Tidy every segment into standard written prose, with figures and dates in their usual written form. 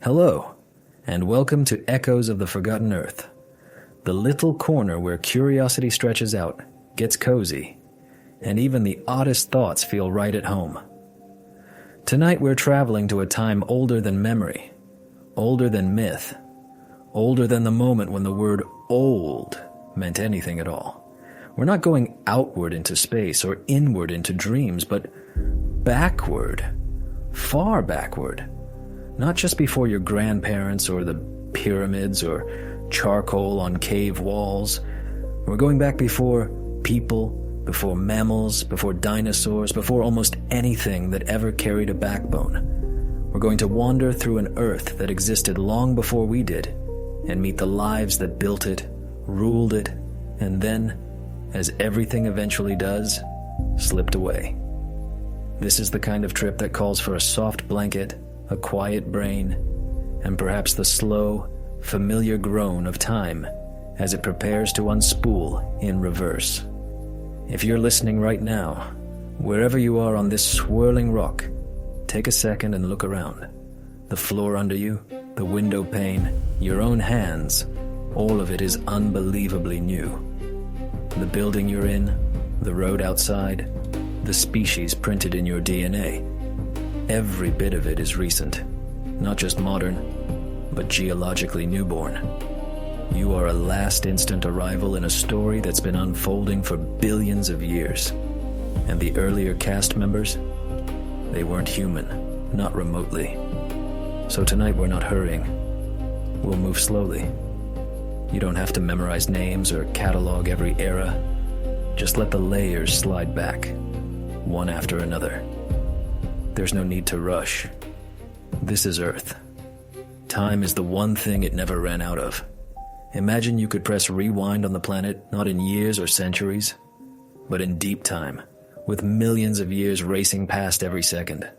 Hello, and welcome to Echoes of the Forgotten Earth, the little corner where curiosity stretches out, gets cozy, and even the oddest thoughts feel right at home. Tonight we're traveling to a time older than memory, older than myth, older than the moment when the word old meant anything at all. We're not going outward into space or inward into dreams, but backward, far backward. Not just before your grandparents or the pyramids or charcoal on cave walls. We're going back before people, before mammals, before dinosaurs, before almost anything that ever carried a backbone. We're going to wander through an Earth that existed long before we did and meet the lives that built it, ruled it, and then, as everything eventually does, slipped away. This is the kind of trip that calls for a soft blanket, a quiet brain, and perhaps the slow, familiar groan of time as it prepares to unspool in reverse. If you're listening right now, wherever you are on this swirling rock, take a second and look around. The floor under you, the window pane, your own hands, all of it is unbelievably new. The building you're in, the road outside, the species printed in your DNA. Every bit of it is recent, not just modern, but geologically newborn. You are a last instant arrival in a story that's been unfolding for billions of years. And the earlier cast members, they weren't human, not remotely. So tonight we're not hurrying. We'll move slowly. You don't have to memorize names or catalog every era. Just let the layers slide back, one after another. There's no need to rush. This is Earth. Time is the one thing it never ran out of. Imagine you could press rewind on the planet, not in years or centuries, but in deep time, with millions of years racing past every second.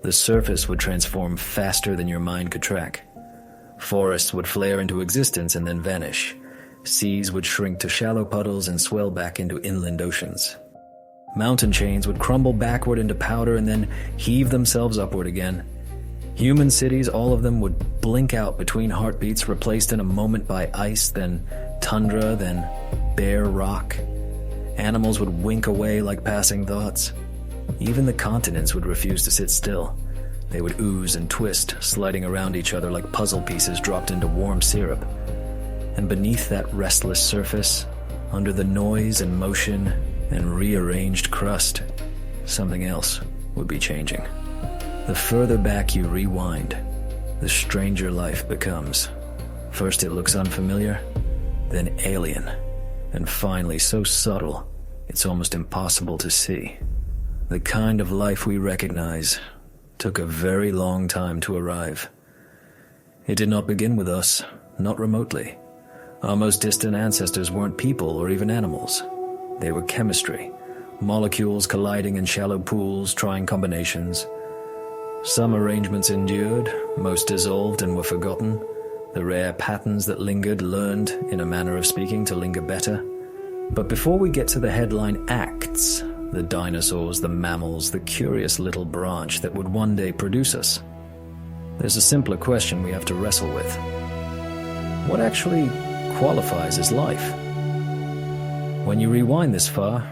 The surface would transform faster than your mind could track. Forests would flare into existence and then vanish. Seas would shrink to shallow puddles and swell back into inland oceans. Mountain chains would crumble backward into powder and then heave themselves upward again. Human cities, all of them, would blink out between heartbeats, replaced in a moment by ice, then tundra, then bare rock. Animals would wink away like passing thoughts. Even the continents would refuse to sit still. They would ooze and twist, sliding around each other like puzzle pieces dropped into warm syrup. And beneath that restless surface, under the noise and motion and rearranged crust, something else would be changing. The further back you rewind, the stranger life becomes. First it looks unfamiliar, then alien, and finally so subtle it's almost impossible to see. The kind of life we recognize took a very long time to arrive. It did not begin with us, not remotely. Our most distant ancestors weren't people or even animals. They were chemistry, molecules colliding in shallow pools, trying combinations. Some arrangements endured, most dissolved and were forgotten. The rare patterns that lingered learned, in a manner of speaking, to linger better. But before we get to the headline acts, the dinosaurs, the mammals, the curious little branch that would one day produce us, there's a simpler question we have to wrestle with. What actually qualifies as life? When you rewind this far,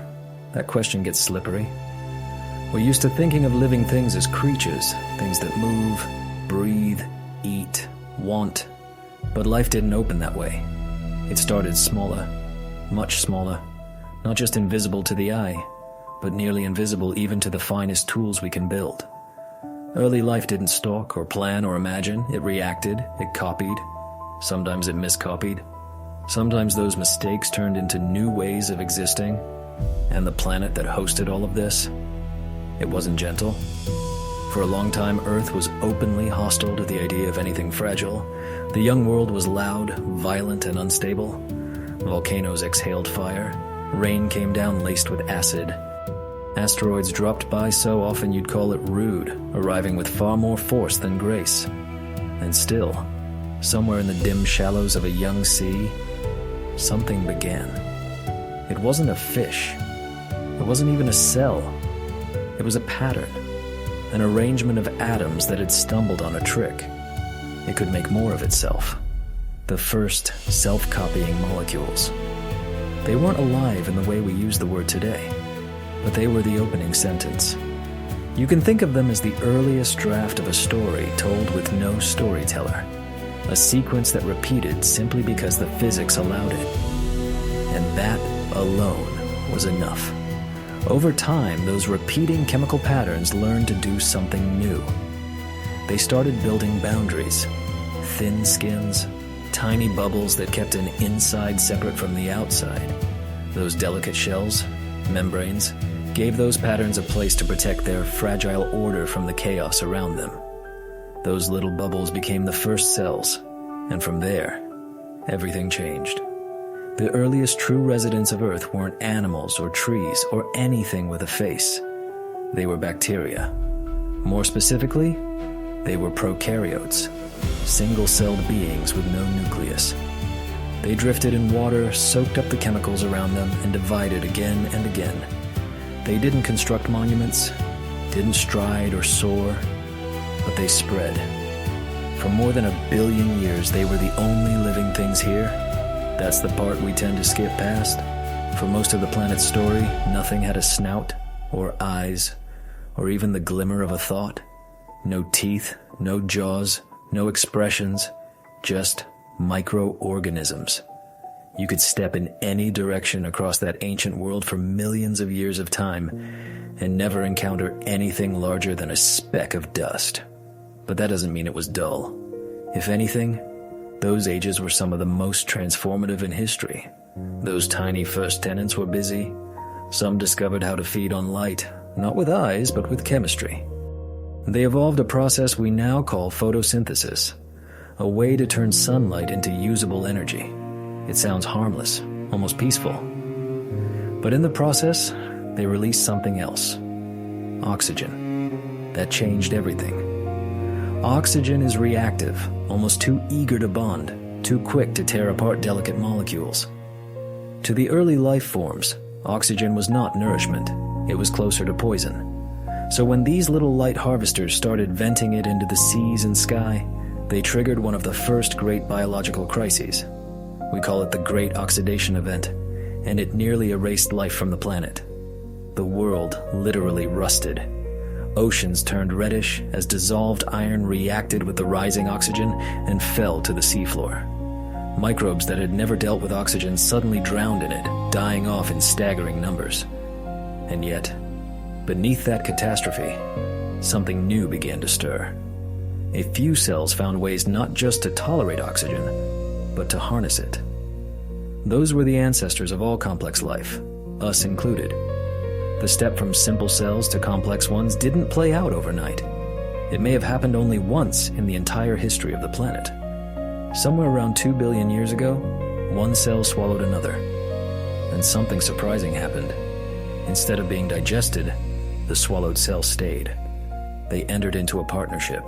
that question gets slippery. We're used to thinking of living things as creatures, things that move, breathe, eat, want. But life didn't open that way. It started smaller, much smaller, not just invisible to the eye, but nearly invisible even to the finest tools we can build. Early life didn't stalk or plan or imagine. It reacted, it copied. Sometimes it miscopied. Sometimes those mistakes turned into new ways of existing. And the planet that hosted all of this, it wasn't gentle. For a long time, Earth was openly hostile to the idea of anything fragile. The young world was loud, violent, and unstable. Volcanoes exhaled fire. Rain came down laced with acid. Asteroids dropped by so often you'd call it rude, arriving with far more force than grace. And still, somewhere in the dim shallows of a young sea, something began. It wasn't a fish. It wasn't even a cell. It was a pattern, an arrangement of atoms that had stumbled on a trick. it could make more of itself. The first self-copying molecules. They weren't alive in the way we use the word today, but they were the opening sentence. You can think of them as the earliest draft of a story told with no storyteller, a sequence that repeated simply because the physics allowed it. And that alone was enough. Over time, those repeating chemical patterns learned to do something new. They started building boundaries, thin skins, tiny bubbles that kept an inside separate from the outside. Those delicate shells, membranes, gave those patterns a place to protect their fragile order from the chaos around them. Those little bubbles became the first cells, and from there, everything changed. The earliest true residents of Earth weren't animals or trees or anything with a face. They were bacteria. More specifically, they were prokaryotes, single-celled beings with no nucleus. They drifted in water, soaked up the chemicals around them, and divided again and again. They didn't construct monuments, didn't stride or soar, but they spread. For more than 1 billion years, they were the only living things here. That's the part we tend to skip past. For most of the planet's story, nothing had a snout, or eyes, or even the glimmer of a thought. No teeth, no jaws, no expressions, just microorganisms. You could step in any direction across that ancient world for millions of years of time and never encounter anything larger than a speck of dust. But that doesn't mean it was dull. If anything, those ages were some of the most transformative in history. Those tiny first tenants were busy. Some discovered how to feed on light, not with eyes, but with chemistry. They evolved a process we now call photosynthesis, a way to turn sunlight into usable energy. It sounds harmless, almost peaceful. But in the process, they released something else. Oxygen. That changed everything. Oxygen is reactive, almost too eager to bond, too quick to tear apart delicate molecules. To the early life forms, oxygen was not nourishment. It was closer to poison. So when these little light harvesters started venting it into the seas and sky, they triggered one of the first great biological crises. We call it the Great Oxidation Event, and it nearly erased life from the planet. The world literally rusted. Oceans turned reddish as dissolved iron reacted with the rising oxygen and fell to the seafloor. Microbes that had never dealt with oxygen suddenly drowned in it, dying off in staggering numbers. And yet, beneath that catastrophe, something new began to stir. A few cells found ways not just to tolerate oxygen, but to harness it. Those were the ancestors of all complex life, us included. The step from simple cells to complex ones didn't play out overnight. It may have happened only once in the entire history of the planet. Somewhere around 2 billion years ago, one cell swallowed another. And something surprising happened. Instead of being digested, the swallowed cell stayed. They entered into a partnership.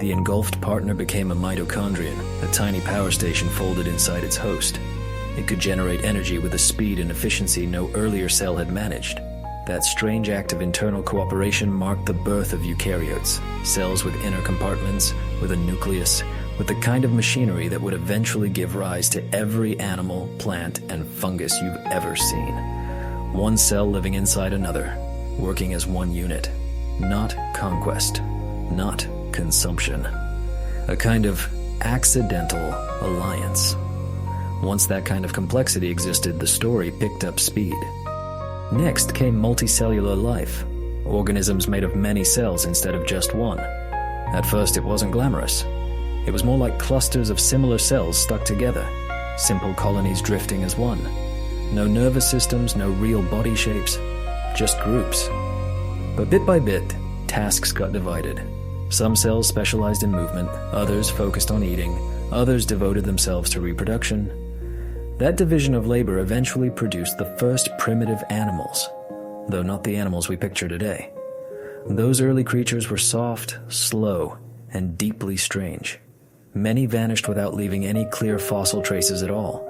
The engulfed partner became a mitochondrion, a tiny power station folded inside its host. It could generate energy with a speed and efficiency no earlier cell had managed. That strange act of internal cooperation marked the birth of eukaryotes, cells with inner compartments, with a nucleus, with the kind of machinery that would eventually give rise to every animal, plant, and fungus you've ever seen. One cell living inside another, working as one unit. Not conquest, not consumption. A kind of accidental alliance. Once that kind of complexity existed, the story picked up speed. Next came multicellular life, organisms made of many cells instead of just one. At first, it wasn't glamorous. It was more like clusters of similar cells stuck together, simple colonies drifting as one. No nervous systems, no real body shapes, just groups. But bit by bit, tasks got divided. Some cells specialized in movement, others focused on eating, others devoted themselves to reproduction. That division of labor eventually produced the first primitive animals, though not the animals we picture today. Those early creatures were soft, slow, and deeply strange. Many vanished without leaving any clear fossil traces at all.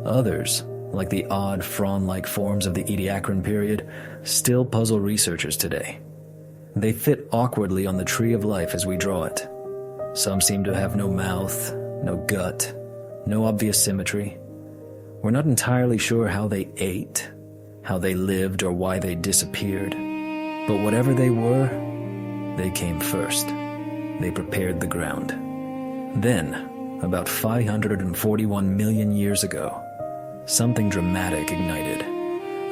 Others, like the odd frond-like forms of the Ediacaran period, still puzzle researchers today. They fit awkwardly on the tree of life as we draw it. Some seem to have no mouth, no gut, no obvious symmetry. We're not entirely sure how they ate, how they lived, or why they disappeared. But whatever they were, they came first. They prepared the ground. Then, about 541 million years ago, something dramatic ignited.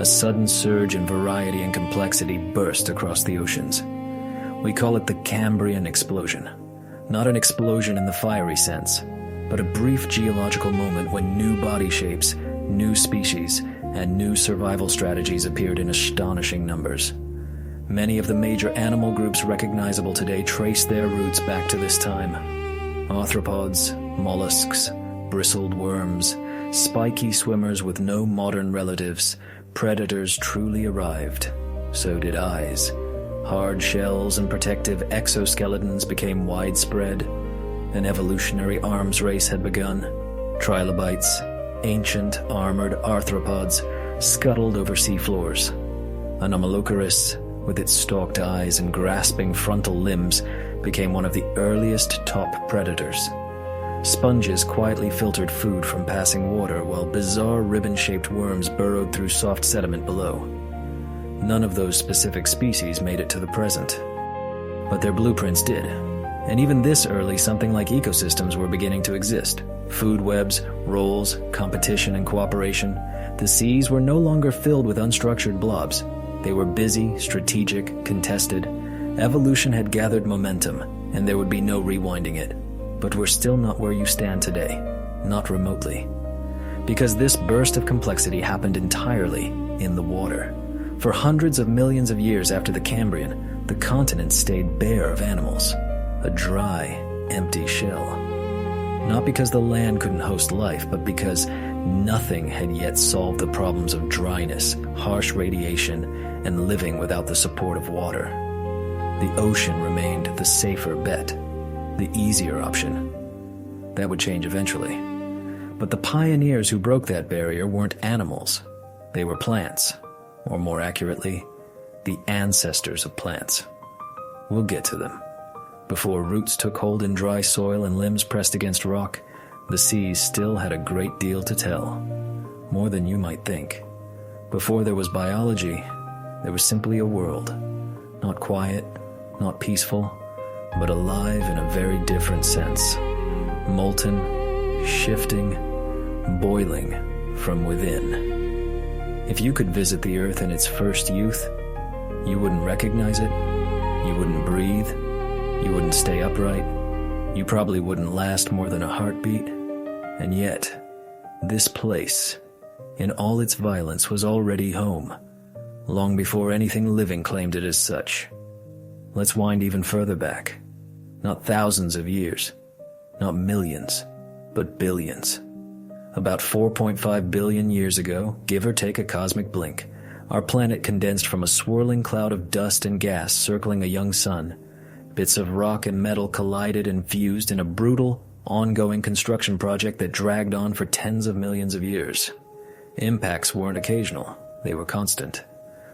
A sudden surge in variety and complexity burst across the oceans. We call it the Cambrian explosion. Not an explosion in the fiery sense, but a brief geological moment when new body shapes, new species, and new survival strategies appeared in astonishing numbers. Many of the major animal groups recognizable today trace their roots back to this time. Arthropods, mollusks, bristled worms, spiky swimmers with no modern relatives, predators truly arrived. So did eyes. Hard shells and protective exoskeletons became widespread. An evolutionary arms race had begun. Trilobites, ancient armored arthropods, scuttled over seafloors. Anomalocaris, with its stalked eyes and grasping frontal limbs, became one of the earliest top predators. Sponges quietly filtered food from passing water, while bizarre ribbon-shaped worms burrowed through soft sediment below. None of those specific species made it to the present, but their blueprints did. And even this early, something like ecosystems were beginning to exist. Food webs, roles, competition, and cooperation. The seas were no longer filled with unstructured blobs. They were busy, strategic, contested. Evolution had gathered momentum, and there would be no rewinding it. But we're still not where you stand today, not remotely. Because this burst of complexity happened entirely in the water. For hundreds of millions of years after the Cambrian, the continent stayed bare of animals. A dry, empty shell. Not because the land couldn't host life, but because nothing had yet solved the problems of dryness, harsh radiation, and living without the support of water. The ocean remained the safer bet, the easier option. That would change eventually. But the pioneers who broke that barrier weren't animals. They were plants, or more accurately, the ancestors of plants. We'll get to them. Before roots took hold in dry soil and limbs pressed against rock, the seas still had a great deal to tell. More than you might think. Before there was biology, there was simply a world. Not quiet, not peaceful, but alive in a very different sense. Molten, shifting, boiling from within. If you could visit the Earth in its first youth, you wouldn't recognize it, you wouldn't breathe, you wouldn't stay upright, you probably wouldn't last more than a heartbeat. And yet, this place, in all its violence, was already home, long before anything living claimed it as such. Let's wind even further back. Not thousands of years, not millions, but billions. About 4.5 billion years ago, give or take a cosmic blink, our planet condensed from a swirling cloud of dust and gas circling a young sun. Bits of rock and metal collided and fused in a brutal, ongoing construction project that dragged on for tens of millions of years. Impacts weren't occasional, they were constant.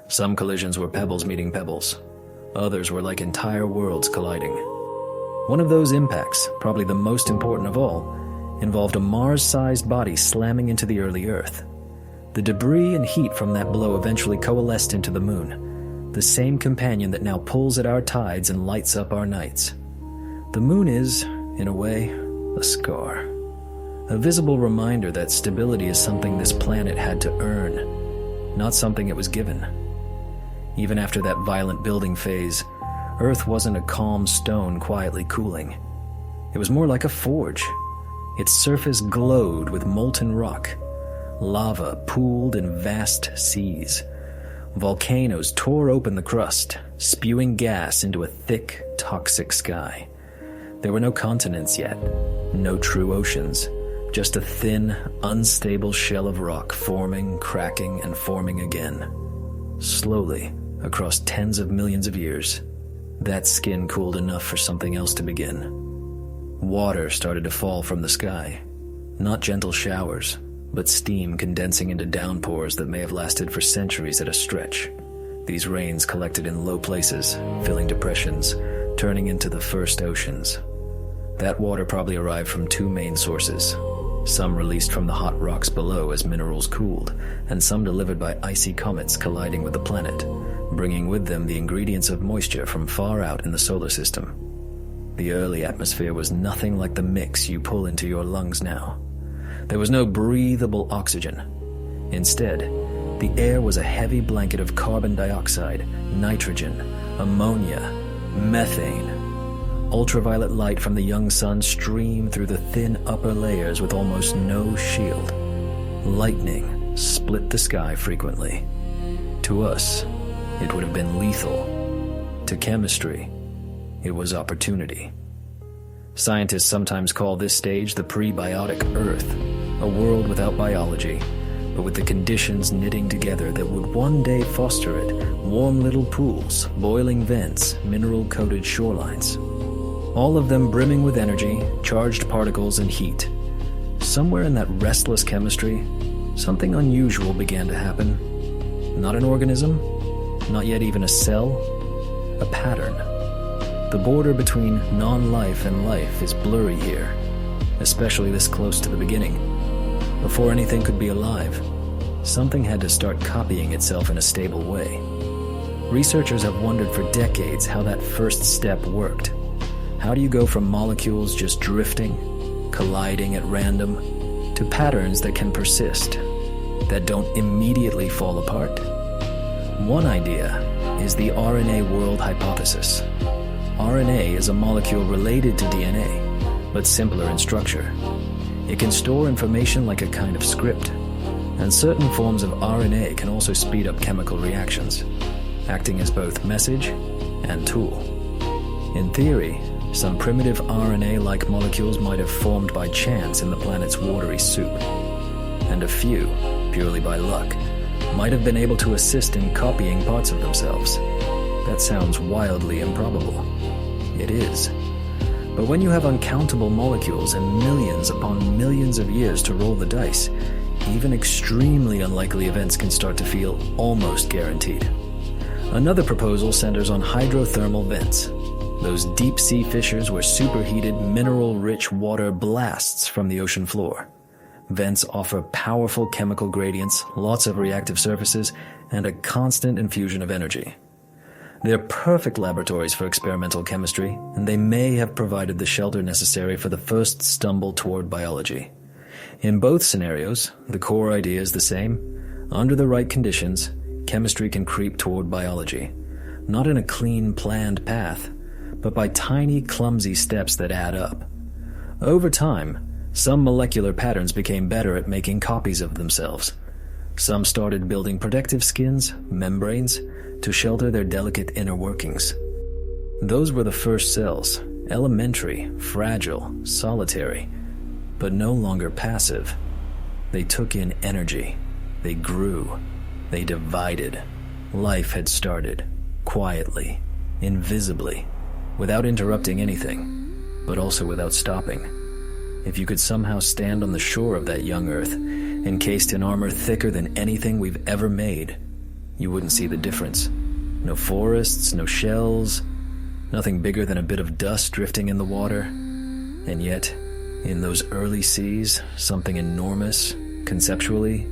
Some collisions were pebbles meeting pebbles. Others were like entire worlds colliding. One of those impacts, probably the most important of all, involved a Mars-sized body slamming into the early Earth. The debris and heat from that blow eventually coalesced into the moon, the same companion that now pulls at our tides and lights up our nights. The moon is, in a way, a scar. A visible reminder that stability is something this planet had to earn, not something it was given. Even after that violent building phase, Earth wasn't a calm stone quietly cooling. It was more like a forge. Its surface glowed with molten rock. Lava pooled in vast seas. Volcanoes tore open the crust, spewing gas into a thick, toxic sky. There were no continents yet, no true oceans, just a thin, unstable shell of rock forming, cracking, and forming again. Slowly, across tens of millions of years, that skin cooled enough for something else to begin. Water started to fall from the sky, not gentle showers, but steam condensing into downpours that may have lasted for centuries at a stretch. These rains collected in low places, filling depressions, turning into the first oceans. That water probably arrived from two main sources, some released from the hot rocks below as minerals cooled, and some delivered by icy comets colliding with the planet, bringing with them the ingredients of moisture from far out in the solar system. The early atmosphere was nothing like the mix you pull into your lungs now. There was no breathable oxygen. Instead, the air was a heavy blanket of carbon dioxide, nitrogen, ammonia, methane. Ultraviolet light from the young sun streamed through the thin upper layers with almost no shield. Lightning split the sky frequently. To us, it would have been lethal. To chemistry, it was opportunity. Scientists sometimes call this stage the prebiotic Earth, a world without biology, but with the conditions knitting together that would one day foster it: warm little pools, boiling vents, mineral-coated shorelines. All of them brimming with energy, charged particles, and heat. Somewhere in that restless chemistry, something unusual began to happen. Not an organism, not yet even a cell, a pattern. The border between non-life and life is blurry here, especially this close to the beginning. Before anything could be alive, something had to start copying itself in a stable way. Researchers have wondered for decades how that first step worked. How do you go from molecules just drifting, colliding at random, to patterns that can persist, that don't immediately fall apart? One idea is the RNA world hypothesis. RNA is a molecule related to DNA, but simpler in structure. It can store information like a kind of script, and certain forms of RNA can also speed up chemical reactions, acting as both message and tool. In theory, some primitive RNA-like molecules might have formed by chance in the planet's watery soup, and a few, purely by luck, might have been able to assist in copying parts of themselves. That sounds wildly improbable. It is. But when you have uncountable molecules and millions upon millions of years to roll the dice, even extremely unlikely events can start to feel almost guaranteed. Another proposal centers on hydrothermal vents, those deep-sea fissures where superheated, mineral-rich water blasts from the ocean floor. Vents offer powerful chemical gradients, lots of reactive surfaces, and a constant infusion of energy. They're perfect laboratories for experimental chemistry, and they may have provided the shelter necessary for the first stumble toward biology. In both scenarios, the core idea is the same. Under the right conditions, chemistry can creep toward biology, not in a clean, planned path, but by tiny, clumsy steps that add up. Over time, some molecular patterns became better at making copies of themselves. Some started building protective skins, membranes, to shelter their delicate inner workings. Those were the first cells, elementary, fragile, solitary, but no longer passive. They took in energy. They grew. They divided. Life had started, quietly, invisibly, without interrupting anything, but also without stopping. If you could somehow stand on the shore of that young Earth, encased in armor thicker than anything we've ever made, you wouldn't see the difference. No forests, no shells, nothing bigger than a bit of dust drifting in the water. And yet, in those early seas, something enormous, conceptually,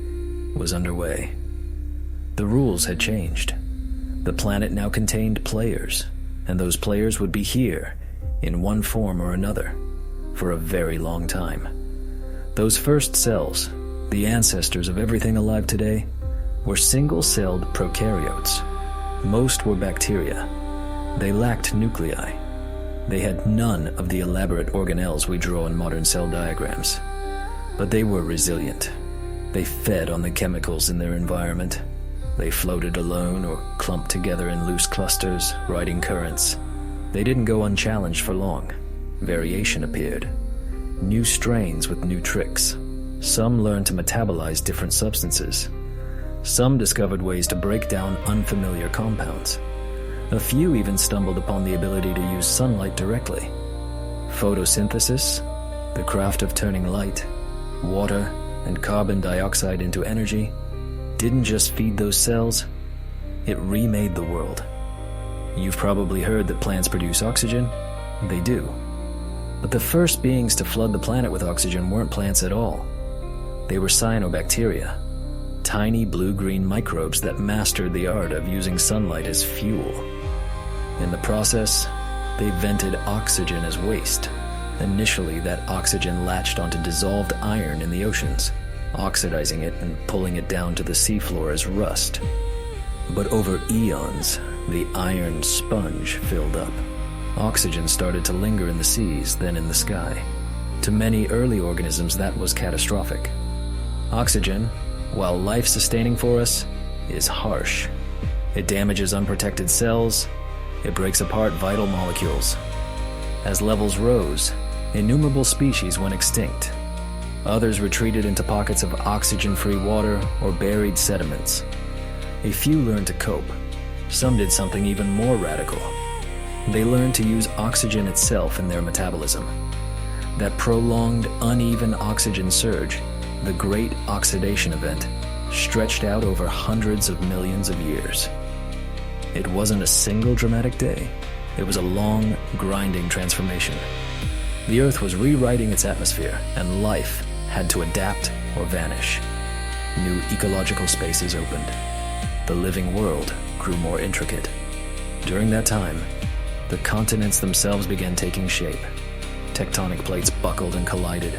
was underway. The rules had changed. The planet now contained players, and those players would be here, in one form or another, for a very long time. Those first cells, the ancestors of everything alive today, were single-celled prokaryotes. Most were bacteria. They lacked nuclei. They had none of the elaborate organelles we draw in modern cell diagrams. But they were resilient. They fed on the chemicals in their environment. They floated alone or clumped together in loose clusters, riding currents. They didn't go unchallenged for long. Variation appeared. New strains with new tricks. Some learned to metabolize different substances. Some discovered ways to break down unfamiliar compounds. A few even stumbled upon the ability to use sunlight directly. Photosynthesis, the craft of turning light, water, and carbon dioxide into energy, didn't just feed those cells, it remade the world. You've probably heard that plants produce oxygen. They do. But the first beings to flood the planet with oxygen weren't plants at all. They were cyanobacteria, tiny blue-green microbes that mastered the art of using sunlight as fuel. In the process, they vented oxygen as waste. Initially, that oxygen latched onto dissolved iron in the oceans, oxidizing it and pulling it down to the seafloor as rust. But over eons, the iron sponge filled up. Oxygen started to linger in the seas, then in the sky. To many early organisms, that was catastrophic. Oxygen, while life-sustaining for us, is harsh. It damages unprotected cells. It breaks apart vital molecules. As levels rose, innumerable species went extinct. Others retreated into pockets of oxygen-free water or buried sediments. A few learned to cope. Some did something even more radical. They learned to use oxygen itself in their metabolism. That prolonged, uneven oxygen surge, the Great Oxidation Event, stretched out over hundreds of millions of years. It wasn't a single dramatic day. It was a long, grinding transformation. The Earth was rewriting its atmosphere, and life had to adapt or vanish. New ecological spaces opened. The living world grew more intricate. During that time, the continents themselves began taking shape. Tectonic plates buckled and collided.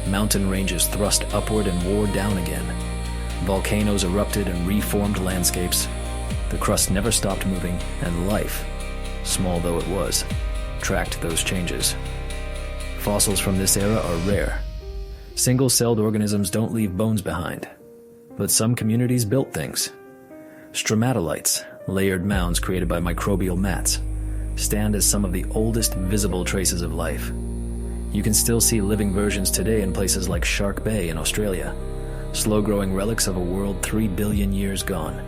Mountain ranges thrust upward and wore down again. Volcanoes erupted and reformed landscapes. The crust never stopped moving, and life, small though it was, tracked those changes. Fossils from this era are rare. Single-celled organisms don't leave bones behind. But some communities built things. Stromatolites, layered mounds created by microbial mats, stand as some of the oldest visible traces of life. You can still see living versions today in places like Shark Bay in Australia, slow-growing relics of a world 3 billion years gone.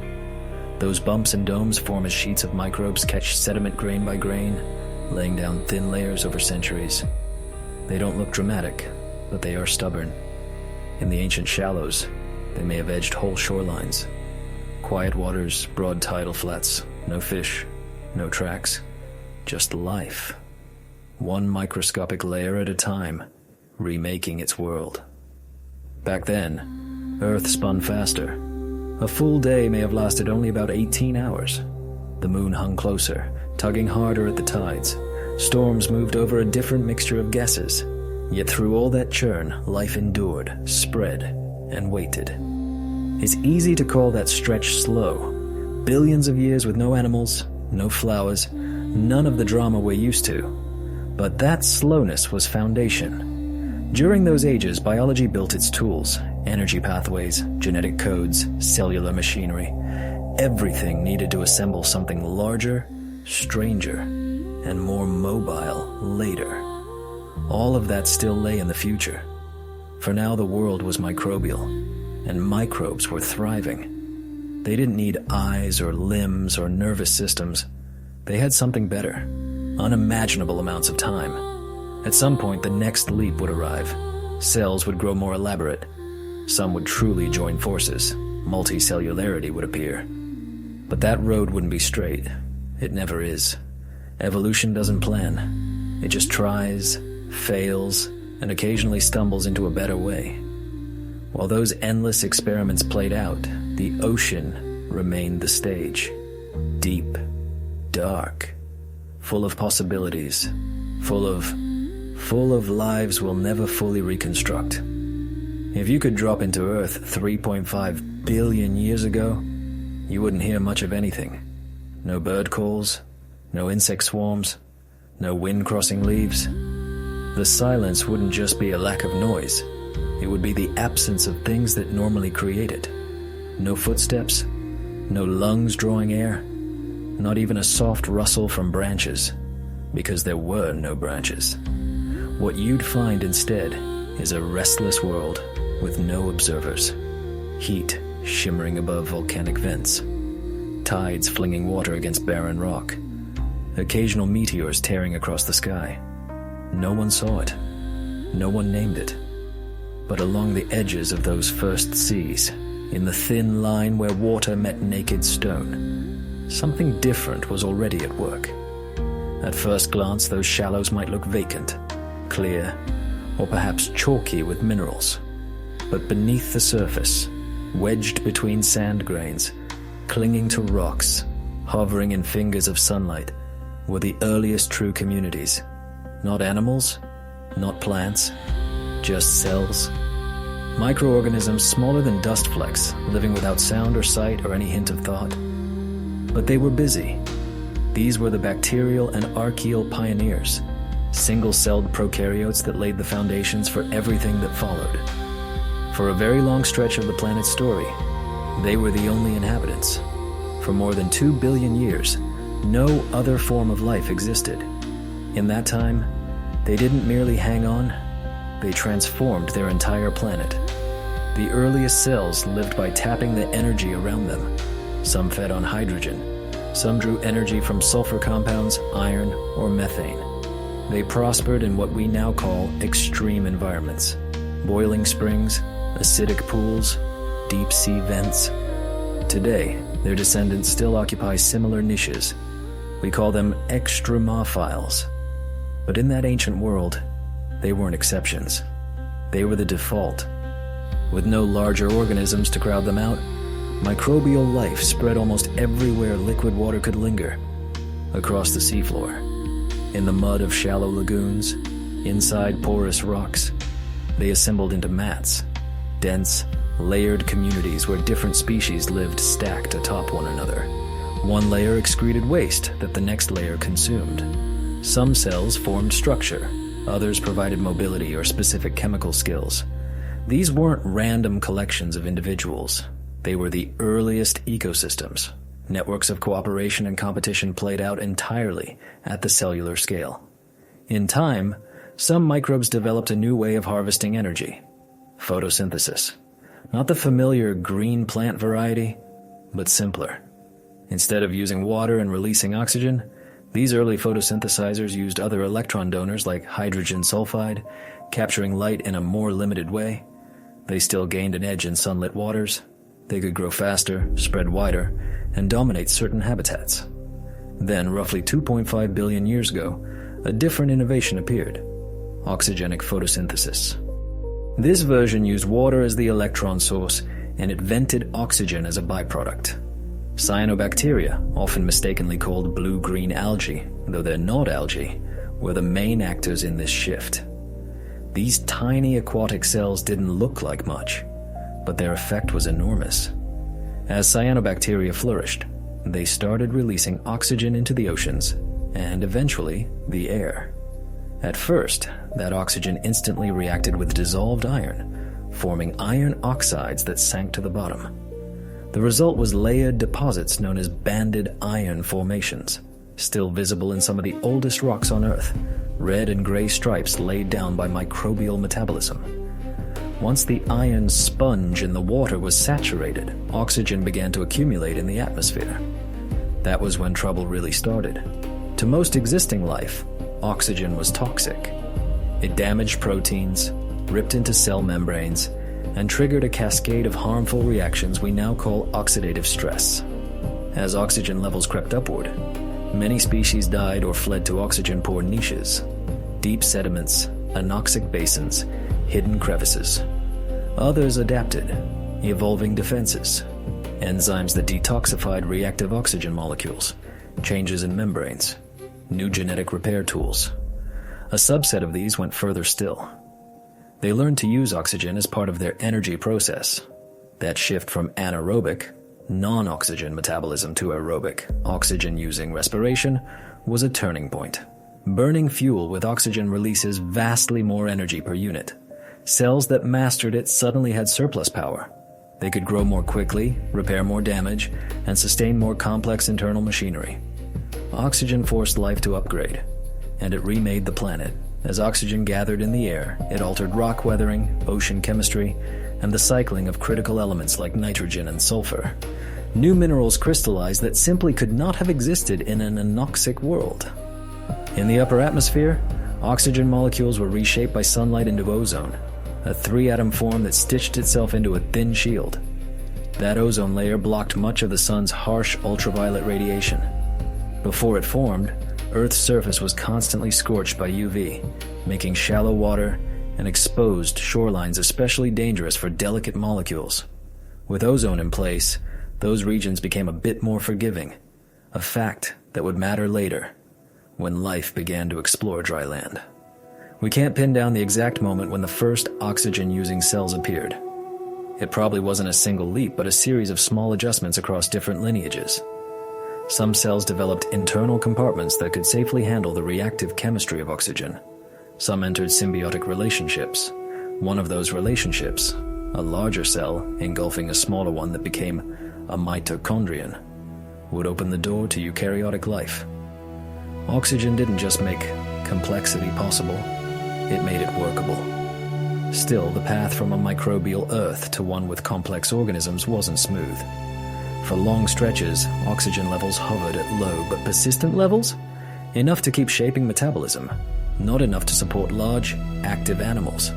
Those bumps and domes form as sheets of microbes catch sediment grain by grain, laying down thin layers over centuries. They don't look dramatic, but they are stubborn. In the ancient shallows, they may have edged whole shorelines. Quiet waters, broad tidal flats, no fish, no tracks. Just life. One microscopic layer at a time, remaking its world. Back then, Earth spun faster. A full day may have lasted only about 18 hours. The moon hung closer, tugging harder at the tides. Storms moved over a different mixture of gases. Yet through all that churn, life endured, spread, and waited. It's easy to call that stretch slow. Billions of years with no animals, no flowers, none of the drama we're used to. But that slowness was foundation. During those ages, biology built its tools, energy pathways, genetic codes, cellular machinery. Everything needed to assemble something larger, stranger, and more mobile later. All of that still lay in the future. For now, the world was microbial, and microbes were thriving. They didn't need eyes or limbs or nervous systems. They had something better, unimaginable amounts of time. At some point, the next leap would arrive. Cells would grow more elaborate. Some would truly join forces. Multicellularity would appear. But that road wouldn't be straight. It never is. Evolution doesn't plan. It just tries, fails, and occasionally stumbles into a better way. While those endless experiments played out, the ocean remained the stage. Deep, dark, full of possibilities, full of lives we'll never fully reconstruct. If you could drop into Earth 3.5 billion years ago, you wouldn't hear much of anything. No bird calls, no insect swarms, no wind crossing leaves. The silence wouldn't just be a lack of noise. It would be the absence of things that normally create it. No footsteps, no lungs drawing air, not even a soft rustle from branches, because there were no branches. What you'd find instead is a restless world with no observers. Heat shimmering above volcanic vents. Tides flinging water against barren rock. Occasional meteors tearing across the sky. No one saw it. No one named it. But along the edges of those first seas, in the thin line where water met naked stone, something different was already at work. At first glance, those shallows might look vacant, clear, or perhaps chalky with minerals. But beneath the surface, wedged between sand grains, clinging to rocks, hovering in fingers of sunlight, were the earliest true communities. Not animals, not plants, just cells. Microorganisms smaller than dust flecks, living without sound or sight or any hint of thought. But they were busy. These were the bacterial and archaeal pioneers, single-celled prokaryotes that laid the foundations for everything that followed. For a very long stretch of the planet's story, they were the only inhabitants. For more than 2 billion years, no other form of life existed. In that time, they didn't merely hang on, they transformed their entire planet. The earliest cells lived by tapping the energy around them. Some fed on hydrogen, some drew energy from sulfur compounds, iron, or methane. They prospered in what we now call extreme environments: boiling springs, acidic pools, deep sea vents. Today, their descendants still occupy similar niches. We call them extremophiles. But in that ancient world, they weren't exceptions. They were the default. With no larger organisms to crowd them out, microbial life spread almost everywhere liquid water could linger. Across the seafloor, in the mud of shallow lagoons, inside porous rocks, they assembled into mats, dense, layered communities where different species lived stacked atop one another. One layer excreted waste that the next layer consumed. Some cells formed structure, others provided mobility or specific chemical skills. These weren't random collections of individuals. They were the earliest ecosystems. Networks of cooperation and competition played out entirely at the cellular scale. In time, some microbes developed a new way of harvesting energy: photosynthesis. Not the familiar green plant variety, but simpler. Instead of using water and releasing oxygen, these early photosynthesizers used other electron donors like hydrogen sulfide, capturing light in a more limited way. They still gained an edge in sunlit waters. They could grow faster, spread wider, and dominate certain habitats. Then, roughly 2.5 billion years ago, a different innovation appeared: oxygenic photosynthesis. This version used water as the electron source, and it vented oxygen as a byproduct. Cyanobacteria, often mistakenly called blue-green algae, though they're not algae, were the main actors in this shift. These tiny aquatic cells didn't look like much, but their effect was enormous. As cyanobacteria flourished, they started releasing oxygen into the oceans, and eventually the air. At first, that oxygen instantly reacted with dissolved iron, forming iron oxides that sank to the bottom. The result was layered deposits known as banded iron formations, still visible in some of the oldest rocks on Earth, red and gray stripes laid down by microbial metabolism. Once the iron sponge in the water was saturated, oxygen began to accumulate in the atmosphere. That was when trouble really started. To most existing life, oxygen was toxic. It damaged proteins, ripped into cell membranes, and triggered a cascade of harmful reactions we now call oxidative stress. As oxygen levels crept upward, many species died or fled to oxygen-poor niches: deep sediments, anoxic basins, hidden crevices. Others adapted, evolving defenses, enzymes that detoxified reactive oxygen molecules, changes in membranes, new genetic repair tools. A subset of these went further still. They learned to use oxygen as part of their energy process. That shift from anaerobic, non-oxygen metabolism to aerobic, oxygen-using respiration, was a turning point. Burning fuel with oxygen releases vastly more energy per unit. Cells that mastered it suddenly had surplus power. They could grow more quickly, repair more damage, and sustain more complex internal machinery. Oxygen forced life to upgrade, and it remade the planet. As oxygen gathered in the air, it altered rock weathering, ocean chemistry, and the cycling of critical elements like nitrogen and sulfur. New minerals crystallized that simply could not have existed in an anoxic world. In the upper atmosphere, oxygen molecules were reshaped by sunlight into ozone, a 3-atom form that stitched itself into a thin shield. That ozone layer blocked much of the sun's harsh ultraviolet radiation. Before it formed, Earth's surface was constantly scorched by UV, making shallow water and exposed shorelines especially dangerous for delicate molecules. With ozone in place, those regions became a bit more forgiving, a fact that would matter later, when life began to explore dry land. We can't pin down the exact moment when the first oxygen-using cells appeared. It probably wasn't a single leap, but a series of small adjustments across different lineages. Some cells developed internal compartments that could safely handle the reactive chemistry of oxygen. Some entered symbiotic relationships. One of those relationships, a larger cell engulfing a smaller one that became a mitochondrion, would open the door to eukaryotic life. Oxygen didn't just make complexity possible, it made it workable. Still, the path from a microbial Earth to one with complex organisms wasn't smooth. For long stretches, oxygen levels hovered at low but persistent levels, enough to keep shaping metabolism, not enough to support large, active animals.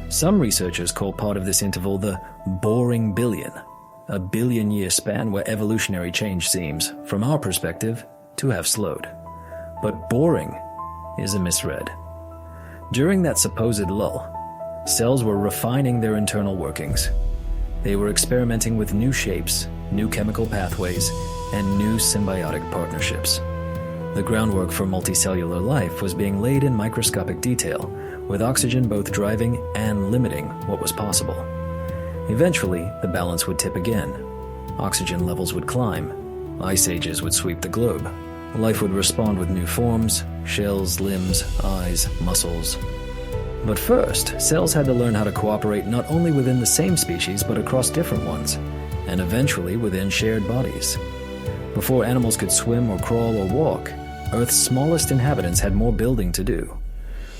Some researchers call part of this interval the boring billion, a billion-year span where evolutionary change seems, from our perspective, to have slowed. But boring is a misread. During that supposed lull, cells were refining their internal workings. They were experimenting with new shapes, new chemical pathways, and new symbiotic partnerships. The groundwork for multicellular life was being laid in microscopic detail, with oxygen both driving and limiting what was possible. Eventually, the balance would tip again. Oxygen levels would climb. Ice ages would sweep the globe. Life would respond with new forms, shells, limbs, eyes, muscles. But first, cells had to learn how to cooperate not only within the same species, but across different ones, and eventually within shared bodies. Before animals could swim or crawl or walk, Earth's smallest inhabitants had more building to do.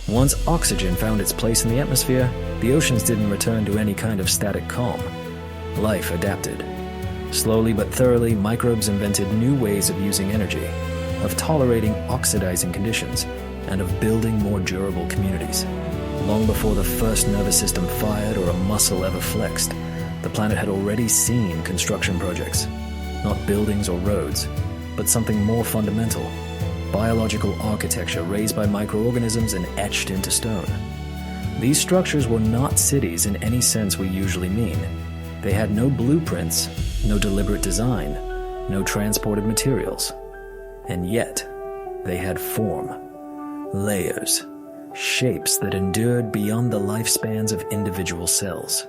Once oxygen found its place in the atmosphere, the oceans didn't return to any kind of static calm. Life adapted. Slowly but thoroughly, microbes invented new ways of using energy, of tolerating oxidizing conditions, and of building more durable communities. Long before the first nervous system fired or a muscle ever flexed, the planet had already seen construction projects. Not buildings or roads, but something more fundamental. Biological architecture raised by microorganisms and etched into stone. These structures were not cities in any sense we usually mean. They had no blueprints, no deliberate design, no transported materials. And yet, they had form, layers, shapes that endured beyond the lifespans of individual cells.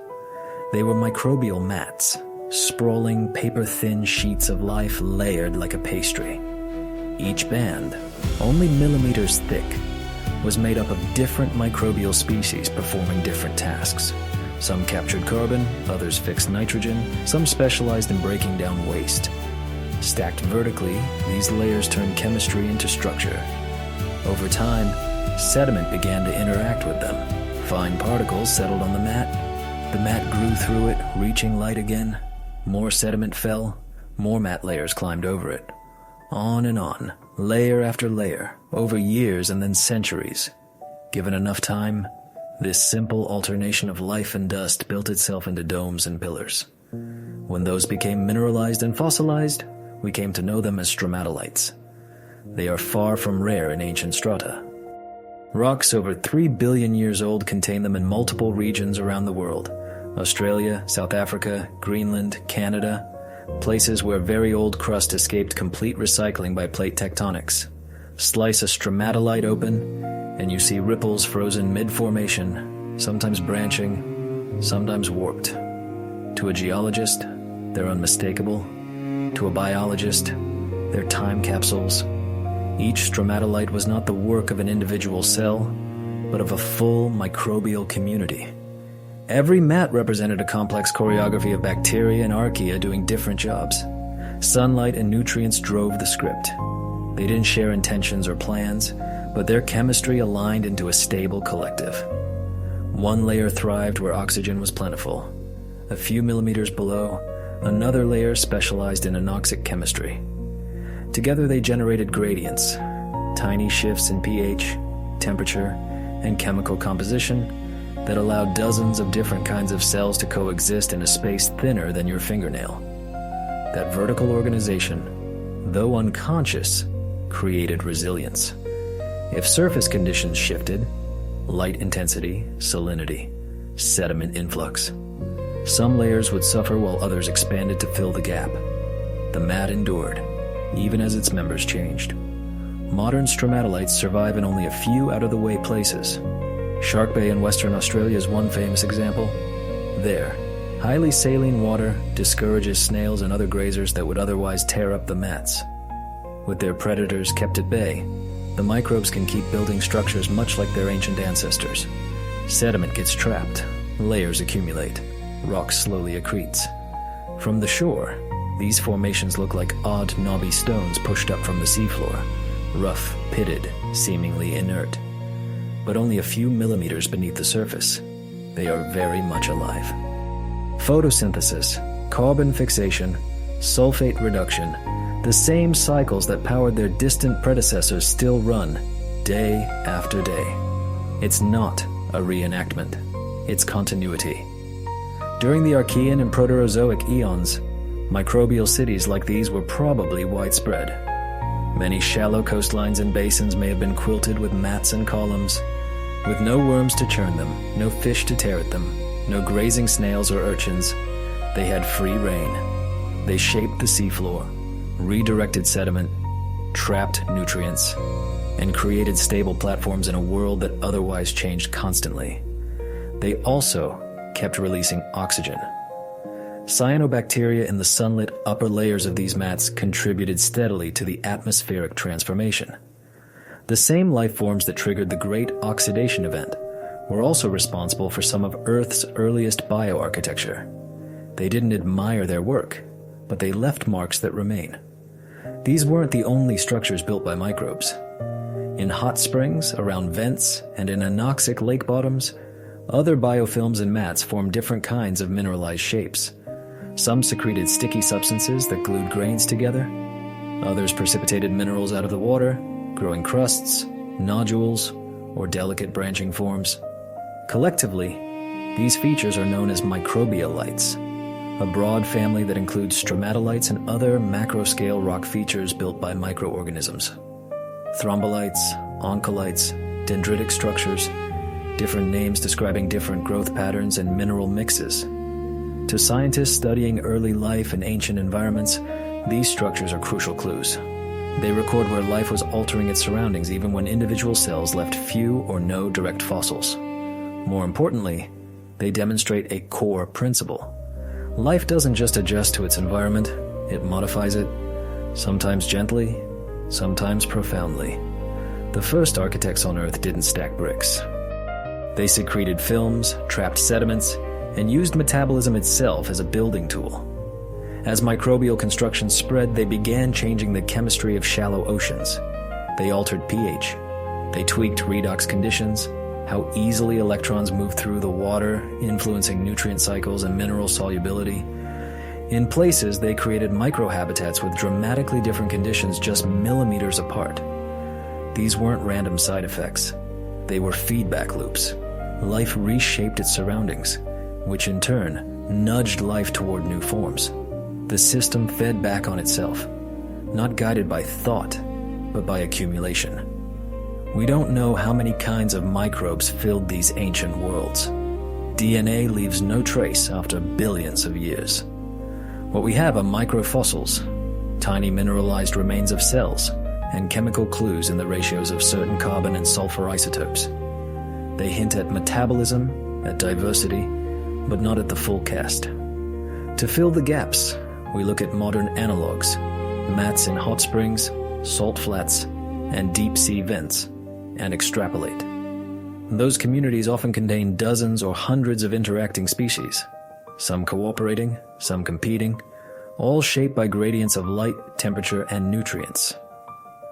They were microbial mats, sprawling paper-thin sheets of life layered like a pastry. Each band, only millimeters thick, was made up of different microbial species performing different tasks. Some captured carbon, others fixed nitrogen, some specialized in breaking down waste. Stacked vertically, these layers turned chemistry into structure. Over time, sediment began to interact with them. Fine particles settled on the mat grew through it, reaching light again. More sediment fell, more mat layers climbed over it. On and on, layer after layer, over years and then centuries. Given enough time, this simple alternation of life and dust built itself into domes and pillars. When those became mineralized and fossilized, we came to know them as stromatolites. They are far from rare in ancient strata. Rocks over 3 billion years old contain them in multiple regions around the world. Australia, South Africa, Greenland, Canada, places where very old crust escaped complete recycling by plate tectonics. Slice a stromatolite open, and you see ripples frozen mid-formation, sometimes branching, sometimes warped. To a geologist, they're unmistakable. To a biologist, they're time capsules. Each stromatolite was not the work of an individual cell, but of a full microbial community. Every mat represented a complex choreography of bacteria and archaea doing different jobs. Sunlight and nutrients drove the script. They didn't share intentions or plans, but their chemistry aligned into a stable collective. One layer thrived where oxygen was plentiful. A few millimeters below, another layer specialized in anoxic chemistry. Together they generated gradients, tiny shifts in pH, temperature, and chemical composition that allowed dozens of different kinds of cells to coexist in a space thinner than your fingernail. That vertical organization, though unconscious, created resilience. If surface conditions shifted, light intensity, salinity, sediment influx. Some layers would suffer while others expanded to fill the gap. The mat endured, even as its members changed. Modern stromatolites survive in only a few out-of-the-way places. Shark Bay in Western Australia is one famous example. There, highly saline water discourages snails and other grazers that would otherwise tear up the mats. With their predators kept at bay, the microbes can keep building structures much like their ancient ancestors. Sediment gets trapped, layers accumulate, rock slowly accretes. From the shore, these formations look like odd, knobby stones pushed up from the seafloor, rough, pitted, seemingly inert. But only a few millimeters beneath the surface, they are very much alive. Photosynthesis, carbon fixation, sulfate reduction, the same cycles that powered their distant predecessors still run, day after day. It's not a reenactment, it's continuity. During the Archean and Proterozoic eons, microbial cities like these were probably widespread. Many shallow coastlines and basins may have been quilted with mats and columns. With no worms to churn them, no fish to tear at them, no grazing snails or urchins, they had free rein. They shaped the seafloor, redirected sediment, trapped nutrients, and created stable platforms in a world that otherwise changed constantly. They also kept releasing oxygen. Cyanobacteria in the sunlit upper layers of these mats contributed steadily to the atmospheric transformation. The same life forms that triggered the Great Oxidation Event were also responsible for some of Earth's earliest bioarchitecture. They didn't admire their work, but they left marks that remain. These weren't the only structures built by microbes. In hot springs, around vents, and in anoxic lake bottoms, other biofilms and mats formed different kinds of mineralized shapes. Some secreted sticky substances that glued grains together. Others precipitated minerals out of the water, growing crusts, nodules, or delicate branching forms. Collectively, these features are known as microbialites, a broad family that includes stromatolites and other macro-scale rock features built by microorganisms. Thrombolites, oncolites, dendritic structures, different names describing different growth patterns and mineral mixes. To scientists studying early life in ancient environments, these structures are crucial clues. They record where life was altering its surroundings even when individual cells left few or no direct fossils. More importantly, they demonstrate a core principle. Life doesn't just adjust to its environment, it modifies it, sometimes gently, sometimes profoundly. The first architects on Earth didn't stack bricks. They secreted films, trapped sediments, and used metabolism itself as a building tool. As microbial construction spread, they began changing the chemistry of shallow oceans. They altered pH. They tweaked redox conditions, how easily electrons move through the water, influencing nutrient cycles and mineral solubility. In places, they created microhabitats with dramatically different conditions just millimeters apart. These weren't random side effects. They were feedback loops. Life reshaped its surroundings, which in turn nudged life toward new forms. The system fed back on itself, not guided by thought, but by accumulation. We don't know how many kinds of microbes filled these ancient worlds. DNA leaves no trace after billions of years. What we have are microfossils, tiny mineralized remains of cells, and chemical clues in the ratios of certain carbon and sulfur isotopes. They hint at metabolism, at diversity, but not at the full cast. To fill the gaps, we look at modern analogs, mats in hot springs, salt flats, and deep sea vents, and extrapolate. Those communities often contain dozens or hundreds of interacting species, some cooperating, some competing, all shaped by gradients of light, temperature, and nutrients.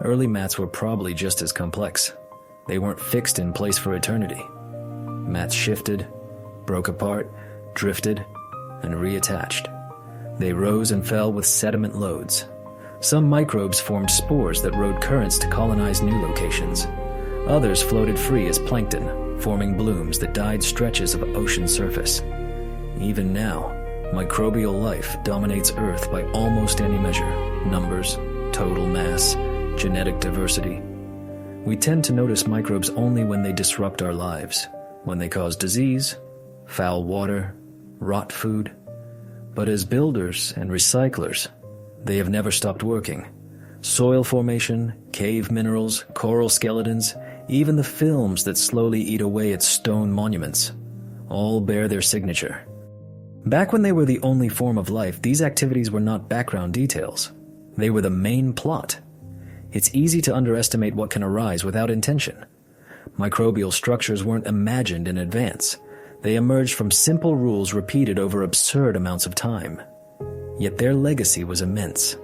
Early mats were probably just as complex. They weren't fixed in place for eternity. Mats shifted, broke apart, drifted, and reattached. They rose and fell with sediment loads. Some microbes formed spores that rode currents to colonize new locations. Others floated free as plankton, forming blooms that dyed stretches of ocean surface. Even now, microbial life dominates Earth by almost any measure: numbers, total mass, genetic diversity. We tend to notice microbes only when they disrupt our lives, when they cause disease, foul water, rot food. But as builders and recyclers, they have never stopped working. Soil formation, cave minerals, coral skeletons, even the films that slowly eat away at stone monuments, all bear their signature. Back when they were the only form of life, these activities were not background details. They were the main plot. It's easy to underestimate what can arise without intention. Microbial structures weren't imagined in advance. They emerged from simple rules repeated over absurd amounts of time. Yet their legacy was immense.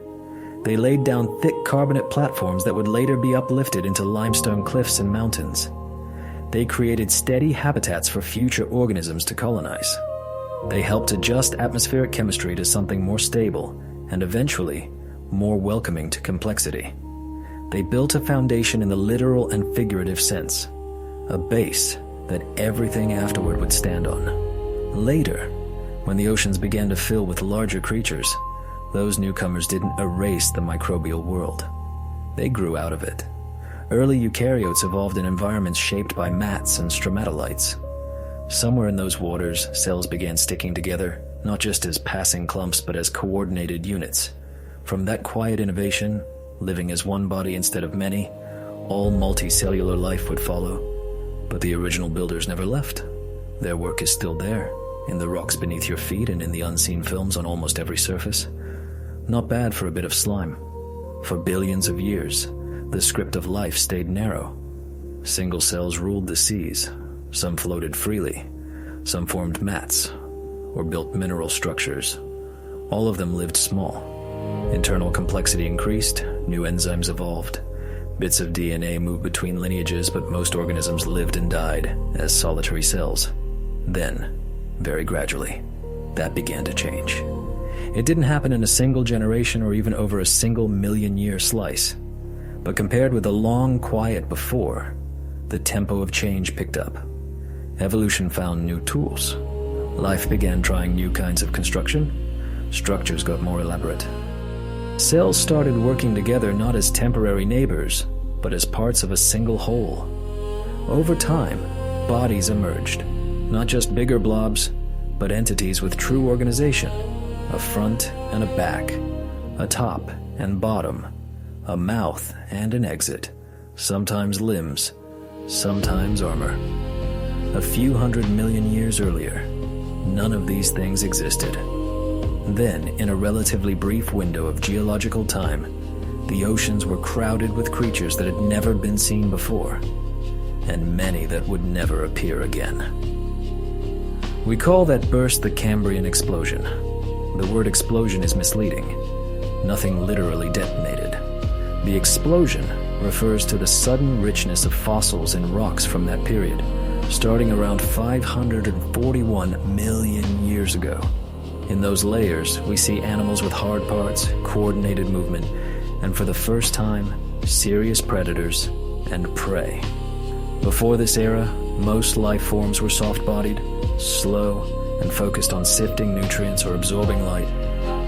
They laid down thick carbonate platforms that would later be uplifted into limestone cliffs and mountains. They created steady habitats for future organisms to colonize. They helped adjust atmospheric chemistry to something more stable and eventually more welcoming to complexity. They built a foundation in the literal and figurative sense, a base that everything afterward would stand on. Later, when the oceans began to fill with larger creatures, those newcomers didn't erase the microbial world. They grew out of it. Early eukaryotes evolved in environments shaped by mats and stromatolites. Somewhere in those waters, cells began sticking together, not just as passing clumps but as coordinated units. From that quiet innovation, living as one body instead of many, all multicellular life would follow. But the original builders never left. Their work is still there, in the rocks beneath your feet and in the unseen films on almost every surface. Not bad for a bit of slime. For billions of years, the script of life stayed narrow. Single cells ruled the seas. Some floated freely. Some formed mats or built mineral structures. All of them lived small. Internal complexity increased, new enzymes evolved. Bits of DNA moved between lineages, but most organisms lived and died as solitary cells. Then, very gradually, that began to change. It didn't happen in a single generation or even over a single million-year slice. But compared with the long quiet before, the tempo of change picked up. Evolution found new tools. Life began trying new kinds of construction. Structures got more elaborate. Cells started working together not as temporary neighbors, but as parts of a single whole. Over time, bodies emerged. Not just bigger blobs, but entities with true organization. A front and a back, a top and bottom, a mouth and an exit, sometimes limbs, sometimes armor. A few 100 million years earlier, none of these things existed. Then, in a relatively brief window of geological time, the oceans were crowded with creatures that had never been seen before, and many that would never appear again. We call that burst the Cambrian explosion. The word explosion is misleading. Nothing literally detonated. The explosion refers to the sudden richness of fossils in rocks from that period, starting around 541 million years ago. In those layers, we see animals with hard parts, coordinated movement, and for the first time, serious predators and prey. Before this era, most life forms were soft-bodied, slow, and focused on sifting nutrients or absorbing light.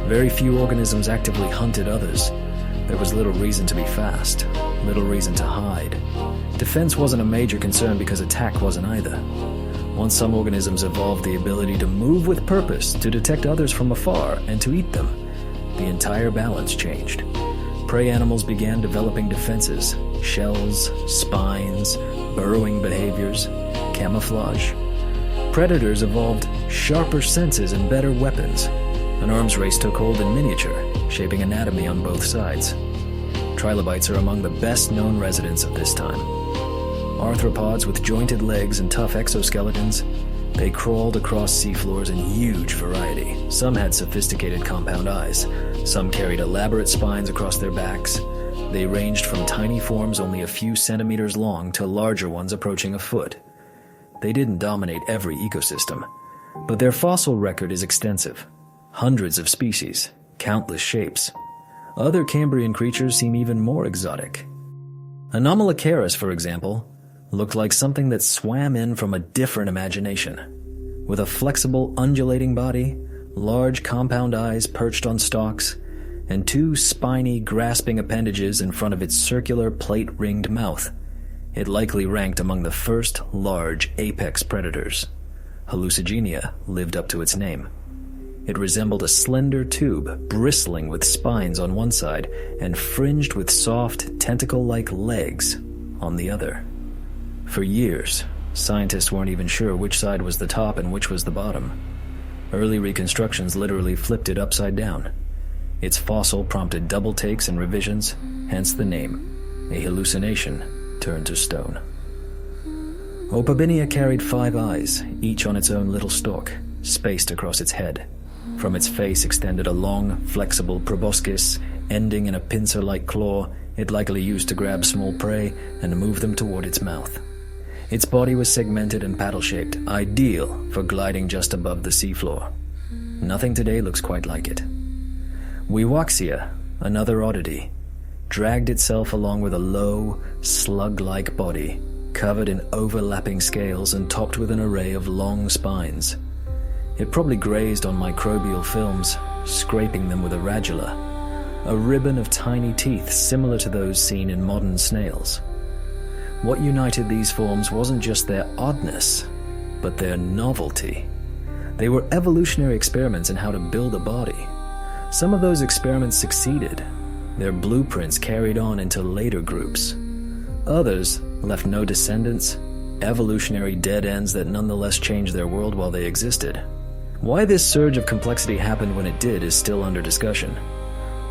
Very few organisms actively hunted others. There was little reason to be fast, little reason to hide. Defense wasn't a major concern because attack wasn't either. Once some organisms evolved the ability to move with purpose, to detect others from afar, and to eat them, the entire balance changed. Prey animals began developing defenses, shells, spines, burrowing behaviors, camouflage. Predators evolved sharper senses and better weapons. An arms race took hold in miniature, shaping anatomy on both sides. Trilobites are among the best-known residents of this time. Arthropods with jointed legs and tough exoskeletons, they crawled across seafloors in huge variety. Some had sophisticated compound eyes. Some carried elaborate spines across their backs. They ranged from tiny forms only a few centimeters long to larger ones approaching a foot. They didn't dominate every ecosystem, but their fossil record is extensive. Hundreds of species, countless shapes. Other Cambrian creatures seem even more exotic. Anomalocaris, for example, looked like something that swam in from a different imagination. With a flexible, undulating body, large compound eyes perched on stalks, and two spiny, grasping appendages in front of its circular, plate-ringed mouth, It likely ranked among the first large apex predators. Hallucigenia lived up to its name. It resembled a slender tube bristling with spines on one side and fringed with soft, tentacle-like legs on the other. For years, scientists weren't even sure which side was the top and which was the bottom. Early reconstructions literally flipped it upside down. Its fossil prompted double takes and revisions, hence the name. A hallucination turned to stone. Opabinia carried 5 eyes, each on its own little stalk, spaced across its head. From its face extended a long, flexible proboscis, ending in a pincer-like claw it likely used to grab small prey and move them toward its mouth. Its body was segmented and paddle-shaped, ideal for gliding just above the seafloor. Nothing today looks quite like it. Wiwaxia, another oddity, dragged itself along with a low, slug-like body, covered in overlapping scales and topped with an array of long spines. It probably grazed on microbial films, scraping them with a radula, a ribbon of tiny teeth similar to those seen in modern snails. What united these forms wasn't just their oddness, but their novelty. They were evolutionary experiments in how to build a body. Some of those experiments succeeded, their blueprints carried on into later groups. Others left no descendants, evolutionary dead ends that nonetheless changed their world while they existed. Why this surge of complexity happened when it did is still under discussion.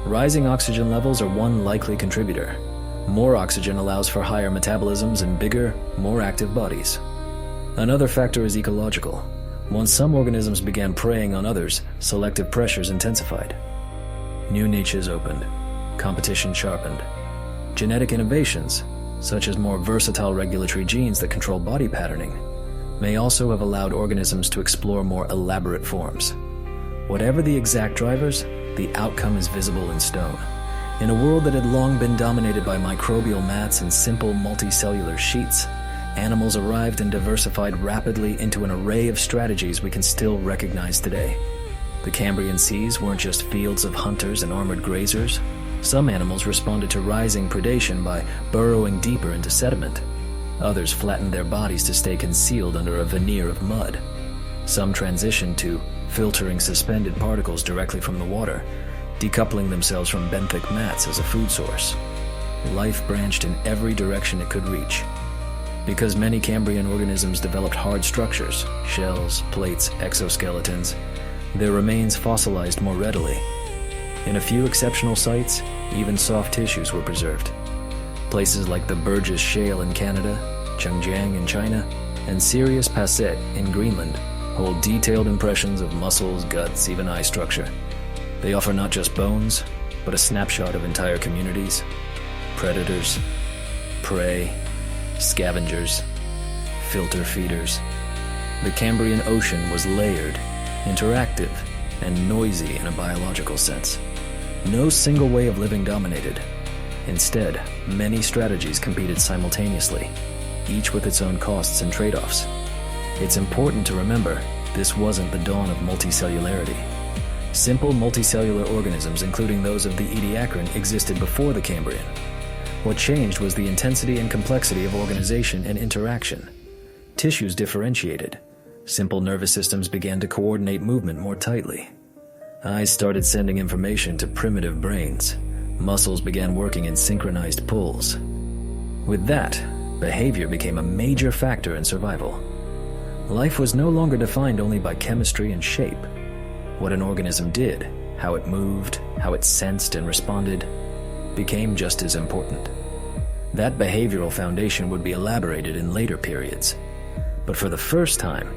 Rising oxygen levels are one likely contributor. More oxygen allows for higher metabolisms and bigger, more active bodies. Another factor is ecological. Once some organisms began preying on others, selective pressures intensified. New niches opened, competition sharpened. Genetic innovations, such as more versatile regulatory genes that control body patterning, may also have allowed organisms to explore more elaborate forms. Whatever the exact drivers, the outcome is visible in stone. In a world that had long been dominated by microbial mats and simple multicellular sheets, animals arrived and diversified rapidly into an array of strategies we can still recognize today. The Cambrian seas weren't just fields of hunters and armored grazers. Some animals responded to rising predation by burrowing deeper into sediment. Others flattened their bodies to stay concealed under a veneer of mud. Some transitioned to filtering suspended particles directly from the water, decoupling themselves from benthic mats as a food source. Life branched in every direction it could reach. Because many Cambrian organisms developed hard structures, shells, plates, exoskeletons, their remains fossilized more readily. In a few exceptional sites, even soft tissues were preserved. Places like the Burgess Shale in Canada, Chengjiang in China, and Sirius Passet in Greenland hold detailed impressions of muscles, guts, even eye structure. They offer not just bones, but a snapshot of entire communities, predators, prey, scavengers, filter feeders. The Cambrian Ocean was layered, interactive, and noisy in a biological sense. No single way of living dominated. Instead, many strategies competed simultaneously, each with its own costs and trade-offs. It's important to remember, this wasn't the dawn of multicellularity. Simple multicellular organisms, including those of the Ediacaran, existed before the Cambrian. What changed was the intensity and complexity of organization and interaction. Tissues differentiated. Simple nervous systems began to coordinate movement more tightly. Eyes started sending information to primitive brains. Muscles began working in synchronized pulls. With that, behavior became a major factor in survival. Life was no longer defined only by chemistry and shape. What an organism did, how it moved, how it sensed and responded, became just as important. That behavioral foundation would be elaborated in later periods. But for the first time,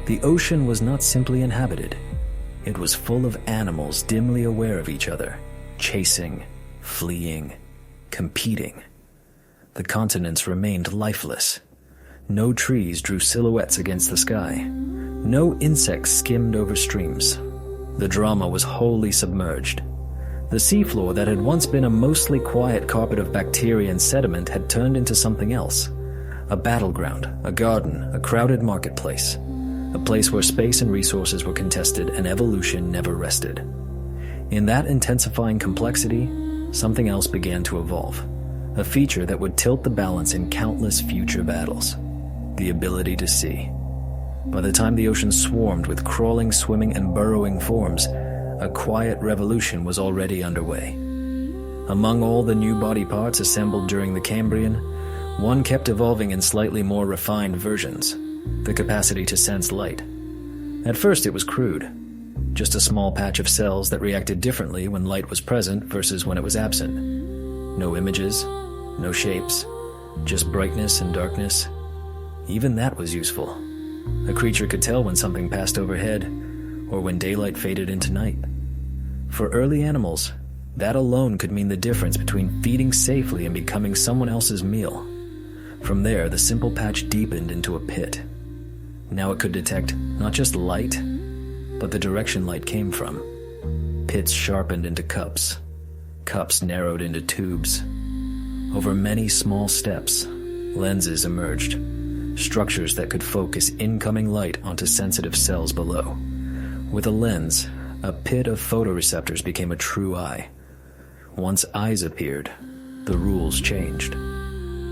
the ocean was not simply inhabited. It was full of animals dimly aware of each other, chasing, fleeing, competing. The continents remained lifeless. No trees drew silhouettes against the sky. No insects skimmed over streams. The drama was wholly submerged. The seafloor that had once been a mostly quiet carpet of bacteria and sediment had turned into something else. A battleground, a garden, a crowded marketplace. A place where space and resources were contested and evolution never rested. In that intensifying complexity, something else began to evolve. a feature that would tilt the balance in countless future battles: the ability to see. By the time the ocean swarmed with crawling, swimming, and burrowing forms, a quiet revolution was already underway. Among all the new body parts assembled during the Cambrian, one kept evolving in slightly more refined versions: the capacity to sense light. At first it was crude, just a small patch of cells that reacted differently when light was present versus when it was absent. No images, no shapes, just brightness and darkness. Even that was useful. A creature could tell when something passed overhead, or when daylight faded into night. For early animals, that alone could mean the difference between feeding safely and becoming someone else's meal. From there, the simple patch deepened into a pit. Now it could detect not just light, but the direction light came from. Pits sharpened into cups. Cups narrowed into tubes. Over many small steps, lenses emerged, structures that could focus incoming light onto sensitive cells below. With a lens, a pit of photoreceptors became a true eye. Once eyes appeared, the rules changed.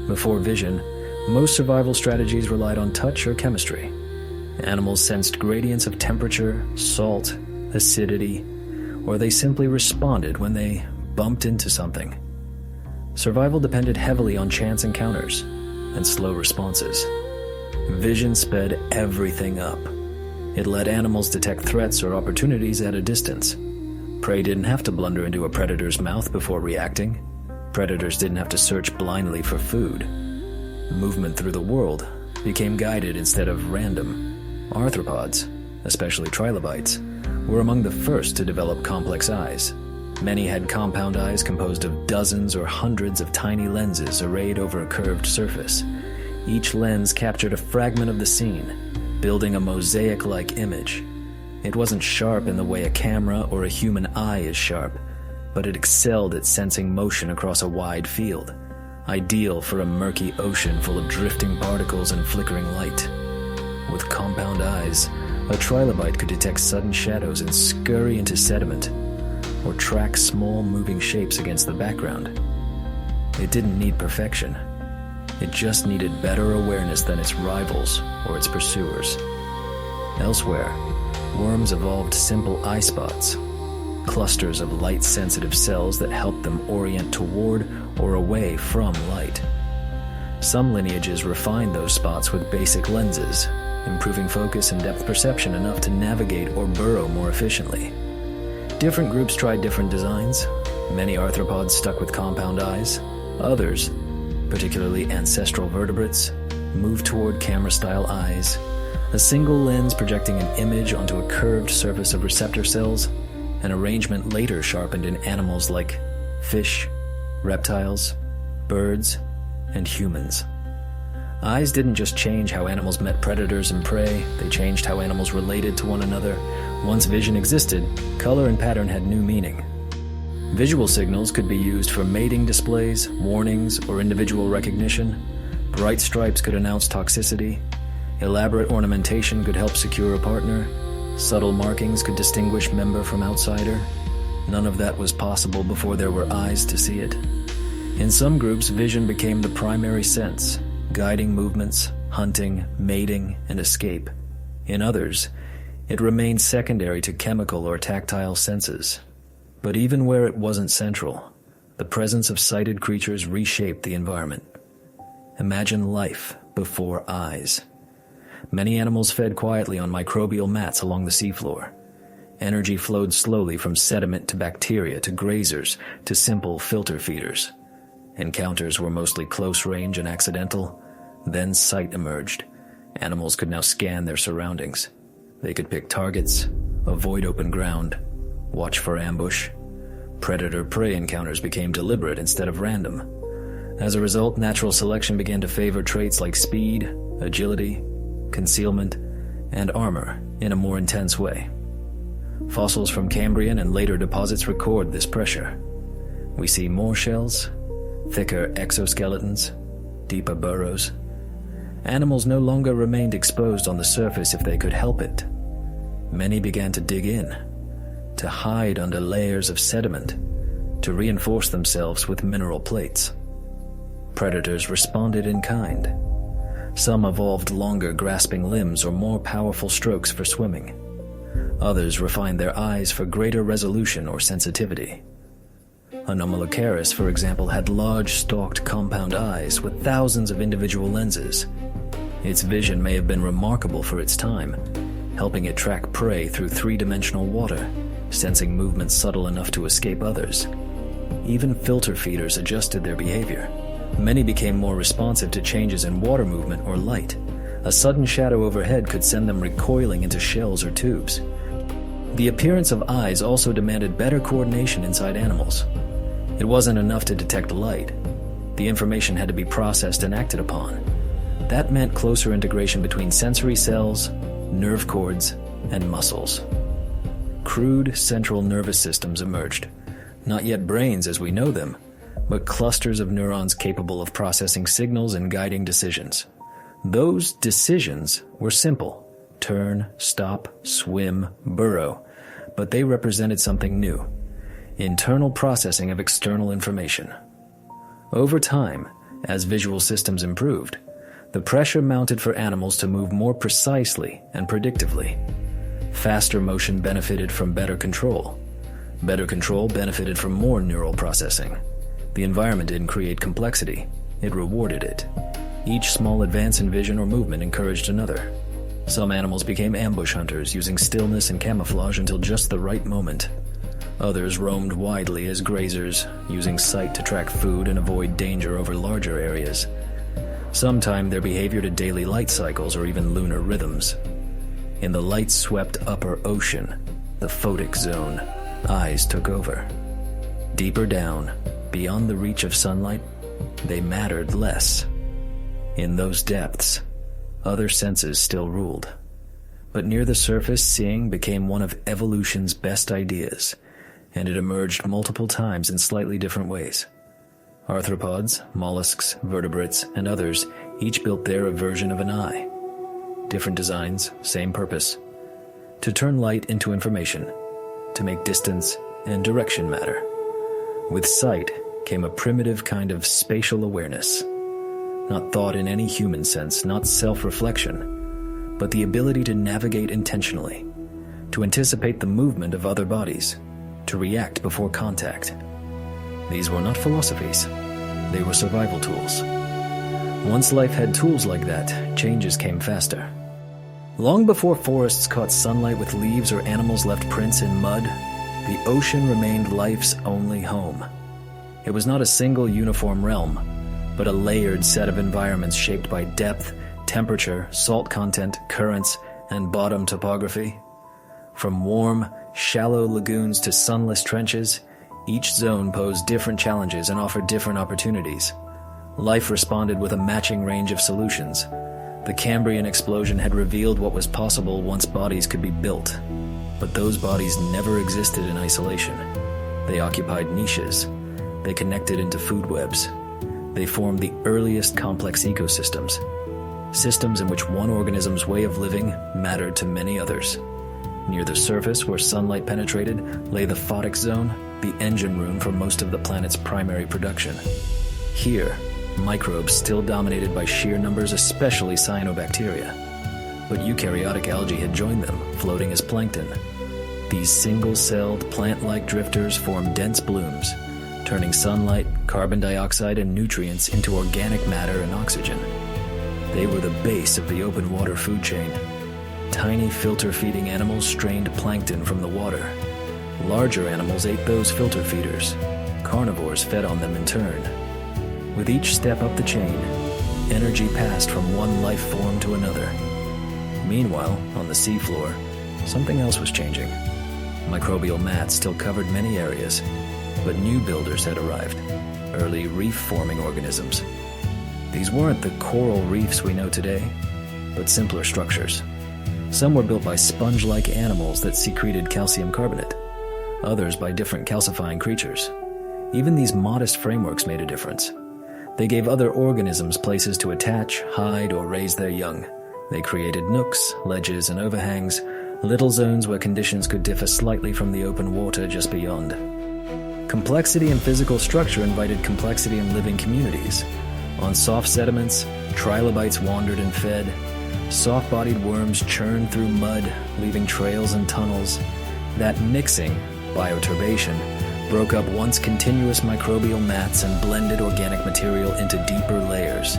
Before vision, most survival strategies relied on touch or chemistry. Animals sensed gradients of temperature, salt, acidity, or they simply responded when they bumped into something. Survival depended heavily on chance encounters and slow responses. Vision sped everything up. It let animals detect threats or opportunities at a distance. Prey didn't have to blunder into a predator's mouth before reacting. Predators didn't have to search blindly for food. Movement through the world became guided instead of random. Arthropods, especially trilobites, were among the first to develop complex eyes. Many had compound eyes composed of dozens or hundreds of tiny lenses arrayed over a curved surface. Each lens captured a fragment of the scene, building a mosaic-like image. It wasn't sharp in the way a camera or a human eye is sharp, but it excelled at sensing motion across a wide field, ideal for a murky ocean full of drifting particles and flickering light. With compound eyes, a trilobite could detect sudden shadows and scurry into sediment, or track small moving shapes against the background. It didn't need perfection. It just needed better awareness than its rivals or its pursuers. Elsewhere, worms evolved simple eye spots, clusters of light-sensitive cells that helped them orient toward or away from light. Some lineages refined those spots with basic lenses, improving focus and depth perception enough to navigate or burrow more efficiently. Different groups tried different designs. Many arthropods stuck with compound eyes. Others, particularly ancestral vertebrates, moved toward camera-style eyes, a single lens projecting an image onto a curved surface of receptor cells, an arrangement later sharpened in animals like fish, reptiles, birds, and humans. Eyes didn't just change how animals met predators and prey, they changed how animals related to one another. Once vision existed, color and pattern had new meaning. Visual signals could be used for mating displays, warnings, or individual recognition. Bright stripes could announce toxicity. Elaborate ornamentation could help secure a partner. Subtle markings could distinguish member from outsider. None of that was possible before there were eyes to see it. In some groups, vision became the primary sense, guiding movements, hunting, mating, and escape. In others, it remained secondary to chemical or tactile senses. But even where it wasn't central, the presence of sighted creatures reshaped the environment. Imagine life before eyes. Many animals fed quietly on microbial mats along the seafloor. Energy flowed slowly from sediment to bacteria to grazers to simple filter feeders. Encounters were mostly close range and accidental. Then sight emerged. Animals could now scan their surroundings. They could pick targets, avoid open ground, watch for ambush. Predator-prey encounters became deliberate instead of random. As a result, natural selection began to favor traits like speed, agility, concealment, and armor in a more intense way. Fossils from Cambrian and later deposits record this pressure. We see more shells, thicker exoskeletons, deeper burrows. Animals no longer remained exposed on the surface if they could help it. Many began to dig in, to hide under layers of sediment, to reinforce themselves with mineral plates. Predators responded in kind. Some evolved longer grasping limbs or more powerful strokes for swimming. Others refined their eyes for greater resolution or sensitivity. Anomalocaris, for example, had large stalked compound eyes with thousands of individual lenses. Its vision may have been remarkable for its time, helping it track prey through three-dimensional water, sensing movements subtle enough to escape others. Even filter feeders adjusted their behavior. Many became more responsive to changes in water movement or light. A sudden shadow overhead could send them recoiling into shells or tubes. The appearance of eyes also demanded better coordination inside animals. It wasn't enough to detect light. The information had to be processed and acted upon. That meant closer integration between sensory cells, nerve cords, and muscles. Crude central nervous systems emerged. Not yet brains as we know them, but clusters of neurons capable of processing signals and guiding decisions. Those decisions were simple: turn, stop, swim, burrow, but they represented something new: internal processing of external information. Over time, as visual systems improved, the pressure mounted for animals to move more precisely and predictively. Faster motion benefited from better control. Better control benefited from more neural processing. The environment didn't create complexity, it rewarded it. Each small advance in vision or movement encouraged another. Some animals became ambush hunters, using stillness and camouflage until just the right moment. Others roamed widely as grazers, using sight to track food and avoid danger over larger areas. Some timed their behavior to daily light cycles or even lunar rhythms. In the light-swept upper ocean, the photic zone, eyes took over. Deeper down, beyond the reach of sunlight, they mattered less. In those depths, other senses still ruled. But near the surface, seeing became one of evolution's best ideas, and it emerged multiple times in slightly different ways. Arthropods, mollusks, vertebrates, and others each built their version of an eye. Different designs, same purpose: to turn light into information, to make distance and direction matter. With sight came a primitive kind of spatial awareness. Not thought in any human sense, not self-reflection, but the ability to navigate intentionally, to anticipate the movement of other bodies, to react before contact. These were not philosophies, they were survival tools. Once life had tools like that, changes came faster. Long before forests caught sunlight with leaves or animals left prints in mud, the ocean remained life's only home. It was not a single uniform realm, but a layered set of environments shaped by depth, temperature, salt content, currents, and bottom topography. From warm, shallow lagoons to sunless trenches, each zone posed different challenges and offered different opportunities. Life responded with a matching range of solutions. The Cambrian explosion had revealed what was possible once bodies could be built. But those bodies never existed in isolation. They occupied niches. They connected into food webs. They formed the earliest complex ecosystems. Systems in which one organism's way of living mattered to many others. Near the surface, where sunlight penetrated, lay the photic zone, the engine room for most of the planet's primary production. Here, microbes still dominated by sheer numbers, especially cyanobacteria. But eukaryotic algae had joined them, floating as plankton. These single-celled, plant-like drifters formed dense blooms, turning sunlight, carbon dioxide, and nutrients into organic matter and oxygen. They were the base of the open water food chain. Tiny filter-feeding animals strained plankton from the water. Larger animals ate those filter feeders. Carnivores fed on them in turn. With each step up the chain, energy passed from one life form to another. Meanwhile, on the seafloor, something else was changing. Microbial mats still covered many areas, but new builders had arrived, early reef-forming organisms. These weren't the coral reefs we know today, but simpler structures. Some were built by sponge-like animals that secreted calcium carbonate, others by different calcifying creatures. Even these modest frameworks made a difference. They gave other organisms places to attach, hide, or raise their young. They created nooks, ledges, and overhangs, little zones where conditions could differ slightly from the open water just beyond. Complexity in physical structure invited complexity in living communities. On soft sediments, trilobites wandered and fed. Soft-bodied worms churned through mud, leaving trails and tunnels. That mixing, bioturbation, broke up once continuous microbial mats and blended organic material into deeper layers.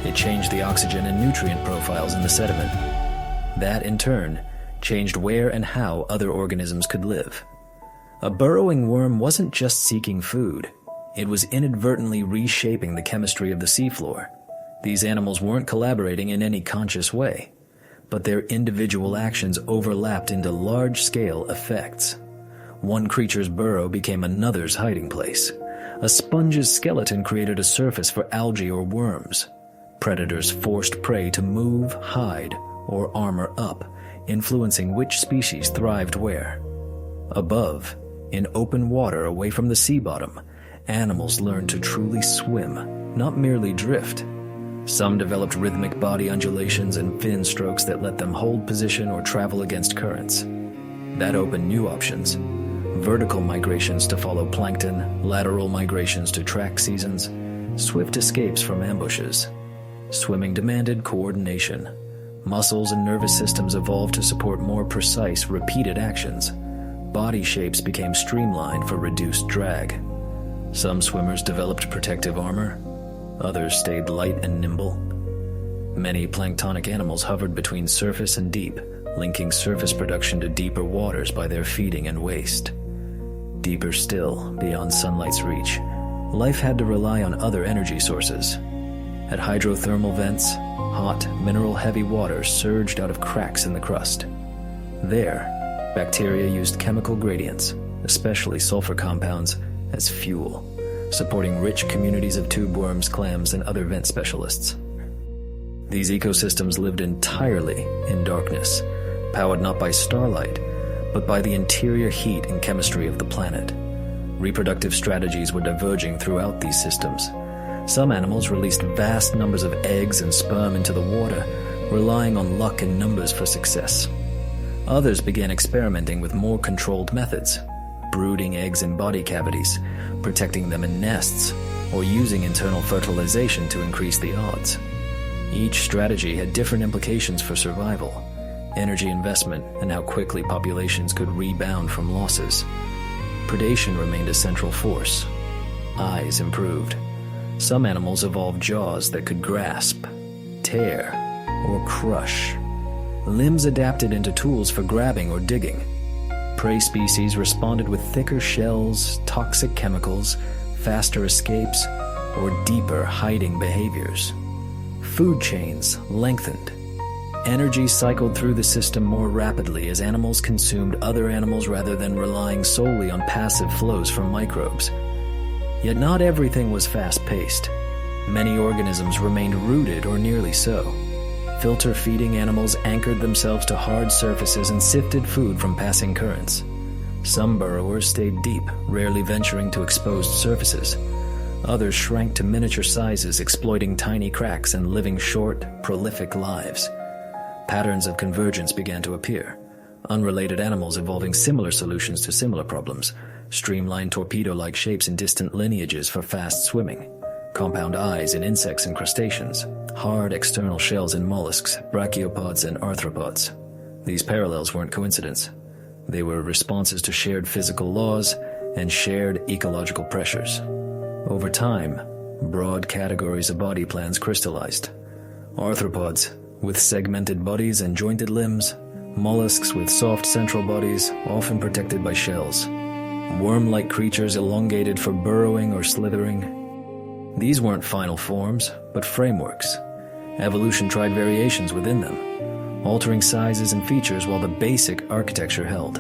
It changed the oxygen and nutrient profiles in the sediment. That, in turn, changed where and how other organisms could live. A burrowing worm wasn't just seeking food. It was inadvertently reshaping the chemistry of the seafloor. These animals weren't collaborating in any conscious way, but their individual actions overlapped into large-scale effects. One creature's burrow became another's hiding place. A sponge's skeleton created a surface for algae or worms. Predators forced prey to move, hide, or armor up, influencing which species thrived where. Above, in open water away from the sea bottom, animals learned to truly swim, not merely drift. Some developed rhythmic body undulations and fin strokes that let them hold position or travel against currents. That opened new options: vertical migrations to follow plankton, lateral migrations to track seasons, swift escapes from ambushes. Swimming demanded coordination. Muscles and nervous systems evolved to support more precise, repeated actions. Body shapes became streamlined for reduced drag. Some swimmers developed protective armor. Others stayed light and nimble. Many planktonic animals hovered between surface and deep, linking surface production to deeper waters by their feeding and waste. Deeper still, beyond sunlight's reach, life had to rely on other energy sources. At hydrothermal vents, hot, mineral-heavy water surged out of cracks in the crust. There, bacteria used chemical gradients, especially sulfur compounds, as fuel, supporting rich communities of tube worms, clams, and other vent specialists. These ecosystems lived entirely in darkness, powered not by starlight, but by the interior heat and chemistry of the planet. Reproductive strategies were diverging throughout these systems. Some animals released vast numbers of eggs and sperm into the water, relying on luck and numbers for success. Others began experimenting with more controlled methods, brooding eggs in body cavities, protecting them in nests, or using internal fertilization to increase the odds. Each strategy had different implications for survival, energy investment, and how quickly populations could rebound from losses. Predation remained a central force. Eyes improved. Some animals evolved jaws that could grasp, tear, or crush. Limbs adapted into tools for grabbing or digging. Prey species responded with thicker shells, toxic chemicals, faster escapes, or deeper hiding behaviors. Food chains lengthened. Energy cycled through the system more rapidly as animals consumed other animals rather than relying solely on passive flows from microbes. Yet not everything was fast-paced. Many organisms remained rooted or nearly so. Filter-feeding animals anchored themselves to hard surfaces and sifted food from passing currents. Some burrowers stayed deep, rarely venturing to exposed surfaces. Others shrank to miniature sizes, exploiting tiny cracks and living short, prolific lives. Patterns of convergence began to appear. Unrelated animals evolving similar solutions to similar problems. Streamlined torpedo-like shapes in distant lineages for fast swimming. Compound eyes in insects and crustaceans. Hard external shells in mollusks, brachiopods, and arthropods. These parallels weren't coincidence. They were responses to shared physical laws and shared ecological pressures. Over time, broad categories of body plans crystallized. Arthropods, with segmented bodies and jointed limbs. Mollusks with soft central bodies, often protected by shells. Worm-like creatures elongated for burrowing or slithering. These weren't final forms, but frameworks. Evolution tried variations within them, altering sizes and features while the basic architecture held.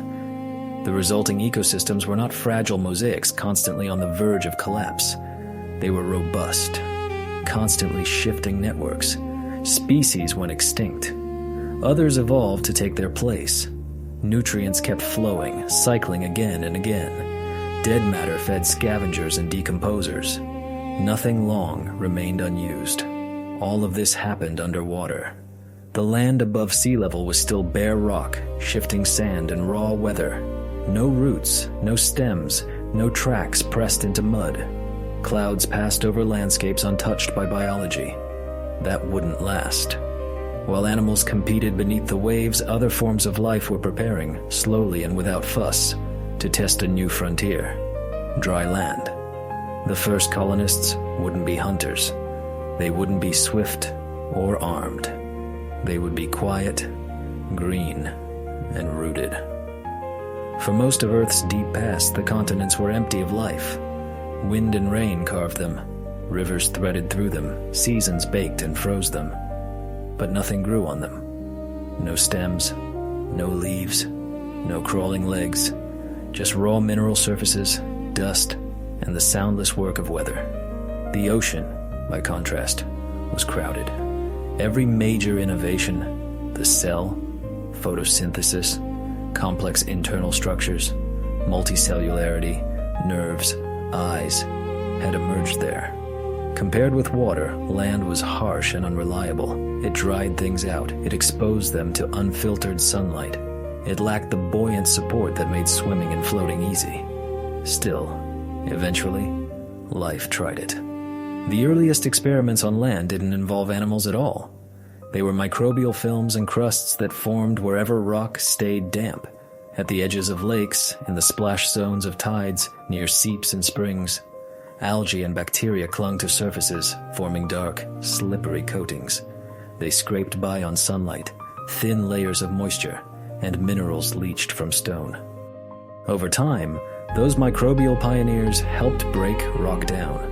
The resulting ecosystems were not fragile mosaics constantly on the verge of collapse. They were robust, constantly shifting networks. Species went extinct. Others evolved to take their place. Nutrients kept flowing, cycling again and again. Dead matter fed scavengers and decomposers. Nothing long remained unused. All of this happened underwater. The land above sea level was still bare rock, shifting sand and raw weather. No roots, no stems, no tracks pressed into mud. Clouds passed over landscapes untouched by biology. That wouldn't last. While animals competed beneath the waves, other forms of life were preparing, slowly and without fuss, to test a new frontier: dry land. The first colonists wouldn't be hunters. They wouldn't be swift or armed. They would be quiet, green, and rooted. For most of Earth's deep past, the continents were empty of life. Wind and rain carved them, rivers threaded through them, seasons baked and froze them. But nothing grew on them. No stems, no leaves, no crawling legs, just raw mineral surfaces, dust, and the soundless work of weather. The ocean, by contrast, was crowded. Every major innovation, the cell, photosynthesis, complex internal structures, multicellularity, nerves, eyes, had emerged there. Compared with water, land was harsh and unreliable. It dried things out. It exposed them to unfiltered sunlight. It lacked the buoyant support that made swimming and floating easy. Still, eventually, life tried it. The earliest experiments on land didn't involve animals at all. They were microbial films and crusts that formed wherever rock stayed damp, at the edges of lakes, in the splash zones of tides, near seeps and springs. Algae and bacteria clung to surfaces, forming dark, slippery coatings. They scraped by on sunlight, thin layers of moisture, and minerals leached from stone. Over time, those microbial pioneers helped break rock down.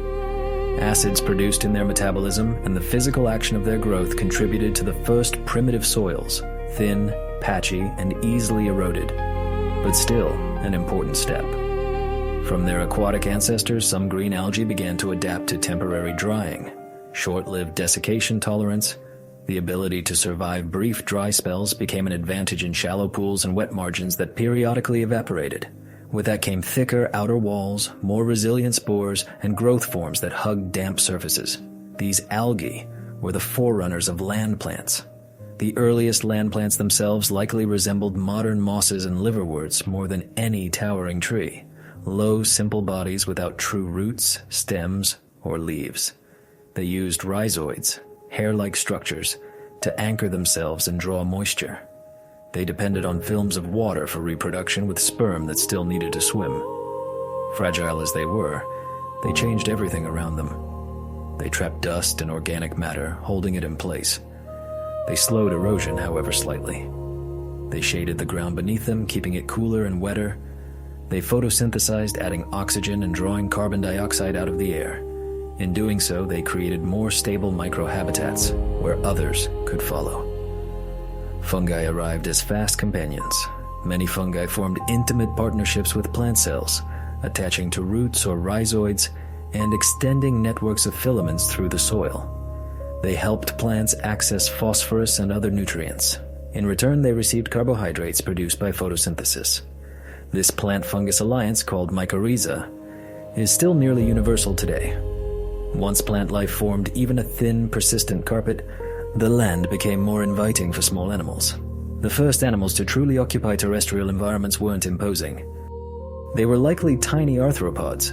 Acids produced in their metabolism and the physical action of their growth contributed to the first primitive soils, thin, patchy, and easily eroded, but still an important step. From their aquatic ancestors, some green algae began to adapt to temporary drying, short-lived desiccation tolerance. The ability to survive brief dry spells became an advantage in shallow pools and wet margins that periodically evaporated. With that came thicker outer walls, more resilient spores, and growth forms that hugged damp surfaces. These algae were the forerunners of land plants. The earliest land plants themselves likely resembled modern mosses and liverworts more than any towering tree. Low, simple bodies without true roots, stems, or leaves. They used rhizoids, hair-like structures, to anchor themselves and draw moisture. They depended on films of water for reproduction with sperm that still needed to swim. Fragile as they were, they changed everything around them. They trapped dust and organic matter, holding it in place. They slowed erosion, however slightly. They shaded the ground beneath them, keeping it cooler and wetter. They photosynthesized, adding oxygen and drawing carbon dioxide out of the air. In doing so, they created more stable microhabitats where others could follow. Fungi arrived as fast companions. Many fungi formed intimate partnerships with plant cells, attaching to roots or rhizoids and extending networks of filaments through the soil. They helped plants access phosphorus and other nutrients. In return, they received carbohydrates produced by photosynthesis. This plant-fungus alliance, called mycorrhiza, is still nearly universal today. Once plant life formed even a thin, persistent carpet, the land became more inviting for small animals. The first animals to truly occupy terrestrial environments weren't imposing. They were likely tiny arthropods,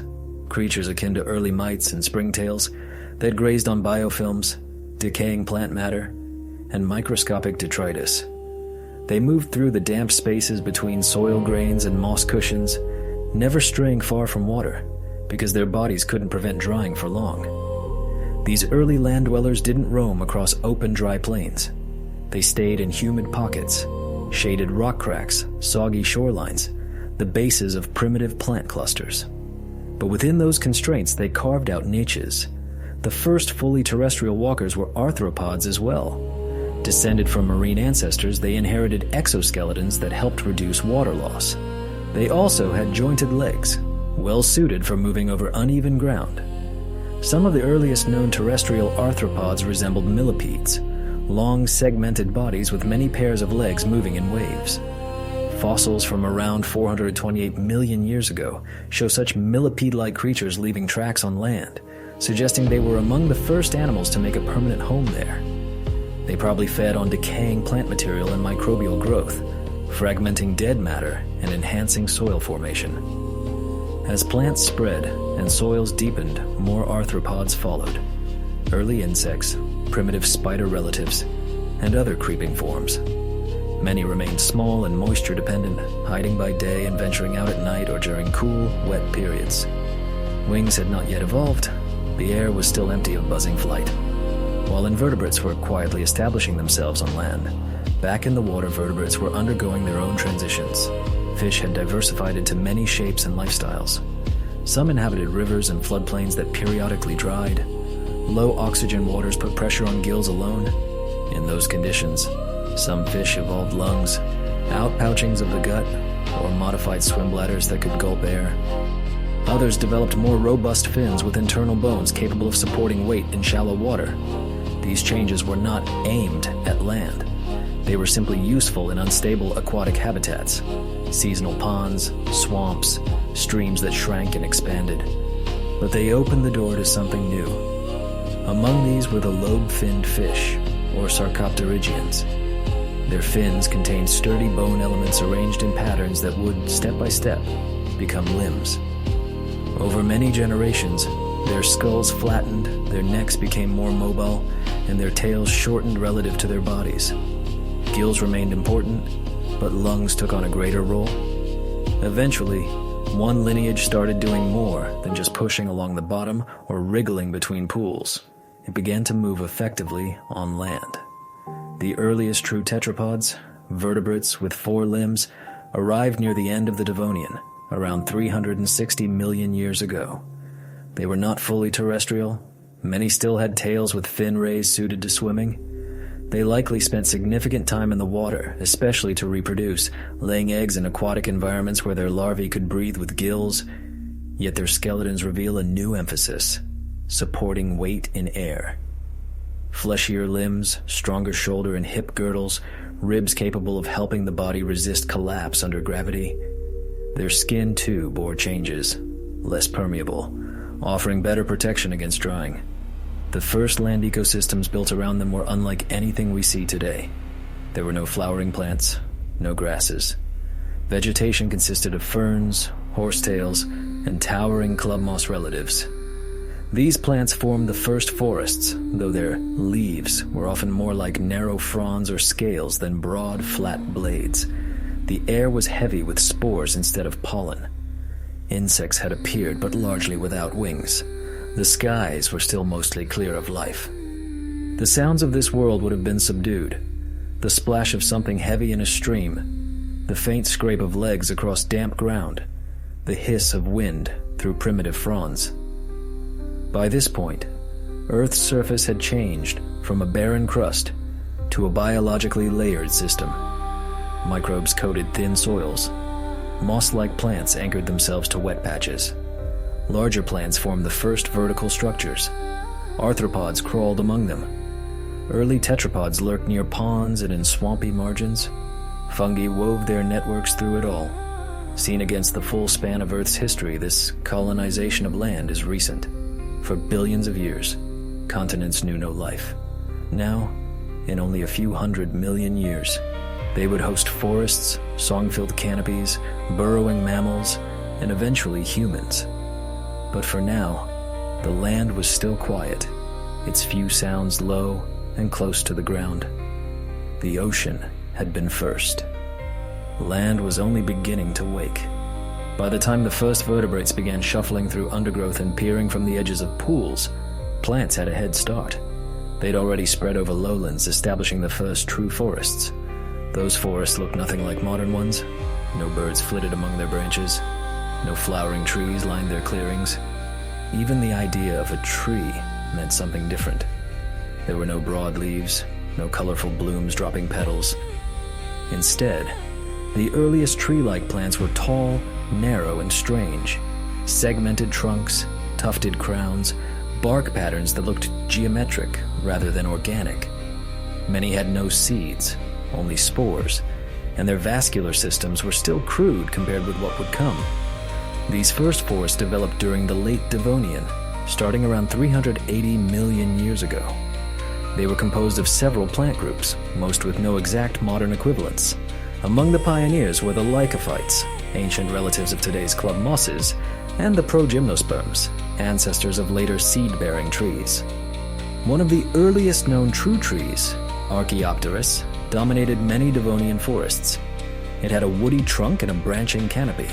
creatures akin to early mites and springtails that grazed on biofilms, decaying plant matter, and microscopic detritus. They moved through the damp spaces between soil grains and moss cushions, never straying far from water, because their bodies couldn't prevent drying for long. These early land dwellers didn't roam across open, dry plains. They stayed in humid pockets, shaded rock cracks, soggy shorelines, the bases of primitive plant clusters. But within those constraints, they carved out niches. The first fully terrestrial walkers were arthropods as well. Descended from marine ancestors, they inherited exoskeletons that helped reduce water loss. They also had jointed legs, well suited for moving over uneven ground. Some of the earliest known terrestrial arthropods resembled millipedes, long segmented bodies with many pairs of legs moving in waves. Fossils from around 428 million years ago show such millipede-like creatures leaving tracks on land, suggesting they were among the first animals to make a permanent home there. They probably fed on decaying plant material and microbial growth, fragmenting dead matter and enhancing soil formation. As plants spread and soils deepened, more arthropods followed. Early insects, primitive spider relatives, and other creeping forms. Many remained small and moisture-dependent, hiding by day and venturing out at night or during cool, wet periods. Wings had not yet evolved. The air was still empty of buzzing flight. While invertebrates were quietly establishing themselves on land, back in the water, vertebrates were undergoing their own transitions. Fish had diversified into many shapes and lifestyles. Some inhabited rivers and floodplains that periodically dried. Low oxygen waters put pressure on gills alone. In those conditions, some fish evolved lungs, outpouchings of the gut, or modified swim bladders that could gulp air. Others developed more robust fins with internal bones capable of supporting weight in shallow water. These changes were not aimed at land. They were simply useful in unstable aquatic habitats, seasonal ponds, swamps, streams that shrank and expanded. But they opened the door to something new. Among these were the lobe-finned fish, or sarcopterygians. Their fins contained sturdy bone elements arranged in patterns that would, step by step, become limbs. Over many generations, their skulls flattened, their necks became more mobile, and their tails shortened relative to their bodies. Gills remained important, but lungs took on a greater role. Eventually, one lineage started doing more than just pushing along the bottom or wriggling between pools. It began to move effectively on land. The earliest true tetrapods, vertebrates with 4 limbs, arrived near the end of the Devonian, around 360 million years ago. They were not fully terrestrial. Many still had tails with fin rays suited to swimming. They likely spent significant time in the water, especially to reproduce, laying eggs in aquatic environments where their larvae could breathe with gills. Yet their skeletons reveal a new emphasis: supporting weight in air. Fleshier limbs, stronger shoulder and hip girdles, ribs capable of helping the body resist collapse under gravity. Their skin, too, bore changes, less permeable, offering better protection against drying. The first land ecosystems built around them were unlike anything we see today. There were no flowering plants, no grasses. Vegetation consisted of ferns, horsetails, and towering club moss relatives. These plants formed the first forests, though their leaves were often more like narrow fronds or scales than broad, flat blades. The air was heavy with spores instead of pollen. Insects had appeared, but largely without wings. The skies were still mostly clear of life. The sounds of this world would have been subdued. The splash of something heavy in a stream, the faint scrape of legs across damp ground, the hiss of wind through primitive fronds. By this point, Earth's surface had changed from a barren crust to a biologically layered system. Microbes coated thin soils. Moss-like plants anchored themselves to wet patches. Larger plants formed the first vertical structures. Arthropods crawled among them. Early tetrapods lurked near ponds and in swampy margins. Fungi wove their networks through it all. Seen against the full span of Earth's history, this colonization of land is recent. For billions of years, continents knew no life. Now, in only a few 100 million years, they would host forests, song-filled canopies, burrowing mammals, and eventually humans. But for now, the land was still quiet, its few sounds low and close to the ground. The ocean had been first. Land was only beginning to wake. By the time the first vertebrates began shuffling through undergrowth and peering from the edges of pools, plants had a head start. They'd already spread over lowlands, establishing the first true forests. Those forests looked nothing like modern ones. No birds flitted among their branches. No flowering trees lined their clearings. Even the idea of a tree meant something different. There were no broad leaves, no colorful blooms dropping petals. Instead, the earliest tree-like plants were tall, narrow, and strange. Segmented trunks, tufted crowns, bark patterns that looked geometric rather than organic. Many had no seeds, only spores, and their vascular systems were still crude compared with what would come. These first forests developed during the late Devonian, starting around 380 million years ago. They were composed of several plant groups, most with no exact modern equivalents. Among the pioneers were the lycophytes, ancient relatives of today's club mosses, and the progymnosperms, ancestors of later seed-bearing trees. One of the earliest known true trees, Archaeopteris, dominated many Devonian forests. It had a woody trunk and a branching canopy.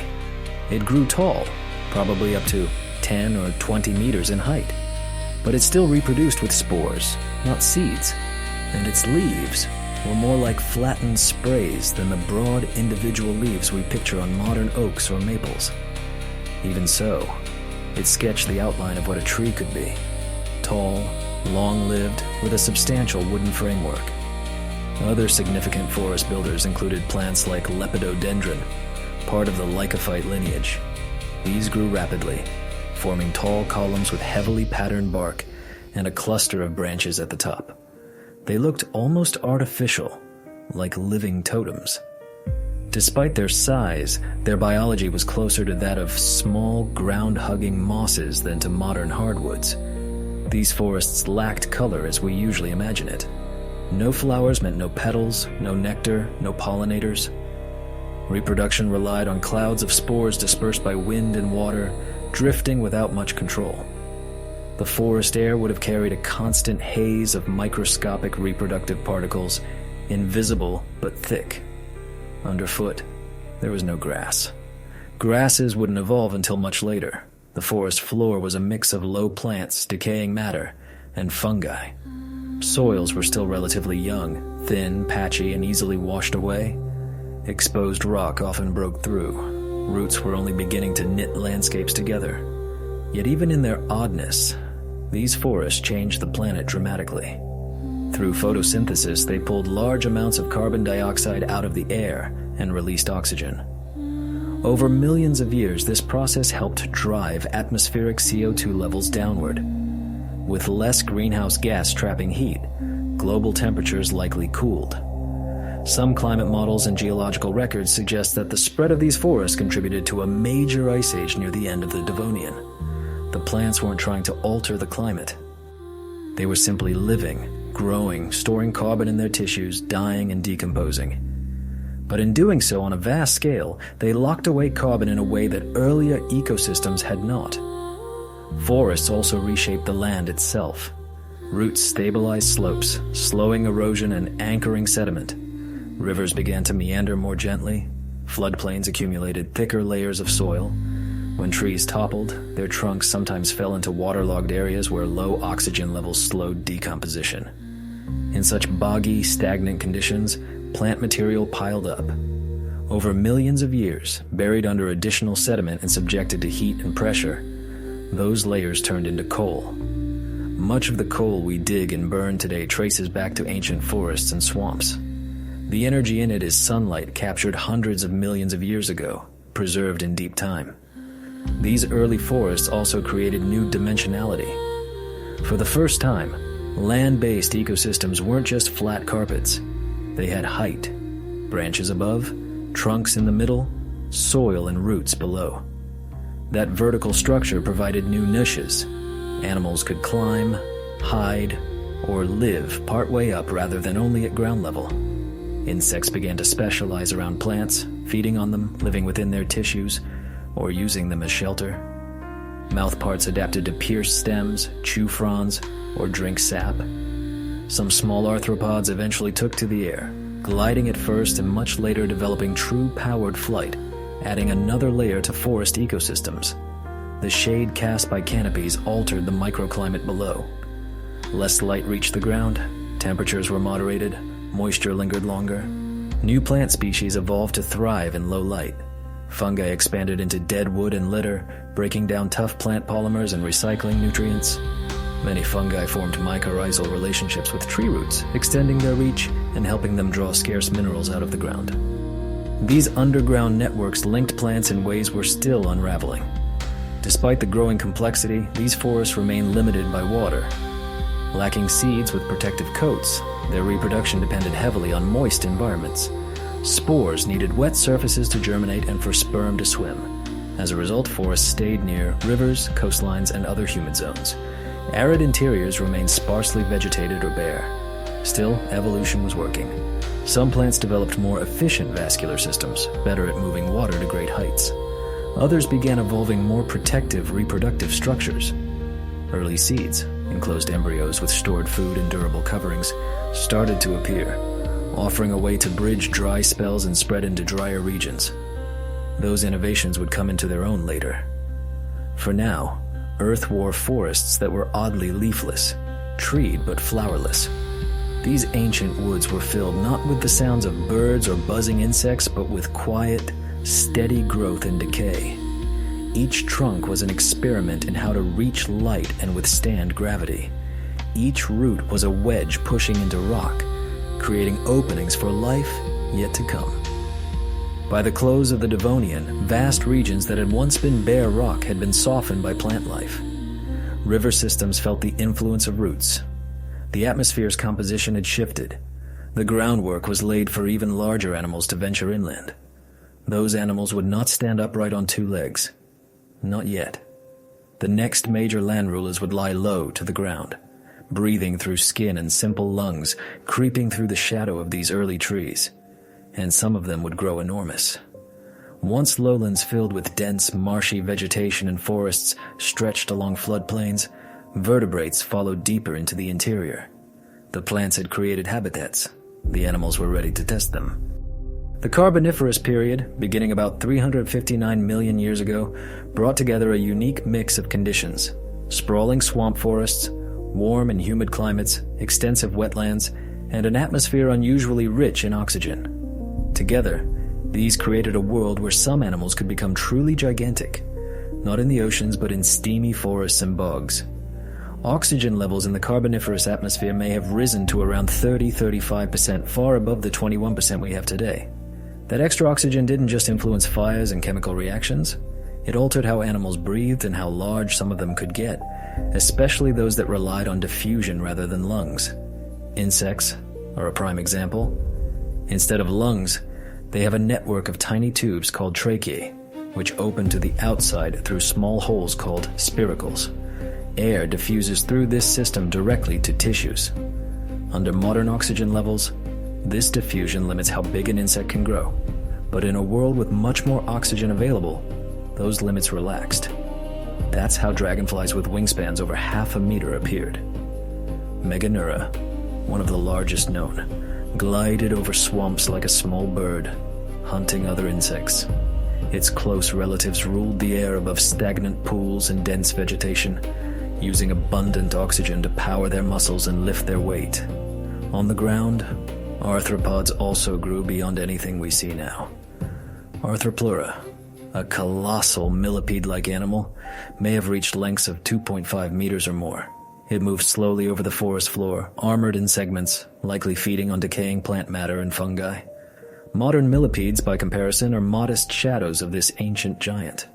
It grew tall, probably up to 10 or 20 meters in height, but it still reproduced with spores, not seeds, and its leaves were more like flattened sprays than the broad individual leaves we picture on modern oaks or maples. Even so, it sketched the outline of what a tree could be: tall, long-lived, with a substantial wooden framework. Other significant forest builders included plants like lepidodendron, part of the lycophyte lineage. These grew rapidly, forming tall columns with heavily patterned bark and a cluster of branches at the top. They looked almost artificial, like living totems. Despite their size, their biology was closer to that of small, ground-hugging mosses than to modern hardwoods. These forests lacked color as we usually imagine it. No flowers meant no petals, no nectar, no pollinators. Reproduction relied on clouds of spores dispersed by wind and water, drifting without much control. The forest air would have carried a constant haze of microscopic reproductive particles, invisible but thick. Underfoot, there was no grass. Grasses wouldn't evolve until much later. The forest floor was a mix of low plants, decaying matter, and fungi. Soils were still relatively young, thin, patchy, and easily washed away. Exposed rock often broke through. Roots were only beginning to knit landscapes together. Yet even in their oddness, these forests changed the planet dramatically. Through photosynthesis, they pulled large amounts of carbon dioxide out of the air and released oxygen. Over millions of years, this process helped drive atmospheric CO2 levels downward. With less greenhouse gas trapping heat, global temperatures likely cooled. Some climate models and geological records suggest that the spread of these forests contributed to a major ice age near the end of the Devonian. The plants weren't trying to alter the climate. They were simply living, growing, storing carbon in their tissues, dying and decomposing. But in doing so on a vast scale, they locked away carbon in a way that earlier ecosystems had not. Forests also reshaped the land itself. Roots stabilized slopes, slowing erosion and anchoring sediment. Rivers began to meander more gently. Floodplains accumulated thicker layers of soil. When trees toppled, their trunks sometimes fell into waterlogged areas where low oxygen levels slowed decomposition. In such boggy, stagnant conditions, plant material piled up. Over millions of years, buried under additional sediment and subjected to heat and pressure, those layers turned into coal. Much of the coal we dig and burn today traces back to ancient forests and swamps. The energy in it is sunlight captured hundreds of millions of years ago, preserved in deep time. These early forests also created new dimensionality. For the first time, land-based ecosystems weren't just flat carpets. They had height, branches above, trunks in the middle, soil and roots below. That vertical structure provided new niches. Animals could climb, hide, or live partway up rather than only at ground level. Insects began to specialize around plants, feeding on them, living within their tissues, or using them as shelter. Mouthparts adapted to pierce stems, chew fronds, or drink sap. Some small arthropods eventually took to the air, gliding at first and much later developing true powered flight, adding another layer to forest ecosystems. The shade cast by canopies altered the microclimate below. Less light reached the ground, temperatures were moderated, moisture lingered longer. New plant species evolved to thrive in low light. Fungi expanded into dead wood and litter, breaking down tough plant polymers and recycling nutrients. Many fungi formed mycorrhizal relationships with tree roots, extending their reach and helping them draw scarce minerals out of the ground. These underground networks linked plants in ways we're still unraveling. Despite the growing complexity, these forests remain limited by water. Lacking seeds with protective coats, their reproduction depended heavily on moist environments. Spores needed wet surfaces to germinate and for sperm to swim. As a result, forests stayed near rivers, coastlines, and other humid zones. Arid interiors remained sparsely vegetated or bare. Still, evolution was working. Some plants developed more efficient vascular systems, better at moving water to great heights. Others began evolving more protective reproductive structures. Early seeds, enclosed embryos with stored food and durable coverings, started to appear, offering a way to bridge dry spells and spread into drier regions. Those innovations would come into their own later. For now, Earth wore forests that were oddly leafless, treed but flowerless. These ancient woods were filled not with the sounds of birds or buzzing insects, but with quiet, steady growth and decay. Each trunk was an experiment in how to reach light and withstand gravity. Each root was a wedge pushing into rock, creating openings for life yet to come. By the close of the Devonian, vast regions that had once been bare rock had been softened by plant life. River systems felt the influence of roots. The atmosphere's composition had shifted. The groundwork was laid for even larger animals to venture inland. Those animals would not stand upright on two legs. Not yet. The next major land rulers would lie low to the ground, breathing through skin and simple lungs, creeping through the shadow of these early trees. And some of them would grow enormous. Once lowlands filled with dense, marshy vegetation and forests stretched along floodplains, vertebrates followed deeper into the interior. The plants had created habitats. The animals were ready to test them. The Carboniferous period, beginning about 359 million years ago, brought together a unique mix of conditions: sprawling swamp forests, warm and humid climates, extensive wetlands, and an atmosphere unusually rich in oxygen. Together, these created a world where some animals could become truly gigantic, not in the oceans but in steamy forests and bogs. Oxygen levels in the Carboniferous atmosphere may have risen to around 30-35%, far above the 21% we have today. That extra oxygen didn't just influence fires and chemical reactions, it altered how animals breathed and how large some of them could get, especially those that relied on diffusion rather than lungs. Insects are a prime example. Instead of lungs, they have a network of tiny tubes called tracheae, which open to the outside through small holes called spiracles. Air diffuses through this system directly to tissues. Under modern oxygen levels, this diffusion limits how big an insect can grow. But in a world with much more oxygen available, those limits relaxed. That's how dragonflies with wingspans over 0.5 meter appeared. Meganeura, one of the largest known, glided over swamps like a small bird, hunting other insects. Its close relatives ruled the air above stagnant pools and dense vegetation, using abundant oxygen to power their muscles and lift their weight. On the ground, arthropods also grew beyond anything we see now. Arthropleura, a colossal millipede-like animal, may have reached lengths of 2.5 meters or more. It moved slowly over the forest floor, armored in segments, likely feeding on decaying plant matter and fungi. Modern millipedes, by comparison, are modest shadows of this ancient giant.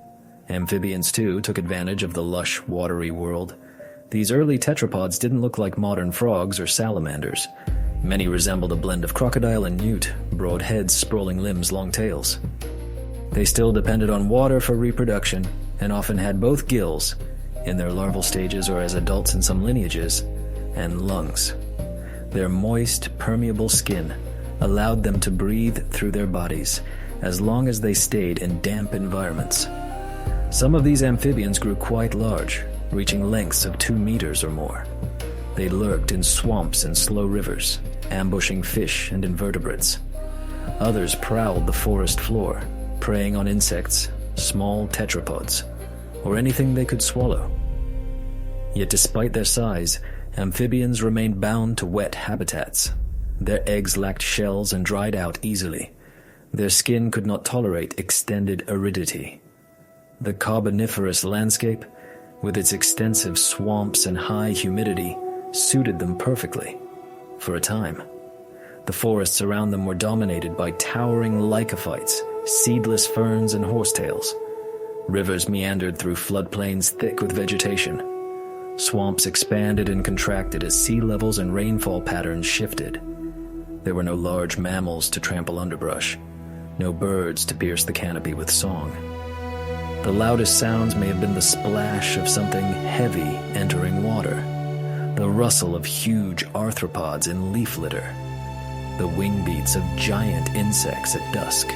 Amphibians, too, took advantage of the lush, watery world. These early tetrapods didn't look like modern frogs or salamanders. Many resembled a blend of crocodile and newt, broad heads, sprawling limbs, long tails. They still depended on water for reproduction, and often had both gills, in their larval stages or as adults in some lineages, and lungs. Their moist, permeable skin allowed them to breathe through their bodies, as long as they stayed in damp environments. Some of these amphibians grew quite large, reaching lengths of 2 meters or more. They lurked in swamps and slow rivers, ambushing fish and invertebrates. Others prowled the forest floor, preying on insects, small tetrapods, or anything they could swallow. Yet despite their size, amphibians remained bound to wet habitats. Their eggs lacked shells and dried out easily. Their skin could not tolerate extended aridity. The Carboniferous landscape, with its extensive swamps and high humidity, suited them perfectly. For a time, the forests around them were dominated by towering lycophytes, seedless ferns, and horsetails. Rivers meandered through floodplains thick with vegetation. Swamps expanded and contracted as sea levels and rainfall patterns shifted. There were no large mammals to trample underbrush, no birds to pierce the canopy with song. The loudest sounds may have been the splash of something heavy entering water, the rustle of huge arthropods in leaf litter, the wing beats of giant insects at dusk.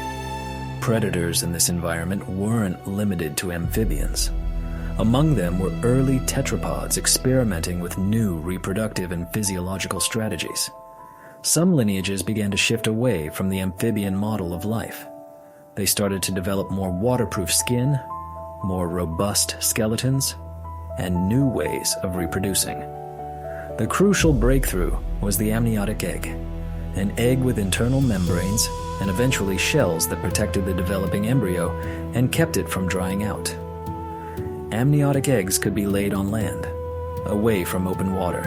Predators in this environment weren't limited to amphibians. Among them were early tetrapods experimenting with new reproductive and physiological strategies. Some lineages began to shift away from the amphibian model of life. They started to develop more waterproof skin, more robust skeletons, and new ways of reproducing. The crucial breakthrough was the amniotic egg, an egg with internal membranes and eventually shells that protected the developing embryo and kept it from drying out. Amniotic eggs could be laid on land, away from open water.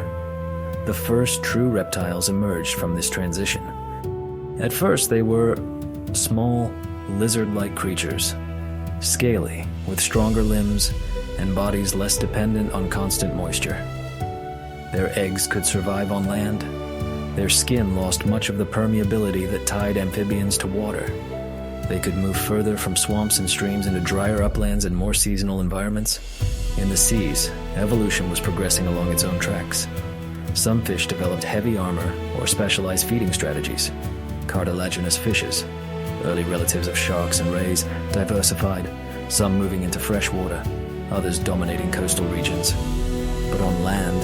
The first true reptiles emerged from this transition. At first, they were small, lizard-like creatures, scaly, with stronger limbs and bodies less dependent on constant moisture. Their eggs could survive on land. Their skin lost much of the permeability that tied amphibians to water. They could move further from swamps and streams into drier uplands and more seasonal environments. In the seas, evolution was progressing along its own tracks. Some fish developed heavy armor or specialized feeding strategies. Cartilaginous fishes, early relatives of sharks and rays, diversified, some moving into freshwater, others dominating coastal regions. But on land,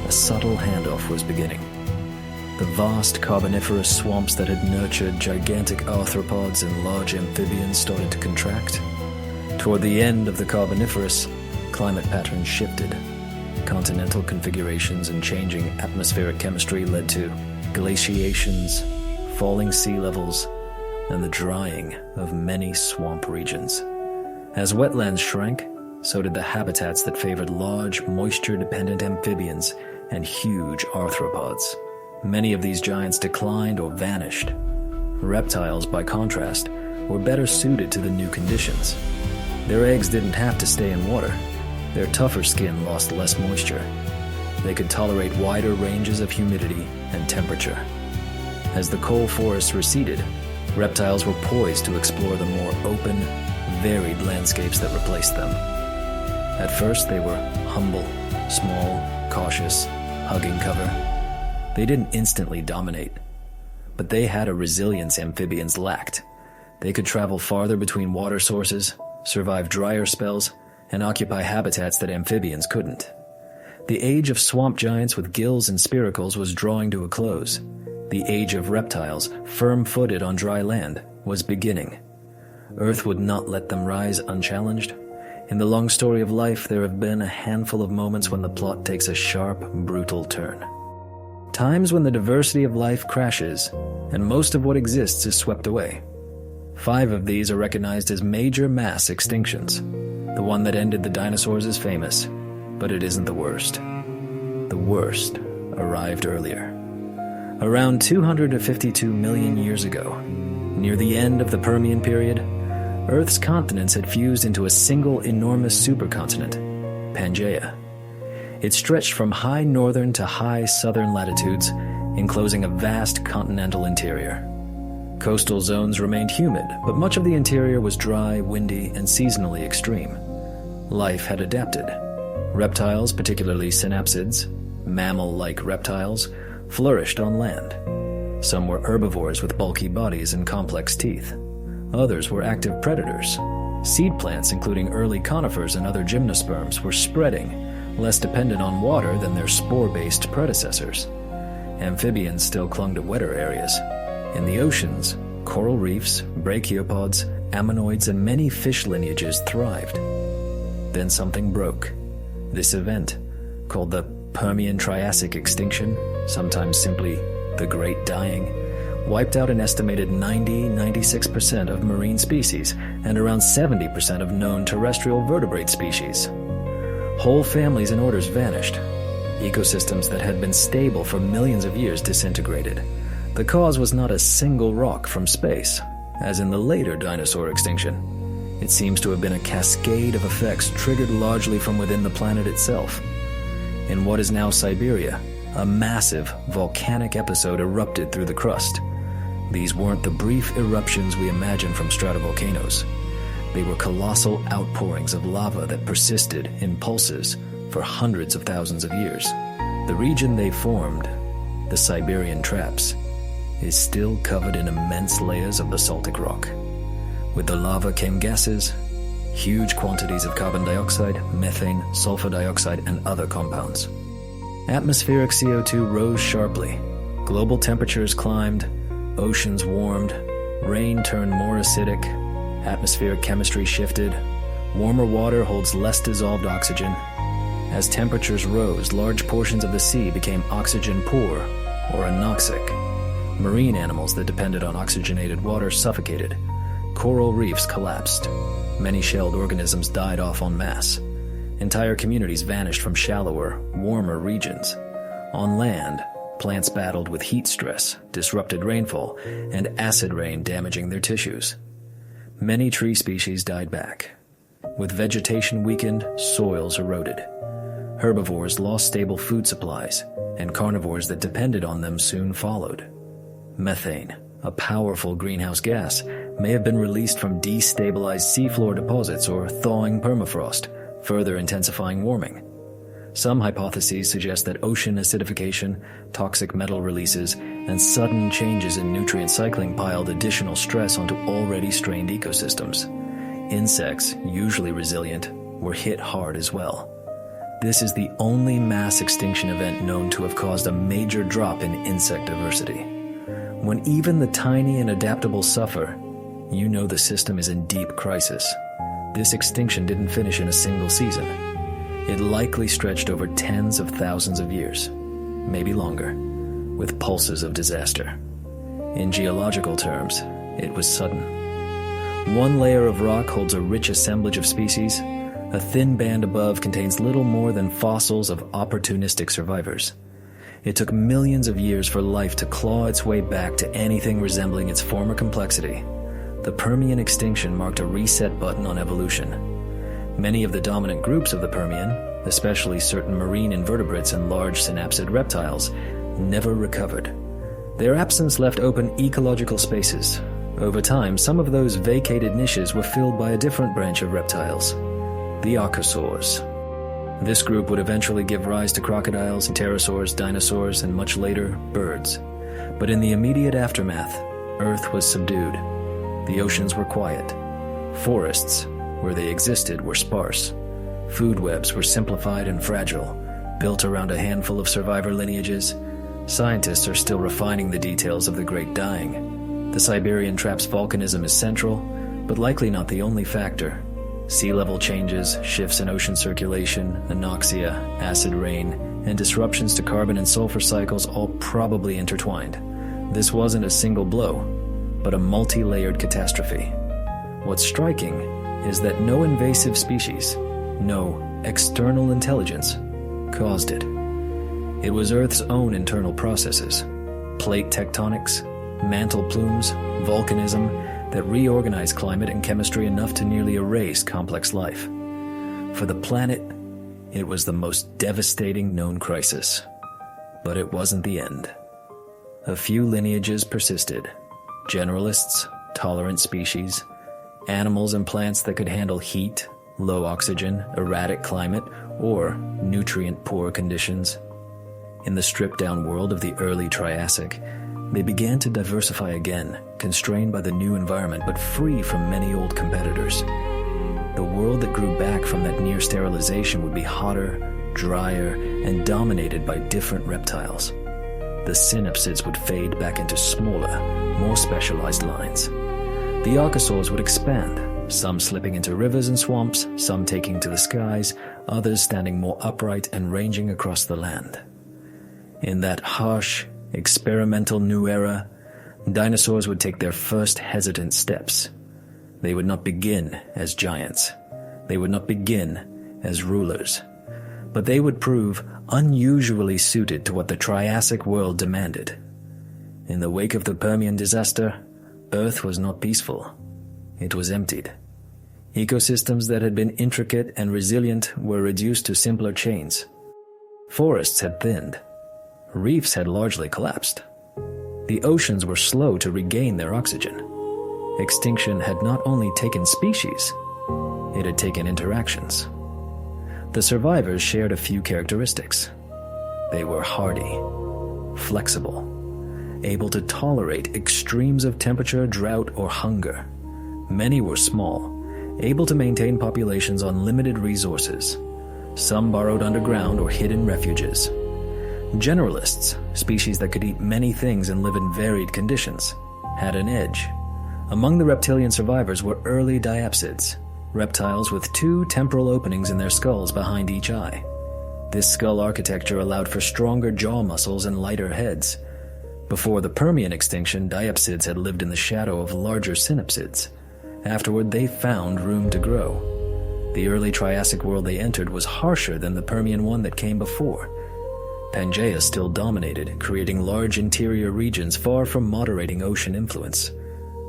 a subtle handoff was beginning. The vast Carboniferous swamps that had nurtured gigantic arthropods and large amphibians started to contract. Toward the end of the Carboniferous, climate patterns shifted. Continental configurations and changing atmospheric chemistry led to glaciations, falling sea levels, and the drying of many swamp regions. As wetlands shrank, so did the habitats that favored large, moisture-dependent amphibians and huge arthropods. Many of these giants declined or vanished. Reptiles, by contrast, were better suited to the new conditions. Their eggs didn't have to stay in water. Their tougher skin lost less moisture. They could tolerate wider ranges of humidity and temperature. As the coal forests receded, reptiles were poised to explore the more open, varied landscapes that replaced them. At first, they were humble, small, cautious, hugging cover. They didn't instantly dominate, but they had a resilience amphibians lacked. They could travel farther between water sources, survive drier spells, and occupy habitats that amphibians couldn't. The age of swamp giants with gills and spiracles was drawing to a close. The age of reptiles, firm-footed on dry land, was beginning. Earth would not let them rise unchallenged. In the long story of life, there have been a handful of moments when the plot takes a sharp, brutal turn. Times when the diversity of life crashes, and most of what exists is swept away. 5 of these are recognized as major mass extinctions. The one that ended the dinosaurs is famous, but it isn't the worst. The worst arrived earlier. Around 252 million years ago, near the end of the Permian period, Earth's continents had fused into a single enormous supercontinent, Pangaea. It stretched from high northern to high southern latitudes, enclosing a vast continental interior. Coastal zones remained humid, but much of the interior was dry, windy, and seasonally extreme. Life had adapted. Reptiles, particularly synapsids, mammal-like reptiles, flourished on land. Some were herbivores with bulky bodies and complex teeth. Others were active predators. Seed plants, including early conifers and other gymnosperms, were spreading, less dependent on water than their spore-based predecessors. Amphibians still clung to wetter areas. In the oceans, coral reefs, brachiopods, ammonoids, and many fish lineages thrived. Then something broke. This event, called the Permian-Triassic extinction, sometimes simply the Great Dying, wiped out an estimated 96% of marine species and around 70% of known terrestrial vertebrate species. Whole families and orders vanished. Ecosystems that had been stable for millions of years disintegrated. The cause was not a single rock from space, as in the later dinosaur extinction. It seems to have been a cascade of effects triggered largely from within the planet itself. In what is now Siberia, a massive volcanic episode erupted through the crust. These weren't the brief eruptions we imagine from stratovolcanoes. They were colossal outpourings of lava that persisted in pulses for hundreds of thousands of years. The region they formed, the Siberian Traps, is still covered in immense layers of basaltic rock. With the lava came gases, huge quantities of carbon dioxide, methane, sulfur dioxide, and other compounds. Atmospheric CO2 rose sharply. Global temperatures climbed, oceans warmed, rain turned more acidic, atmospheric chemistry shifted, warmer water holds less dissolved oxygen. As temperatures rose, large portions of the sea became oxygen poor or anoxic. Marine animals that depended on oxygenated water suffocated. Coral reefs collapsed. Many shelled organisms died off en masse. Entire communities vanished from shallower, warmer regions. On land, plants battled with heat stress, disrupted rainfall, and acid rain damaging their tissues. Many tree species died back. With vegetation weakened, soils eroded. Herbivores lost stable food supplies, and carnivores that depended on them soon followed. Methane, a powerful greenhouse gas, may have been released from destabilized seafloor deposits or thawing permafrost, further intensifying warming. Some hypotheses suggest that ocean acidification, toxic metal releases, and sudden changes in nutrient cycling piled additional stress onto already strained ecosystems. Insects, usually resilient, were hit hard as well. This is the only mass extinction event known to have caused a major drop in insect diversity. When even the tiny and adaptable suffer, you know the system is in deep crisis. This extinction didn't finish in a single season. It likely stretched over tens of thousands of years, maybe longer, with pulses of disaster. In geological terms, it was sudden. One layer of rock holds a rich assemblage of species. A thin band above contains little more than fossils of opportunistic survivors. It took millions of years for life to claw its way back to anything resembling its former complexity. The Permian extinction marked a reset button on evolution. Many of the dominant groups of the Permian, especially certain marine invertebrates and large synapsid reptiles, never recovered. Their absence left open ecological spaces. Over time, some of those vacated niches were filled by a different branch of reptiles, the archosaurs. This group would eventually give rise to crocodiles, pterosaurs, dinosaurs, and much later, birds. But in the immediate aftermath, Earth was subdued. The oceans were quiet. Forests, where they existed, were sparse. Food webs were simplified and fragile, built around a handful of survivor lineages. Scientists are still refining the details of the Great Dying. The Siberian Trap's volcanism is central, but likely not the only factor. Sea level changes, shifts in ocean circulation, anoxia, acid rain, and disruptions to carbon and sulfur cycles all probably intertwined. This wasn't a single blow, but a multi-layered catastrophe. What's striking is that no invasive species, no external intelligence, caused it. It was Earth's own internal processes, plate tectonics, mantle plumes, volcanism, that reorganized climate and chemistry enough to nearly erase complex life. For the planet, it was the most devastating known crisis. But it wasn't the end. A few lineages persisted. Generalists, tolerant species, animals and plants that could handle heat, low oxygen, erratic climate, or nutrient-poor conditions. In the stripped-down world of the early Triassic, they began to diversify again, constrained by the new environment but free from many old competitors. The world that grew back from that near sterilization would be hotter, drier, and dominated by different reptiles. The synapsids would fade back into smaller, more specialized lines. The archosaurs would expand, some slipping into rivers and swamps, some taking to the skies, others standing more upright and ranging across the land. In that harsh, experimental new era, dinosaurs would take their first hesitant steps. They would not begin as giants. They would not begin as rulers. But they would prove unusually suited to what the Triassic world demanded. In the wake of the Permian disaster, Earth was not peaceful. It was emptied. Ecosystems that had been intricate and resilient were reduced to simpler chains. Forests had thinned. Reefs had largely collapsed. The oceans were slow to regain their oxygen. Extinction had not only taken species, it had taken interactions. The survivors shared a few characteristics. They were hardy, flexible, able to tolerate extremes of temperature, drought, or hunger. Many were small, able to maintain populations on limited resources. Some burrowed underground or hid in refuges. Generalists, species that could eat many things and live in varied conditions, had an edge. Among the reptilian survivors were early diapsids, reptiles with 2 temporal openings in their skulls behind each eye. This skull architecture allowed for stronger jaw muscles and lighter heads. Before the Permian extinction, diapsids had lived in the shadow of larger synapsids. Afterward, they found room to grow. The early Triassic world they entered was harsher than the Permian one that came before. Pangaea still dominated, creating large interior regions far from moderating ocean influence.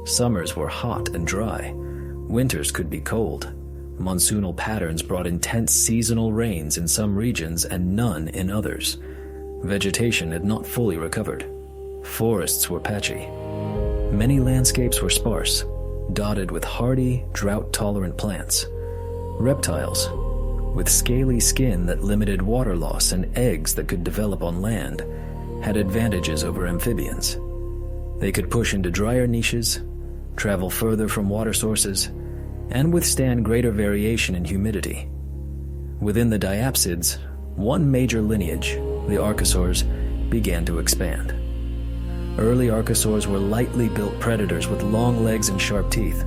Summers were hot and dry. Winters could be cold. Monsoonal patterns brought intense seasonal rains in some regions and none in others. Vegetation had not fully recovered. Forests were patchy. Many landscapes were sparse, dotted with hardy, drought-tolerant plants. Reptiles, with scaly skin that limited water loss and eggs that could develop on land, had advantages over amphibians. They could push into drier niches, travel further from water sources, and withstand greater variation in humidity. Within the diapsids, one major lineage, the archosaurs, began to expand. Early archosaurs were lightly built predators with long legs and sharp teeth.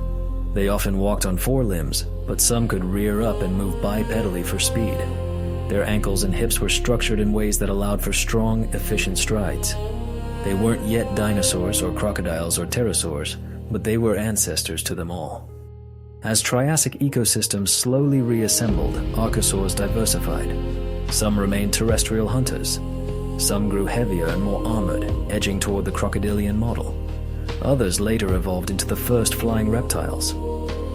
They often walked on 4 limbs, but some could rear up and move bipedally for speed. Their ankles and hips were structured in ways that allowed for strong, efficient strides. They weren't yet dinosaurs or crocodiles or pterosaurs, but they were ancestors to them all. As Triassic ecosystems slowly reassembled, archosaurs diversified. Some remained terrestrial hunters. Some grew heavier and more armored, edging toward the crocodilian model. Others later evolved into the first flying reptiles.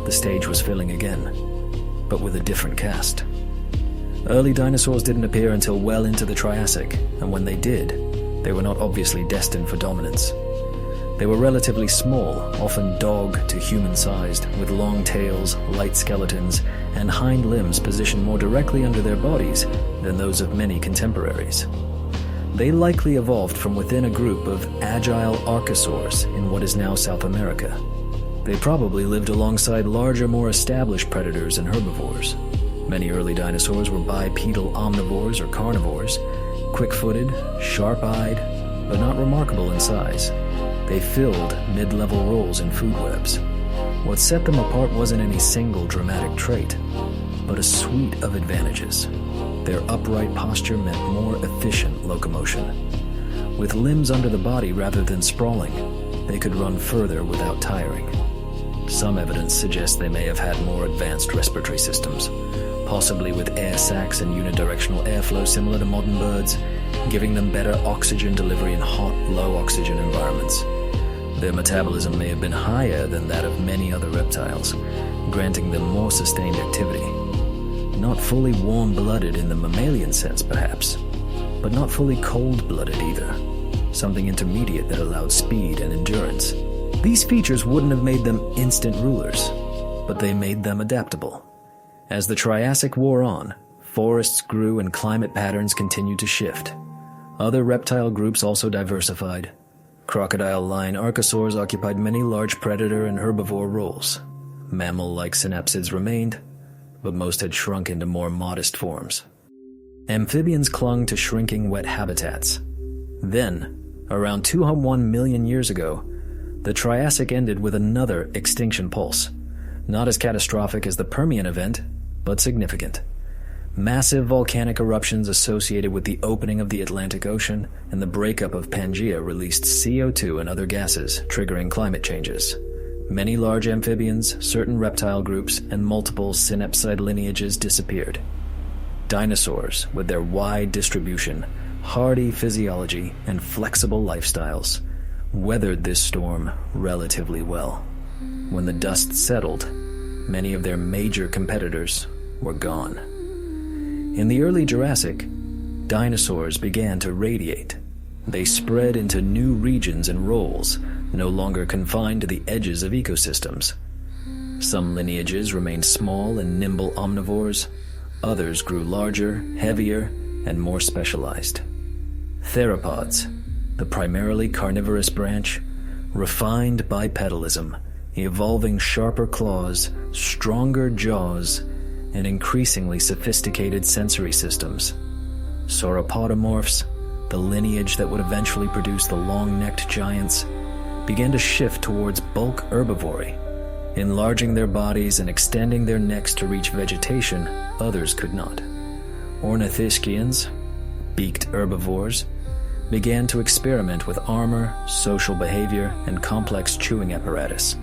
The stage was filling again, but with a different cast. Early dinosaurs didn't appear until well into the Triassic, and when they did, they were not obviously destined for dominance. They were relatively small, often dog to human-sized, with long tails, light skeletons, and hind limbs positioned more directly under their bodies than those of many contemporaries. They likely evolved from within a group of agile archosaurs in what is now South America. They probably lived alongside larger, more established predators and herbivores. Many early dinosaurs were bipedal omnivores or carnivores, quick-footed, sharp-eyed, but not remarkable in size. They filled mid-level roles in food webs. What set them apart wasn't any single dramatic trait, but a suite of advantages. Their upright posture meant more efficient locomotion. With limbs under the body rather than sprawling, they could run further without tiring. Some evidence suggests they may have had more advanced respiratory systems, possibly with air sacs and unidirectional airflow similar to modern birds, giving them better oxygen delivery in hot, low-oxygen environments. Their metabolism may have been higher than that of many other reptiles, granting them more sustained activity. Not fully warm-blooded in the mammalian sense, perhaps, but not fully cold-blooded either. Something intermediate that allowed speed and endurance. These features wouldn't have made them instant rulers, but they made them adaptable. As the Triassic wore on, forests grew and climate patterns continued to shift. Other reptile groups also diversified. Crocodile-lion archosaurs occupied many large predator and herbivore roles. Mammal-like synapsids remained, but most had shrunk into more modest forms. Amphibians clung to shrinking wet habitats. Then, around 201 million years ago, the Triassic ended with another extinction pulse. Not as catastrophic as the Permian event, but significant. Massive volcanic eruptions associated with the opening of the Atlantic Ocean and the breakup of Pangaea released CO2 and other gases, triggering climate changes. Many large amphibians, certain reptile groups, and multiple synapside lineages disappeared. Dinosaurs, with their wide distribution, hardy physiology, and flexible lifestyles, weathered this storm relatively well. When the dust settled, many of their major competitors were gone. In the early Jurassic, dinosaurs began to radiate. They spread into new regions and roles, no longer confined to the edges of ecosystems. Some lineages remained small and nimble omnivores. Others grew larger, heavier, and more specialized. Theropods, the primarily carnivorous branch, refined bipedalism evolving sharper claws, stronger jaws, and increasingly sophisticated sensory systems. Sauropodomorphs, the lineage that would eventually produce the long-necked giants, began to shift towards bulk herbivory, enlarging their bodies and extending their necks to reach vegetation others could not. Ornithischians, beaked herbivores, began to experiment with armor, social behavior, and complex chewing apparatus.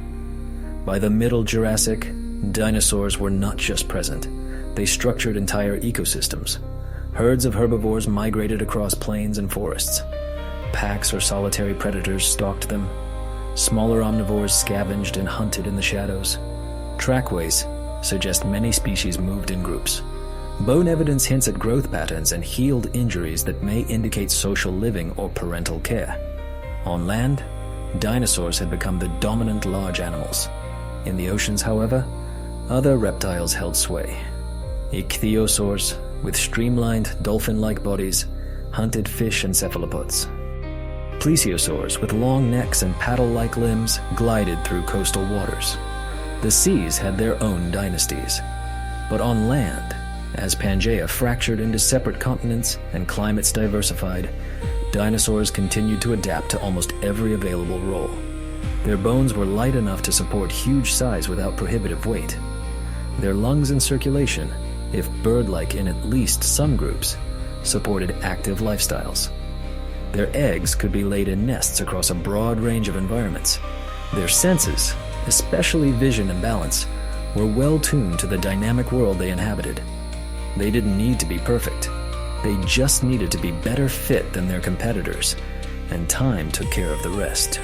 By the Middle Jurassic, dinosaurs were not just present. They structured entire ecosystems. Herds of herbivores migrated across plains and forests. Packs or solitary predators stalked them. Smaller omnivores scavenged and hunted in the shadows. Trackways suggest many species moved in groups. Bone evidence hints at growth patterns and healed injuries that may indicate social living or parental care. On land, dinosaurs had become the dominant large animals. In the oceans, however, other reptiles held sway. Ichthyosaurs, with streamlined, dolphin-like bodies, hunted fish and cephalopods. Plesiosaurs, with long necks and paddle-like limbs, glided through coastal waters. The seas had their own dynasties. But on land, as Pangaea fractured into separate continents and climates diversified, dinosaurs continued to adapt to almost every available role. Their bones were light enough to support huge size without prohibitive weight. Their lungs and circulation, if bird-like in at least some groups, supported active lifestyles. Their eggs could be laid in nests across a broad range of environments. Their senses, especially vision and balance, were well tuned to the dynamic world they inhabited. They didn't need to be perfect. They just needed to be better fit than their competitors, and time took care of the rest.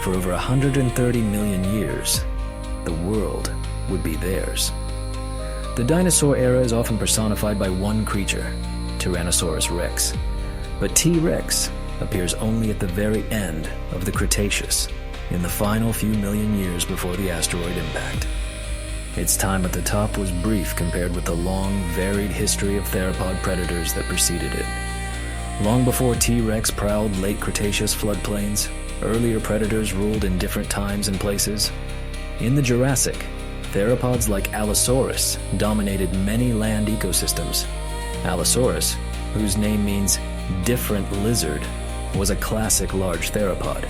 For over 130 million years, the world would be theirs. The dinosaur era is often personified by one creature, Tyrannosaurus rex. But T. rex appears only at the very end of the Cretaceous, in the final few million years before the asteroid impact. Its time at the top was brief compared with the long, varied history of theropod predators that preceded it. Long before T. rex prowled late Cretaceous floodplains, earlier predators ruled in different times and places. In the Jurassic, theropods like Allosaurus dominated many land ecosystems. Allosaurus, whose name means different lizard, was a classic large theropod.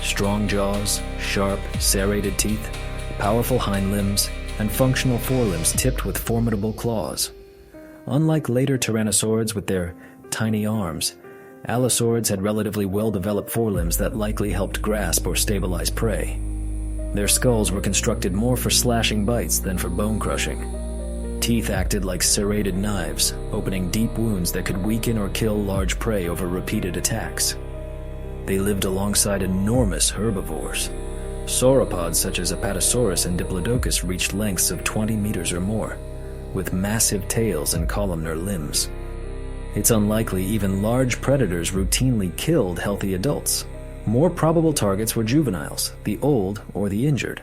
Strong jaws, sharp, serrated teeth, powerful hind limbs, and functional forelimbs tipped with formidable claws. Unlike later tyrannosaurids with their tiny arms, allosaurids had relatively well-developed forelimbs that likely helped grasp or stabilize prey. Their skulls were constructed more for slashing bites than for bone crushing. Teeth acted like serrated knives, opening deep wounds that could weaken or kill large prey over repeated attacks. They lived alongside enormous herbivores. Sauropods such as Apatosaurus and Diplodocus reached lengths of 20 meters or more, with massive tails and columnar limbs. It's unlikely even large predators routinely killed healthy adults. More probable targets were juveniles, the old or the injured.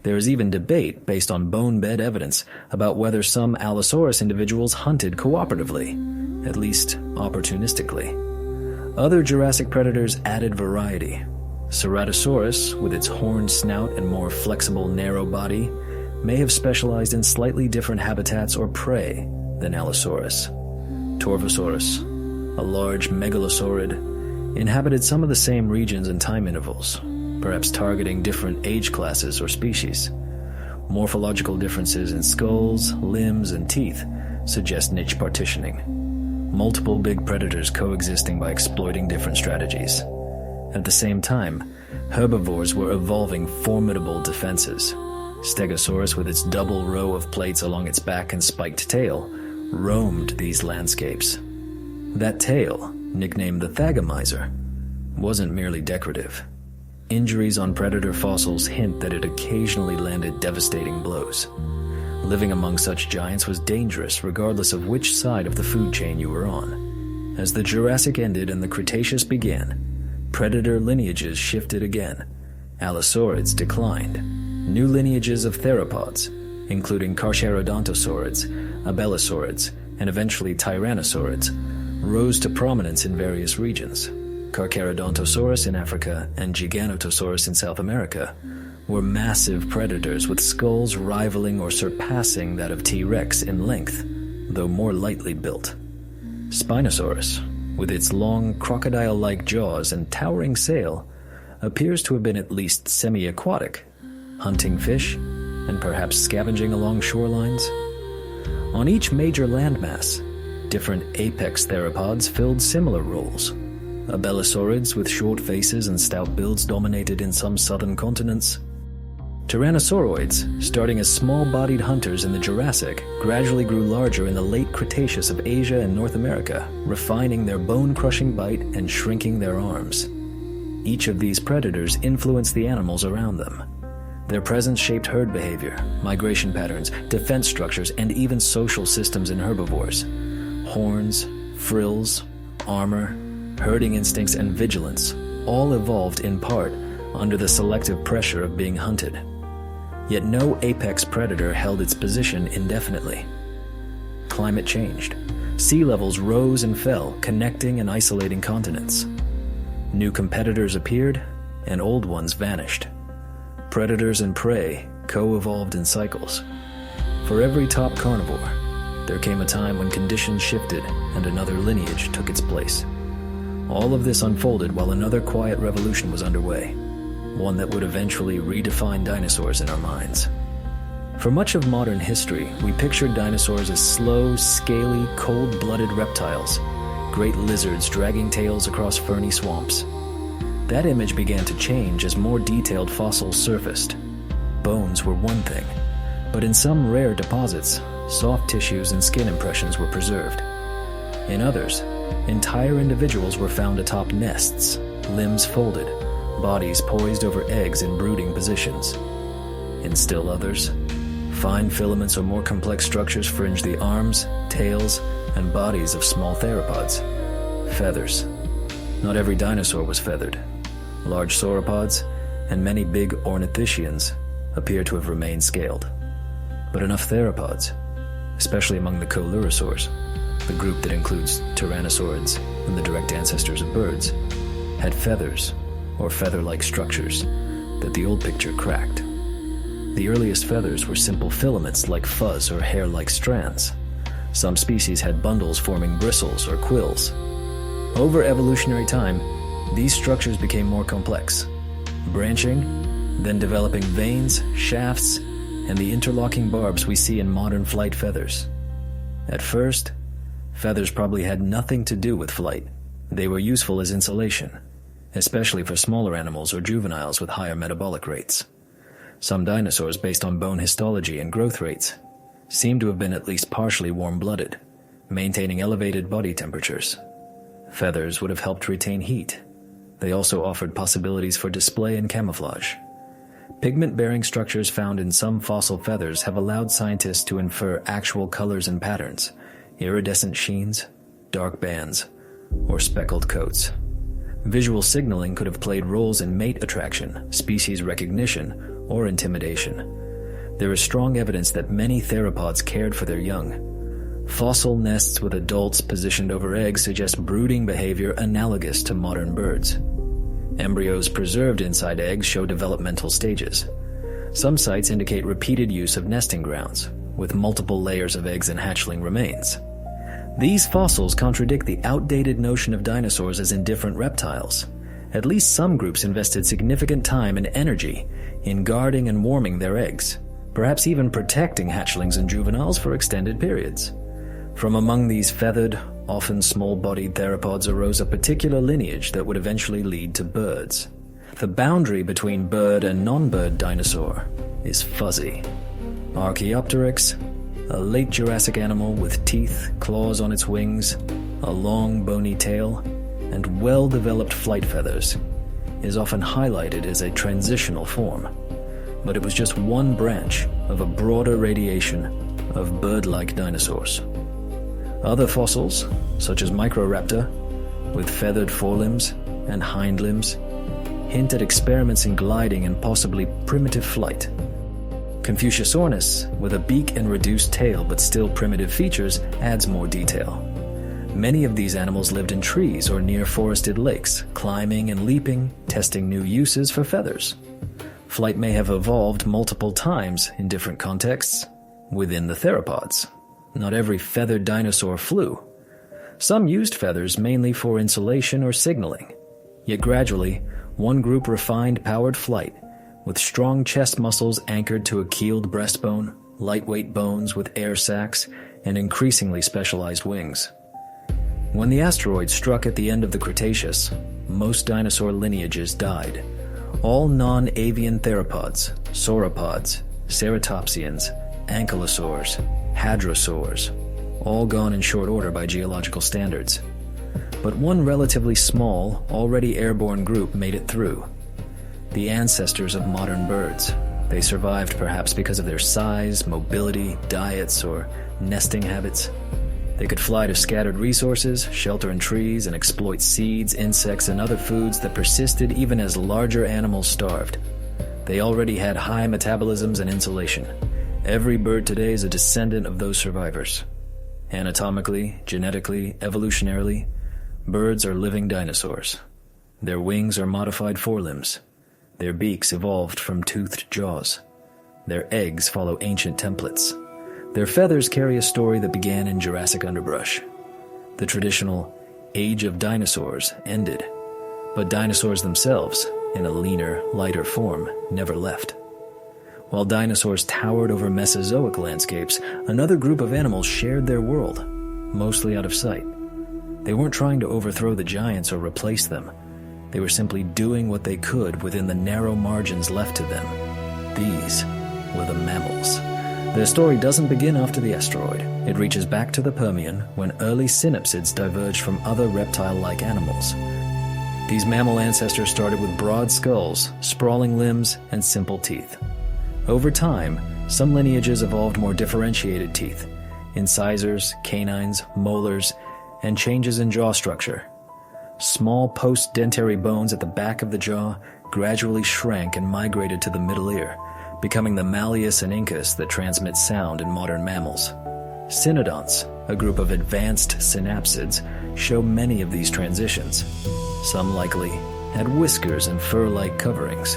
There is even debate based on bone bed evidence about whether some Allosaurus individuals hunted cooperatively, at least opportunistically. Other Jurassic predators added variety. Ceratosaurus, with its horned snout and more flexible, narrow body, may have specialized in slightly different habitats or prey than Allosaurus. Torvosaurus, a large megalosaurid, inhabited some of the same regions and time intervals, perhaps targeting different age classes or species. Morphological differences in skulls, limbs, and teeth suggest niche partitioning. Multiple big predators coexisting by exploiting different strategies. At the same time, herbivores were evolving formidable defenses. Stegosaurus, with its double row of plates along its back and spiked tail, roamed these landscapes. That tail, nicknamed the Thagomizer, wasn't merely decorative. Injuries on predator fossils hint that it occasionally landed devastating blows. Living among such giants was dangerous regardless of which side of the food chain you were on. As the Jurassic ended and the Cretaceous began, predator lineages shifted again. Allosaurids declined. New lineages of theropods, including Carcharodontosaurids, Abelisaurids, and eventually Tyrannosaurids, rose to prominence in various regions. Carcharodontosaurus in Africa and Giganotosaurus in South America were massive predators with skulls rivaling or surpassing that of T-Rex in length, though more lightly built. Spinosaurus, with its long crocodile-like jaws and towering sail, appears to have been at least semi-aquatic, hunting fish and perhaps scavenging along shorelines. On each major landmass, different apex theropods filled similar roles. Abelisaurids with short faces and stout builds dominated in some southern continents. Tyrannosauroids, starting as small-bodied hunters in the Jurassic, gradually grew larger in the late Cretaceous of Asia and North America, refining their bone-crushing bite and shrinking their arms. Each of these predators influenced the animals around them. Their presence shaped herd behavior, migration patterns, defense structures, and even social systems in herbivores. Horns, frills, armor, herding instincts, and vigilance all evolved in part under the selective pressure of being hunted. Yet no apex predator held its position indefinitely. Climate changed. Sea levels rose and fell, connecting and isolating continents. New competitors appeared, and old ones vanished. Predators and prey co-evolved in cycles. For every top carnivore, there came a time when conditions shifted and another lineage took its place. All of this unfolded while another quiet revolution was underway, one that would eventually redefine dinosaurs in our minds. For much of modern history, we pictured dinosaurs as slow, scaly, cold-blooded reptiles, great lizards dragging tails across ferny swamps. That image began to change as more detailed fossils surfaced. Bones were one thing, but in some rare deposits, soft tissues and skin impressions were preserved. In others, entire individuals were found atop nests, limbs folded, bodies poised over eggs in brooding positions. In still others, fine filaments or more complex structures fringed the arms, tails, and bodies of small theropods. Feathers. Not every dinosaur was feathered. Large sauropods and many big ornithischians appear to have remained scaled. But enough theropods, especially among the coelurosaurs, the group that includes tyrannosaurids and the direct ancestors of birds, had feathers or feather-like structures that the old picture cracked. The earliest feathers were simple filaments like fuzz or hair-like strands. Some species had bundles forming bristles or quills. Over evolutionary time, these structures became more complex, branching, then developing veins, shafts, and the interlocking barbs we see in modern flight feathers. At first, feathers probably had nothing to do with flight. They were useful as insulation, especially for smaller animals or juveniles with higher metabolic rates. Some dinosaurs, based on bone histology and growth rates, seem to have been at least partially warm-blooded, maintaining elevated body temperatures. Feathers would have helped retain heat. They also offered possibilities for display and camouflage. Pigment-bearing structures found in some fossil feathers have allowed scientists to infer actual colors and patterns, iridescent sheens, dark bands, or speckled coats. Visual signaling could have played roles in mate attraction, species recognition, or intimidation. There is strong evidence that many theropods cared for their young. Fossil nests with adults positioned over eggs suggest brooding behavior analogous to modern birds. Embryos preserved inside eggs show developmental stages. Some sites indicate repeated use of nesting grounds, with multiple layers of eggs and hatchling remains. These fossils contradict the outdated notion of dinosaurs as indifferent reptiles. At least some groups invested significant time and energy in guarding and warming their eggs, perhaps even protecting hatchlings and juveniles for extended periods. From among these feathered, often small-bodied theropods arose a particular lineage that would eventually lead to birds. The boundary between bird and non-bird dinosaur is fuzzy. Archaeopteryx, a late Jurassic animal with teeth, claws on its wings, a long bony tail, and well-developed flight feathers, is often highlighted as a transitional form. But it was just one branch of a broader radiation of bird-like dinosaurs. Other fossils, such as Microraptor, with feathered forelimbs and hind limbs, hint at experiments in gliding and possibly primitive flight. Confuciusornis, with a beak and reduced tail but still primitive features, adds more detail. Many of these animals lived in trees or near forested lakes, climbing and leaping, testing new uses for feathers. Flight may have evolved multiple times in different contexts within the theropods. Not every feathered dinosaur flew. Some used feathers mainly for insulation or signaling. Yet gradually, one group refined powered flight with strong chest muscles anchored to a keeled breastbone, lightweight bones with air sacs, and increasingly specialized wings. When the asteroid struck at the end of the Cretaceous, most dinosaur lineages died. All non-avian theropods, sauropods, ceratopsians, ankylosaurs, hadrosaurs, all gone in short order by geological standards. But one relatively small, already airborne group made it through. The ancestors of modern birds. They survived perhaps because of their size, mobility, diets, or nesting habits. They could fly to scattered resources, shelter in trees, and exploit seeds, insects, and other foods that persisted even as larger animals starved. They already had high metabolisms and insulation. Every bird today is a descendant of those survivors. Anatomically, genetically, evolutionarily, birds are living dinosaurs. Their wings are modified forelimbs. Their beaks evolved from toothed jaws. Their eggs follow ancient templates. Their feathers carry a story that began in Jurassic underbrush. The traditional age of dinosaurs ended, but dinosaurs themselves, in a leaner, lighter form, never left. While dinosaurs towered over Mesozoic landscapes, another group of animals shared their world, mostly out of sight. They weren't trying to overthrow the giants or replace them. They were simply doing what they could within the narrow margins left to them. These were the mammals. Their story doesn't begin after the asteroid. It reaches back to the Permian when early synapsids diverged from other reptile-like animals. These mammal ancestors started with broad skulls, sprawling limbs, and simple teeth. Over time, some lineages evolved more differentiated teeth, incisors, canines, molars, and changes in jaw structure. Small post-dentary bones at the back of the jaw gradually shrank and migrated to the middle ear, becoming the malleus and incus that transmit sound in modern mammals. Cynodonts, a group of advanced synapsids, show many of these transitions. Some likely had whiskers and fur-like coverings.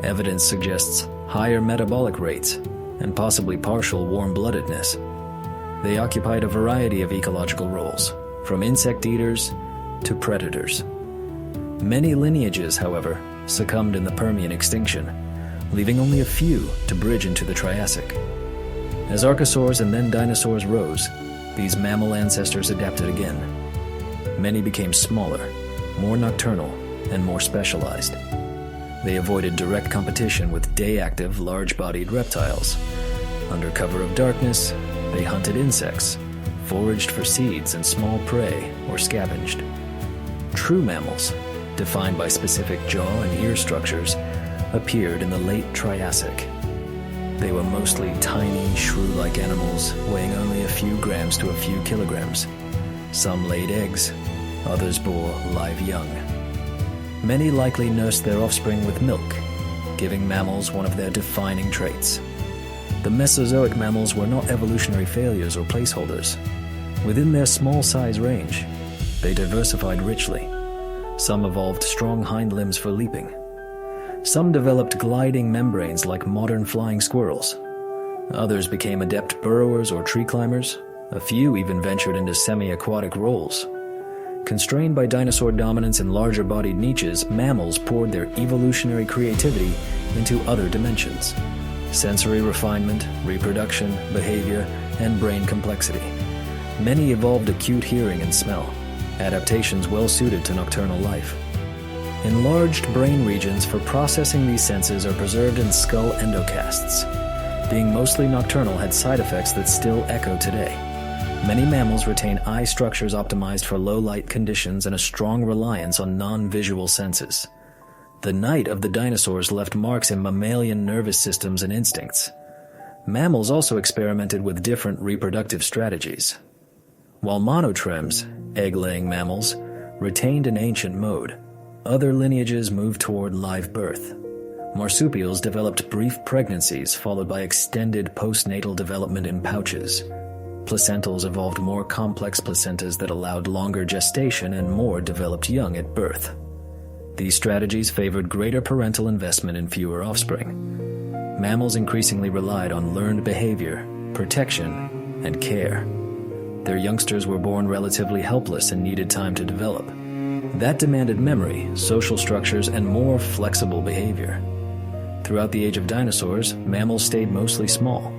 Evidence suggests higher metabolic rates and possibly partial warm-bloodedness. They occupied a variety of ecological roles, from insect eaters to predators. Many lineages, however, succumbed in the Permian extinction, leaving only a few to bridge into the Triassic. As archosaurs and then dinosaurs rose, these mammal ancestors adapted again. Many became smaller, more nocturnal, and more specialized. They avoided direct competition with day-active, large-bodied reptiles. Under cover of darkness, they hunted insects, foraged for seeds and small prey, or scavenged. True mammals, defined by specific jaw and ear structures, appeared in the late Triassic. They were mostly tiny, shrew-like animals, weighing only a few grams to a few kilograms. Some laid eggs, others bore live young. Many likely nursed their offspring with milk, giving mammals one of their defining traits. The Mesozoic mammals were not evolutionary failures or placeholders. Within their small size range, they diversified richly. Some evolved strong hind limbs for leaping. Some developed gliding membranes like modern flying squirrels. Others became adept burrowers or tree climbers. A few even ventured into semi-aquatic roles. Constrained by dinosaur dominance in larger-bodied niches, mammals poured their evolutionary creativity into other dimensions. Sensory refinement, reproduction, behavior, and brain complexity. Many evolved acute hearing and smell, adaptations well-suited to nocturnal life. Enlarged brain regions for processing these senses are preserved in skull endocasts. Being mostly nocturnal had side effects that still echo today. Many mammals retain eye structures optimized for low-light conditions and a strong reliance on non-visual senses. The night of the dinosaurs left marks in mammalian nervous systems and instincts. Mammals also experimented with different reproductive strategies. While monotremes, egg-laying mammals, retained an ancient mode, other lineages moved toward live birth. Marsupials developed brief pregnancies followed by extended postnatal development in pouches. Placentals evolved more complex placentas that allowed longer gestation and more developed young at birth. These strategies favored greater parental investment in fewer offspring. Mammals increasingly relied on learned behavior, protection, and care. Their youngsters were born relatively helpless and needed time to develop. That demanded memory, social structures, and more flexible behavior. Throughout the age of dinosaurs, mammals stayed mostly small.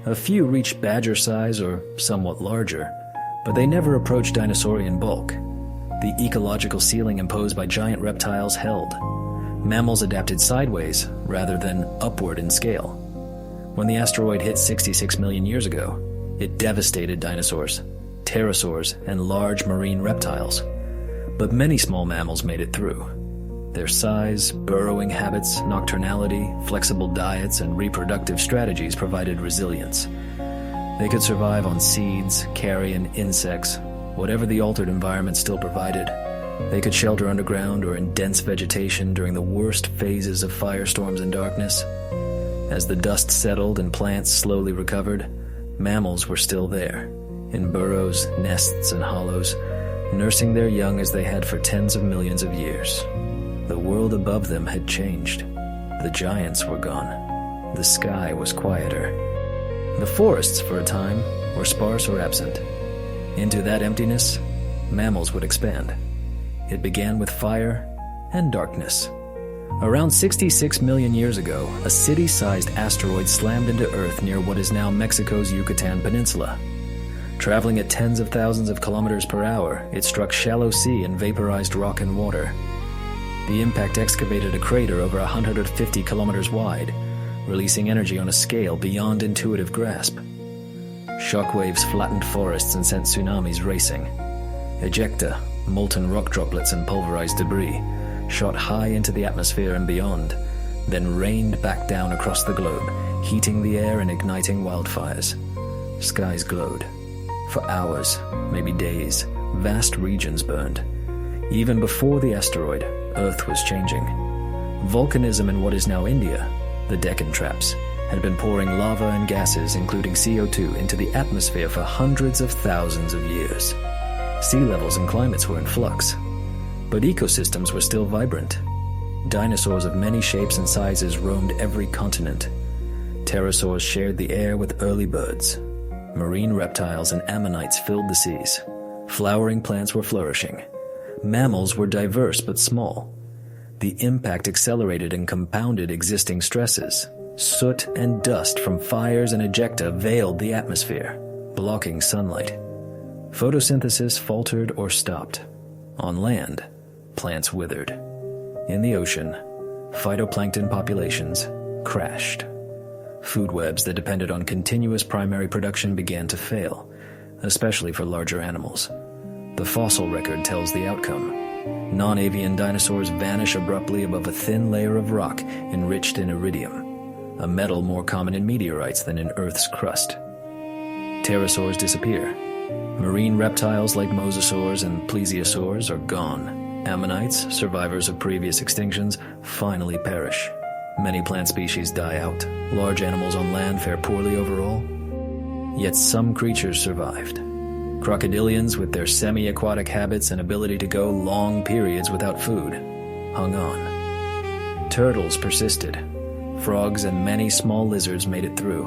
A few reached badger size or somewhat larger, but they never approached dinosaurian bulk. The ecological ceiling imposed by giant reptiles held. Mammals adapted sideways rather than upward in scale. When the asteroid hit 66 million years ago, it devastated dinosaurs, pterosaurs, and large marine reptiles. But many small mammals made it through. Their size, burrowing habits, nocturnality, flexible diets, and reproductive strategies provided resilience. They could survive on seeds, carrion, insects, whatever the altered environment still provided. They could shelter underground or in dense vegetation during the worst phases of firestorms and darkness. As the dust settled and plants slowly recovered, mammals were still there, in burrows, nests, and hollows, nursing their young as they had for tens of millions of years. The world above them had changed. The giants were gone. The sky was quieter. The forests, for a time, were sparse or absent. Into that emptiness, mammals would expand. It began with fire and darkness. Around 66 million years ago, a city-sized asteroid slammed into Earth near what is now Mexico's Yucatan Peninsula. Traveling at tens of thousands of kilometers per hour, it struck shallow sea and vaporized rock and water. The impact excavated a crater over 150 kilometers wide, releasing energy on a scale beyond intuitive grasp. Shockwaves flattened forests and sent tsunamis racing. Ejecta, molten rock droplets and pulverized debris, shot high into the atmosphere and beyond, then rained back down across the globe, heating the air and igniting wildfires. Skies glowed. For hours, maybe days, vast regions burned. Even before the asteroid, Earth was changing. Volcanism in what is now India, the Deccan Traps, had been pouring lava and gases, including CO2, into the atmosphere for hundreds of thousands of years. Sea levels and climates were in flux, but ecosystems were still vibrant. Dinosaurs of many shapes and sizes roamed every continent. Pterosaurs shared the air with early birds. Marine reptiles and ammonites filled the seas. Flowering plants were flourishing. Mammals were diverse but small. The impact accelerated and compounded existing stresses. Soot and dust from fires and ejecta veiled the atmosphere, blocking sunlight. Photosynthesis faltered or stopped. On land, plants withered. In the ocean, phytoplankton populations crashed. Food webs that depended on continuous primary production began to fail, especially for larger animals. The fossil record tells the outcome. Non-avian dinosaurs vanish abruptly above a thin layer of rock enriched in iridium, a metal more common in meteorites than in Earth's crust. Pterosaurs disappear. Marine reptiles like mosasaurs and plesiosaurs are gone. Ammonites, survivors of previous extinctions, finally perish. Many plant species die out. Large animals on land fare poorly overall. Yet some creatures survived. Crocodilians, with their semi-aquatic habits and ability to go long periods without food, hung on. Turtles persisted. Frogs and many small lizards made it through.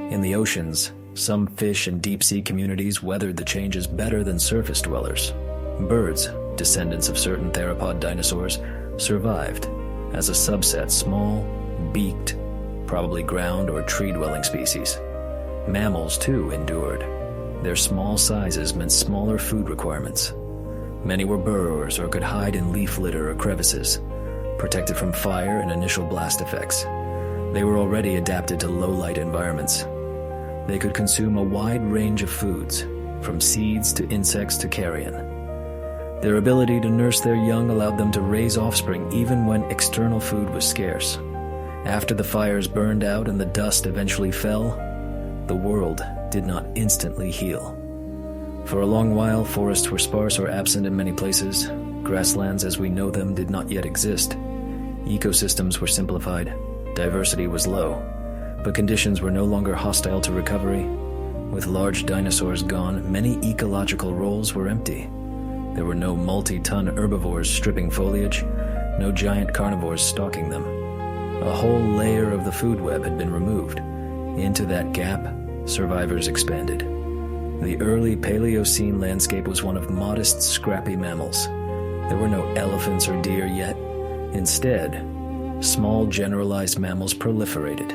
In the oceans, some fish and deep-sea communities weathered the changes better than surface dwellers. Birds, descendants of certain theropod dinosaurs, survived as a subset, small, beaked, probably ground or tree-dwelling species. Mammals, too, endured. Their small sizes meant smaller food requirements. Many were burrowers or could hide in leaf litter or crevices, protected from fire and initial blast effects. They were already adapted to low-light environments. They could consume a wide range of foods, from seeds to insects to carrion. Their ability to nurse their young allowed them to raise offspring even when external food was scarce. After the fires burned out and the dust eventually fell, the world did not instantly heal. For a long while, forests were sparse or absent in many places. Grasslands as we know them did not yet exist. Ecosystems were simplified. Diversity was low, but conditions were no longer hostile to recovery. With large dinosaurs gone, many ecological roles were empty. There were no multi-ton herbivores stripping foliage, no giant carnivores stalking them. A whole layer of the food web had been removed. Into that gap, survivors expanded. The early Paleocene landscape was one of modest, scrappy mammals. There were no elephants or deer yet. Instead, small generalized mammals proliferated.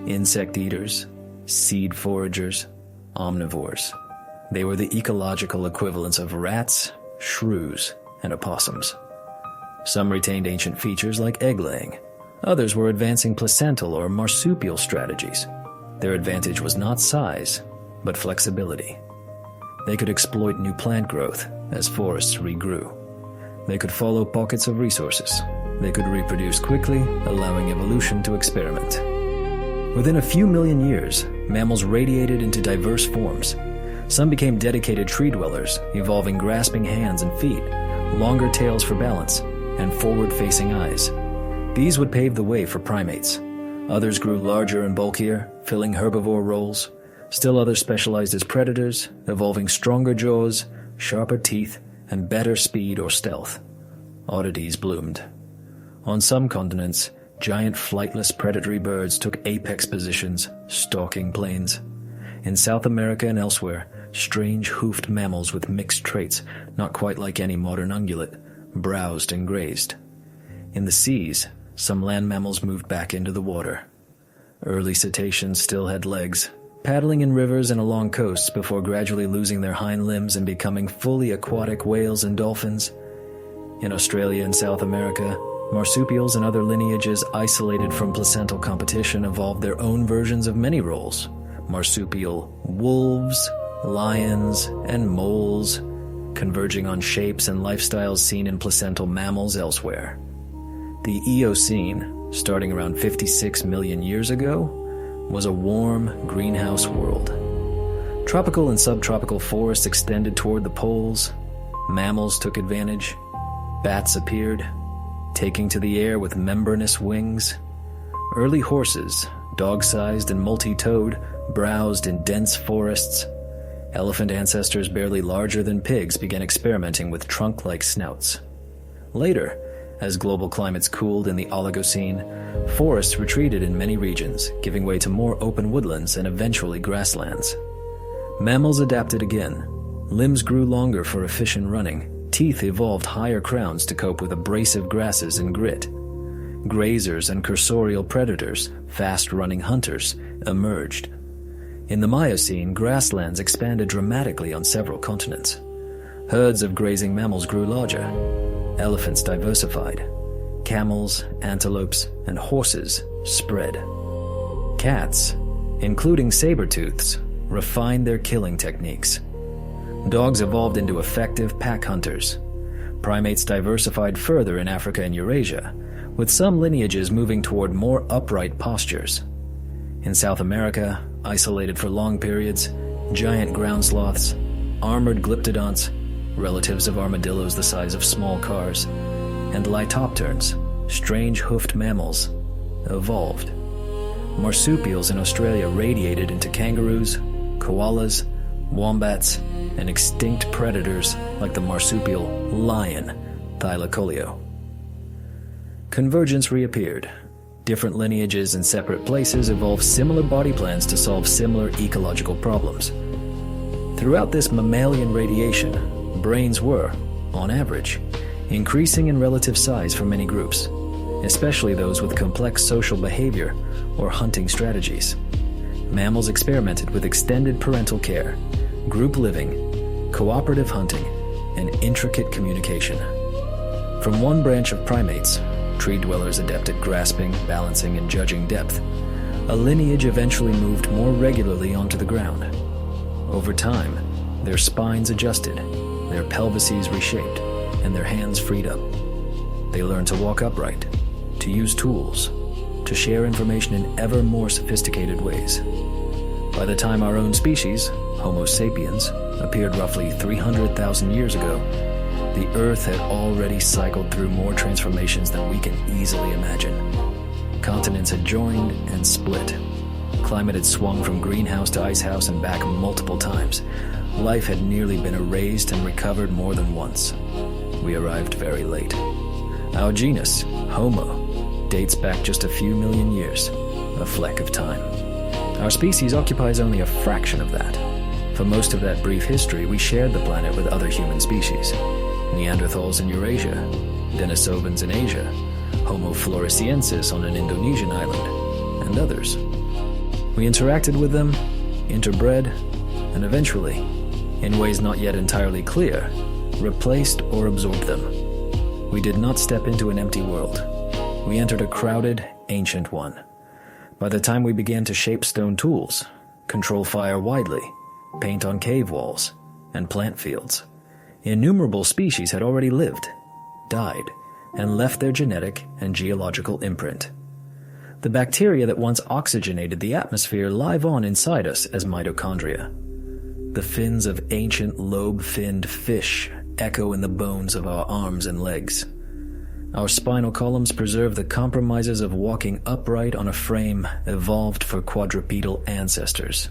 Insect eaters, seed foragers, omnivores. They were the ecological equivalents of rats, shrews, and opossums. Some retained ancient features like egg-laying. Others were advancing placental or marsupial strategies. Their advantage was not size, but flexibility. They could exploit new plant growth as forests regrew. They could follow pockets of resources. They could reproduce quickly, allowing evolution to experiment. Within a few million years, mammals radiated into diverse forms. Some became dedicated tree dwellers, evolving grasping hands and feet, longer tails for balance, and forward-facing eyes. These would pave the way for primates. Others grew larger and bulkier, filling herbivore roles. Still others specialized as predators, evolving stronger jaws, sharper teeth, and better speed or stealth. Oddities bloomed. On some continents, giant flightless predatory birds took apex positions, stalking plains. In South America and elsewhere, strange hoofed mammals with mixed traits, not quite like any modern ungulate, browsed and grazed. In the seas, some land mammals moved back into the water. Early cetaceans still had legs, paddling in rivers and along coasts before gradually losing their hind limbs and becoming fully aquatic whales and dolphins. In Australia and South America, marsupials and other lineages isolated from placental competition evolved their own versions of many roles: marsupial wolves, lions, and moles, converging on shapes and lifestyles seen in placental mammals elsewhere. The Eocene, starting around 56 million years ago, was a warm, greenhouse world. Tropical and subtropical forests extended toward the poles. Mammals took advantage. Bats appeared, taking to the air with membranous wings. Early horses, dog-sized and multi-toed, browsed in dense forests. Elephant ancestors barely larger than pigs began experimenting with trunk-like snouts. Later, as global climates cooled in the Oligocene, forests retreated in many regions, giving way to more open woodlands and eventually grasslands. Mammals adapted again. Limbs grew longer for efficient running. Teeth evolved higher crowns to cope with abrasive grasses and grit. Grazers and cursorial predators, fast-running hunters, emerged. In the Miocene, grasslands expanded dramatically on several continents. Herds of grazing mammals grew larger. Elephants diversified. Camels, antelopes, and horses spread. Cats, including saber-tooths, refined their killing techniques. Dogs evolved into effective pack hunters. Primates diversified further in Africa and Eurasia, with some lineages moving toward more upright postures. In South America, isolated for long periods, giant ground sloths, armored glyptodonts, relatives of armadillos the size of small cars, and litopterns, strange hoofed mammals, evolved. Marsupials in Australia radiated into kangaroos, koalas, wombats, and extinct predators like the marsupial lion, Thylacoleo. Convergence reappeared. Different lineages in separate places evolved similar body plans to solve similar ecological problems. Throughout this mammalian radiation, brains were, on average, increasing in relative size for many groups, especially those with complex social behavior or hunting strategies. Mammals experimented with extended parental care, group living, cooperative hunting, and intricate communication. From one branch of primates, tree dwellers adept at grasping, balancing, and judging depth, a lineage eventually moved more regularly onto the ground. Over time, their spines adjusted, their pelvises reshaped, and their hands freed up. They learned to walk upright, to use tools, to share information in ever more sophisticated ways. By the time our own species, Homo sapiens, appeared roughly 300,000 years ago, the Earth had already cycled through more transformations than we can easily imagine. Continents had joined and split. climate had swung from greenhouse to icehouse and back multiple times. Life had nearly been erased and recovered more than once. We arrived very late. Our genus, Homo, dates back just a few million years, a fleck of time. Our species occupies only a fraction of that. For most of that brief history, we shared the planet with other human species. Neanderthals in Eurasia, Denisovans in Asia, Homo floresiensis on an Indonesian island, and others. We interacted with them, interbred, and eventually, in ways not yet entirely clear, replaced or absorbed them. We did not step into an empty world. We entered a crowded, ancient one. By the time we began to shape stone tools, control fire widely, paint on cave walls, and plant fields, innumerable species had already lived, died, and left their genetic and geological imprint. The bacteria that once oxygenated the atmosphere live on inside us as mitochondria. The fins of ancient lobe-finned fish echo in the bones of our arms and legs. Our spinal columns preserve the compromises of walking upright on a frame evolved for quadrupedal ancestors.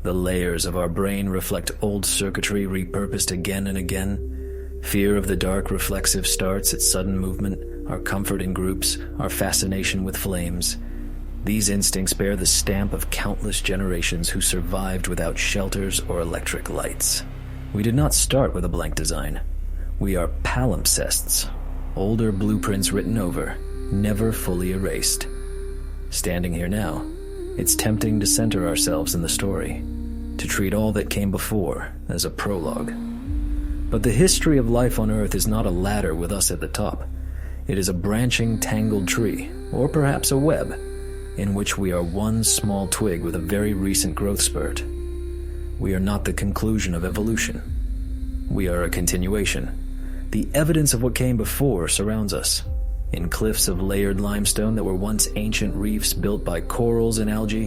The layers of our brain reflect old circuitry repurposed again and again. Fear of the dark reflexive starts at sudden movement, our comfort in groups, our fascination with flames. These instincts bear the stamp of countless generations who survived without shelters or electric lights. We did not start with a blank design. We are palimpsests, older blueprints written over, never fully erased. Standing here now, it's tempting to center ourselves in the story, to treat all that came before as a prologue. But the history of life on Earth is not a ladder with us at the top. It is a branching, tangled tree, or perhaps a web, in which we are one small twig with a very recent growth spurt. We are not the conclusion of evolution. We are a continuation. The evidence of what came before surrounds us, in cliffs of layered limestone that were once ancient reefs built by corals and algae,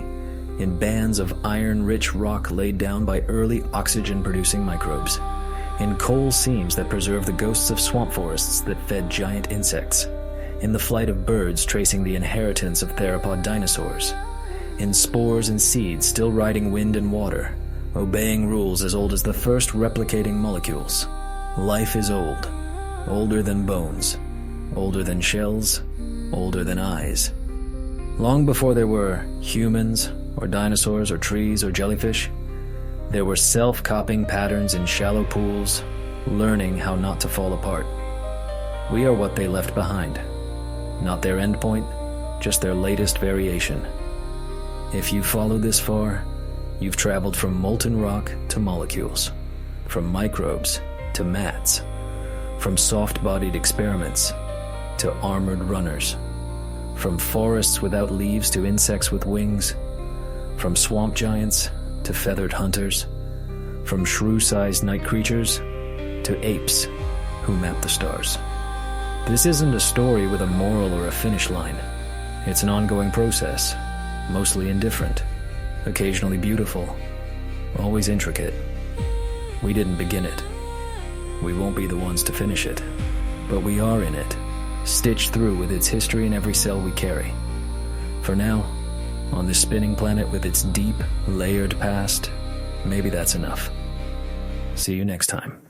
in bands of iron-rich rock laid down by early oxygen-producing microbes, in coal seams that preserve the ghosts of swamp forests that fed giant insects, in the flight of birds tracing the inheritance of theropod dinosaurs, in spores and seeds still riding wind and water, obeying rules as old as the first replicating molecules. Life is old, older than bones, older than shells, older than eyes. Long before there were humans, or dinosaurs, or trees, or jellyfish, there were self-copying patterns in shallow pools, learning how not to fall apart. We are what they left behind. Not their endpoint, just their latest variation. If you followed this far, you've traveled from molten rock to molecules, from microbes to mats, from soft-bodied experiments to armored runners, from forests without leaves to insects with wings, from swamp giants to feathered hunters, from shrew-sized night creatures to apes who map the stars. This isn't a story with a moral or a finish line. It's an ongoing process, mostly indifferent, occasionally beautiful, always intricate. We didn't begin it. We won't be the ones to finish it, but we are in it, stitched through with its history in every cell we carry. For now, on this spinning planet with its deep, layered past, maybe that's enough. See you next time.